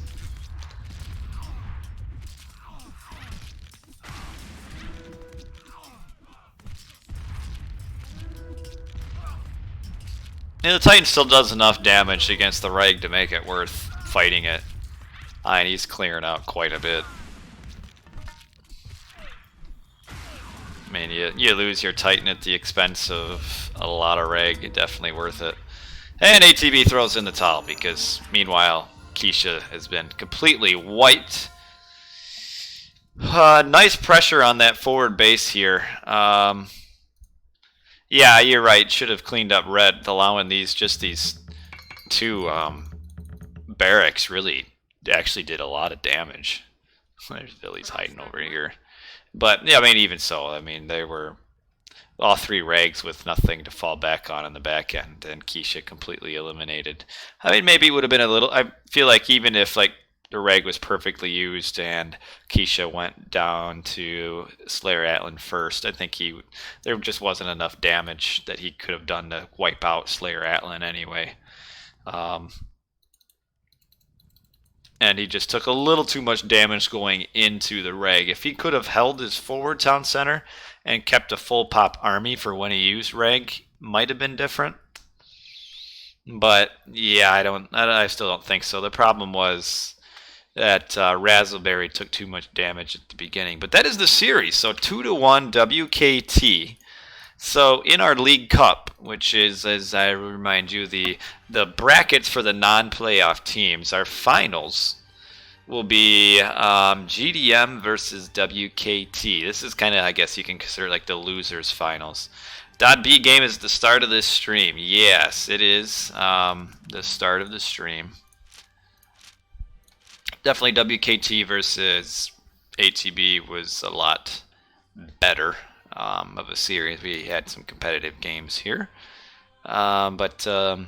Yeah, the Titan still does enough damage against the reg to make it worth fighting it. And he's clearing out quite a bit. I mean, you lose your Titan at the expense of a lot of reg, definitely worth it. And ATB throws in the towel because, meanwhile, Keisha has been completely wiped. Nice pressure on that forward base here. Yeah, you're right. Should have cleaned up red, allowing these two barracks really actually did a lot of damage. There's Billy's hiding over here. But, yeah, I mean, even so, I mean, they were all three regs with nothing to fall back on in the back end, and Keisha completely eliminated. I mean, maybe it would have been a little... I feel like even if, like, the reg was perfectly used and Keisha went down to Slayer Atlan first, I think there just wasn't enough damage that he could have done to wipe out Slayer Atlan anyway. And he just took a little too much damage going into the reg. If he could have held his forward town center and kept a full pop army for when he used reg, might have been different. But yeah, I still don't think so. The problem was that Razzleberry took too much damage at the beginning. But that is the series. So 2-1 WKT. So in our League Cup, which is, as I remind you, the brackets for the non-playoff teams, our finals will be GDM versus WKT. This is kind of, I guess you can consider like the losers finals. .B game is the start of this stream. Yes, it is the start of the stream. Definitely WKT versus ATB was a lot better of a series. We had some competitive games here. Yeah,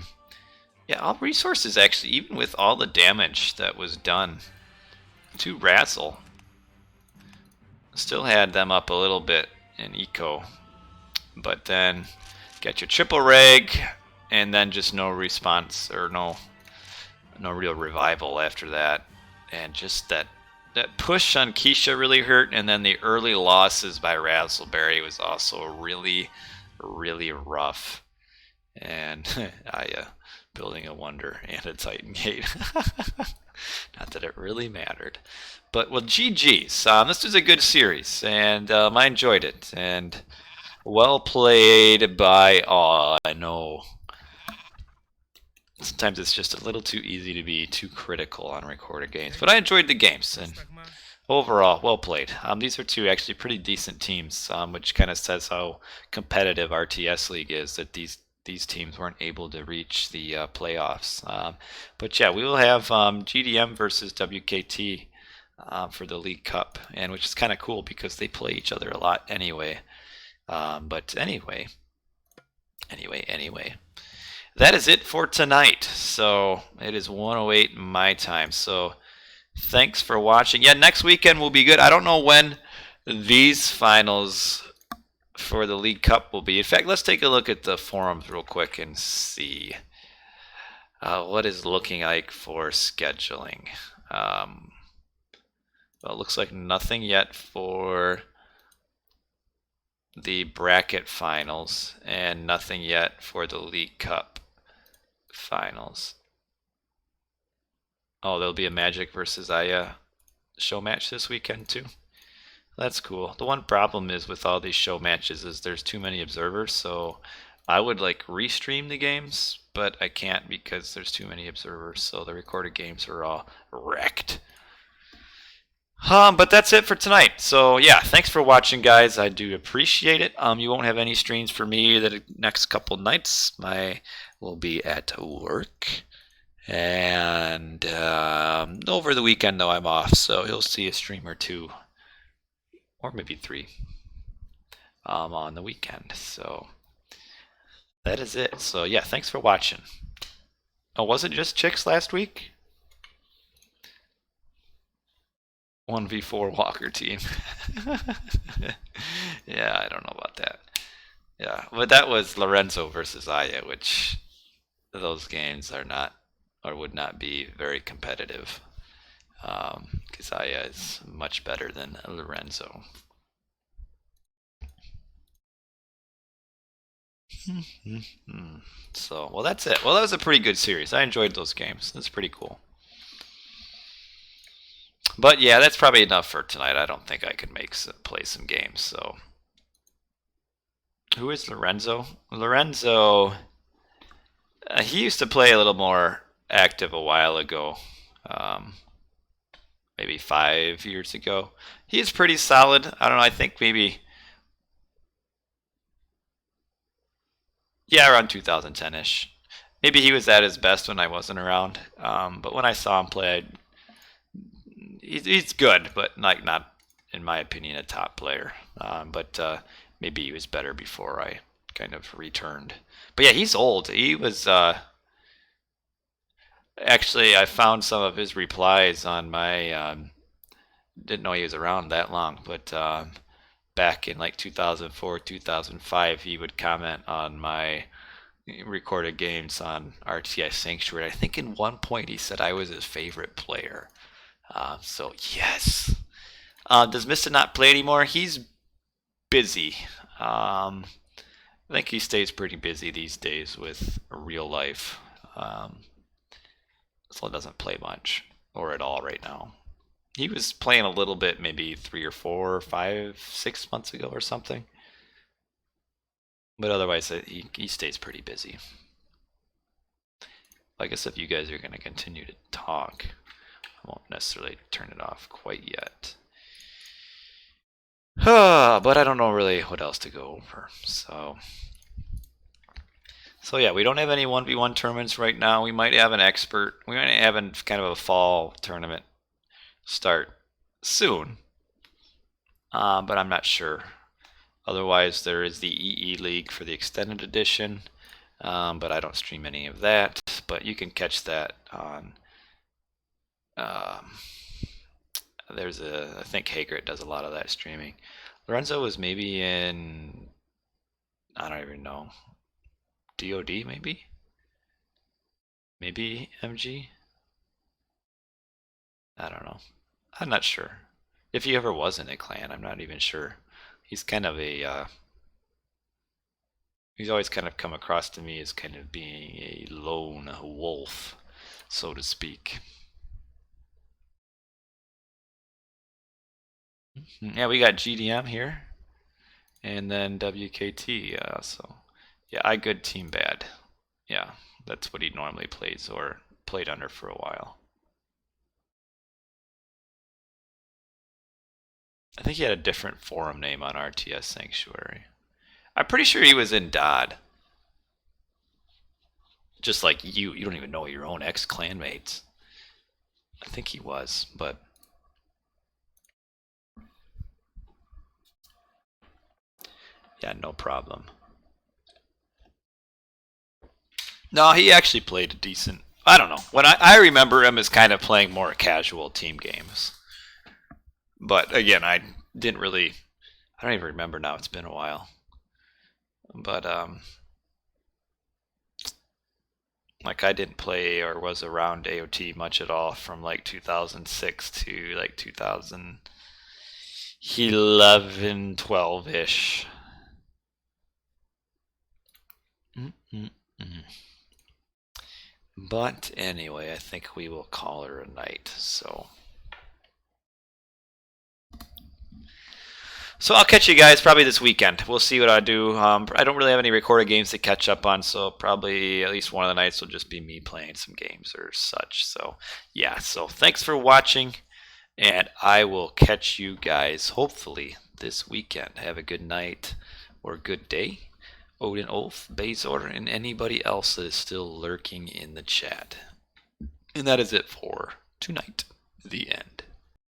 all resources actually, even with all the damage that was done to Razzle, still had them up a little bit in eco. But then get your triple reg, and then just no response or no real revival after that. And just that push on Keisha really hurt, and then the early losses by Razzleberry was also really, really rough. And building a wonder and a Titan Gate. Not that it really mattered. But, well, GG's. This was a good series, and I enjoyed it. And well played by all. I know sometimes it's just a little too easy to be too critical on recorded games, but I enjoyed the games, and overall, well played. These are two actually pretty decent teams, which kind of says how competitive RTS League is, that these teams weren't able to reach the playoffs. But yeah, we will have GDM versus WKT for the League Cup, and which is kind of cool because they play each other a lot anyway. But anyway, that is it for tonight. So it is 1:08 my time. So thanks for watching. Yeah, next weekend will be good. I don't know when these finals for the League Cup will be. In fact, let's take a look at the forums real quick and see what is looking like for scheduling. Well, it looks like nothing yet for the bracket finals, and nothing yet for the League Cup finals. Oh, there'll be a Magic versus Aya show match this weekend too. That's cool. The one problem is with all these show matches is there's too many observers, so I would like restream the games, but I can't because there's too many observers, so the recorded games are all wrecked. But that's it for tonight. So yeah, thanks for watching, guys. I do appreciate it. You won't have any streams for me the next couple nights. I will be at work, and over the weekend though I'm off, so you'll see a stream or two, or maybe 3, on the weekend. So that is it. So yeah, thanks for watching. Oh, was it just chicks last week? 1v4 Walker team. Yeah, I don't know about that. Yeah, but that was Lorenzo versus Aya, which those games are not, or would not be very competitive, because Aya is much better than Lorenzo. So, well, that's it. Well, that was a pretty good series. I enjoyed those games. That's pretty cool. But yeah, that's probably enough for tonight. I don't think I can play some games. So, who is Lorenzo? Lorenzo, he used to play a little more active a while ago, maybe 5 years ago. He is pretty solid. I don't know. I think maybe, yeah, around 2010-ish. Maybe he was at his best when I wasn't around. But when I saw him play, he's good, but like not, in my opinion, a top player. But maybe he was better before I kind of returned. But yeah, he's old. He was actually, I found some of his replies on my. Didn't know he was around that long, but back in like 2004, 2005, he would comment on my recorded games on RTS Sanctuary. I think in one point he said I was his favorite player. So yes. Does Mista not play anymore? He's busy. I think he stays pretty busy these days with real life. So it doesn't play much or at all right now. He was playing a little bit maybe 3 or 4 or 5, 6 months ago or something. But otherwise, he stays pretty busy. I guess if you guys are going to continue to talk, I won't necessarily turn it off quite yet. But I don't know really what else to go over. So yeah, we don't have any 1v1 tournaments right now. We might have an expert. We might have kind of a fall tournament start soon. But I'm not sure. Otherwise, there is the EE League for the extended edition. But I don't stream any of that. But you can catch that on. There's I think Hagrit does a lot of that streaming. Lorenzo was maybe in. I don't even know. DoD maybe? Maybe MG? I don't know. I'm not sure. If he ever was in a clan, I'm not even sure. He's kind of a. He's always kind of come across to me as kind of being a lone wolf, so to speak. Yeah, we got GDM here, and then WKT. So, yeah, I good team bad. Yeah, that's what he normally plays or played under for a while. I think he had a different forum name on RTS Sanctuary. I'm pretty sure he was in DoD. Just like you don't even know your own ex-clanmates. I think he was, but yeah, no problem. No, he actually played a decent. I don't know. When I remember him as kind of playing more casual team games. But again, I didn't really. I don't even remember now. It's been a while. But like I didn't play or was around AOT much at all from like 2006 to like 2011, 12-ish. But anyway, I think we will call her a night. So I'll catch you guys probably this weekend. We'll see what I do. I don't really have any recorded games to catch up on, so probably at least one of the nights will just be me playing some games or such. So yeah, so thanks for watching, and I will catch you guys hopefully this weekend. Have a good night or good day. Odin, Ulf, Bazor, and anybody else that is still lurking in the chat. And that is it for tonight. The end.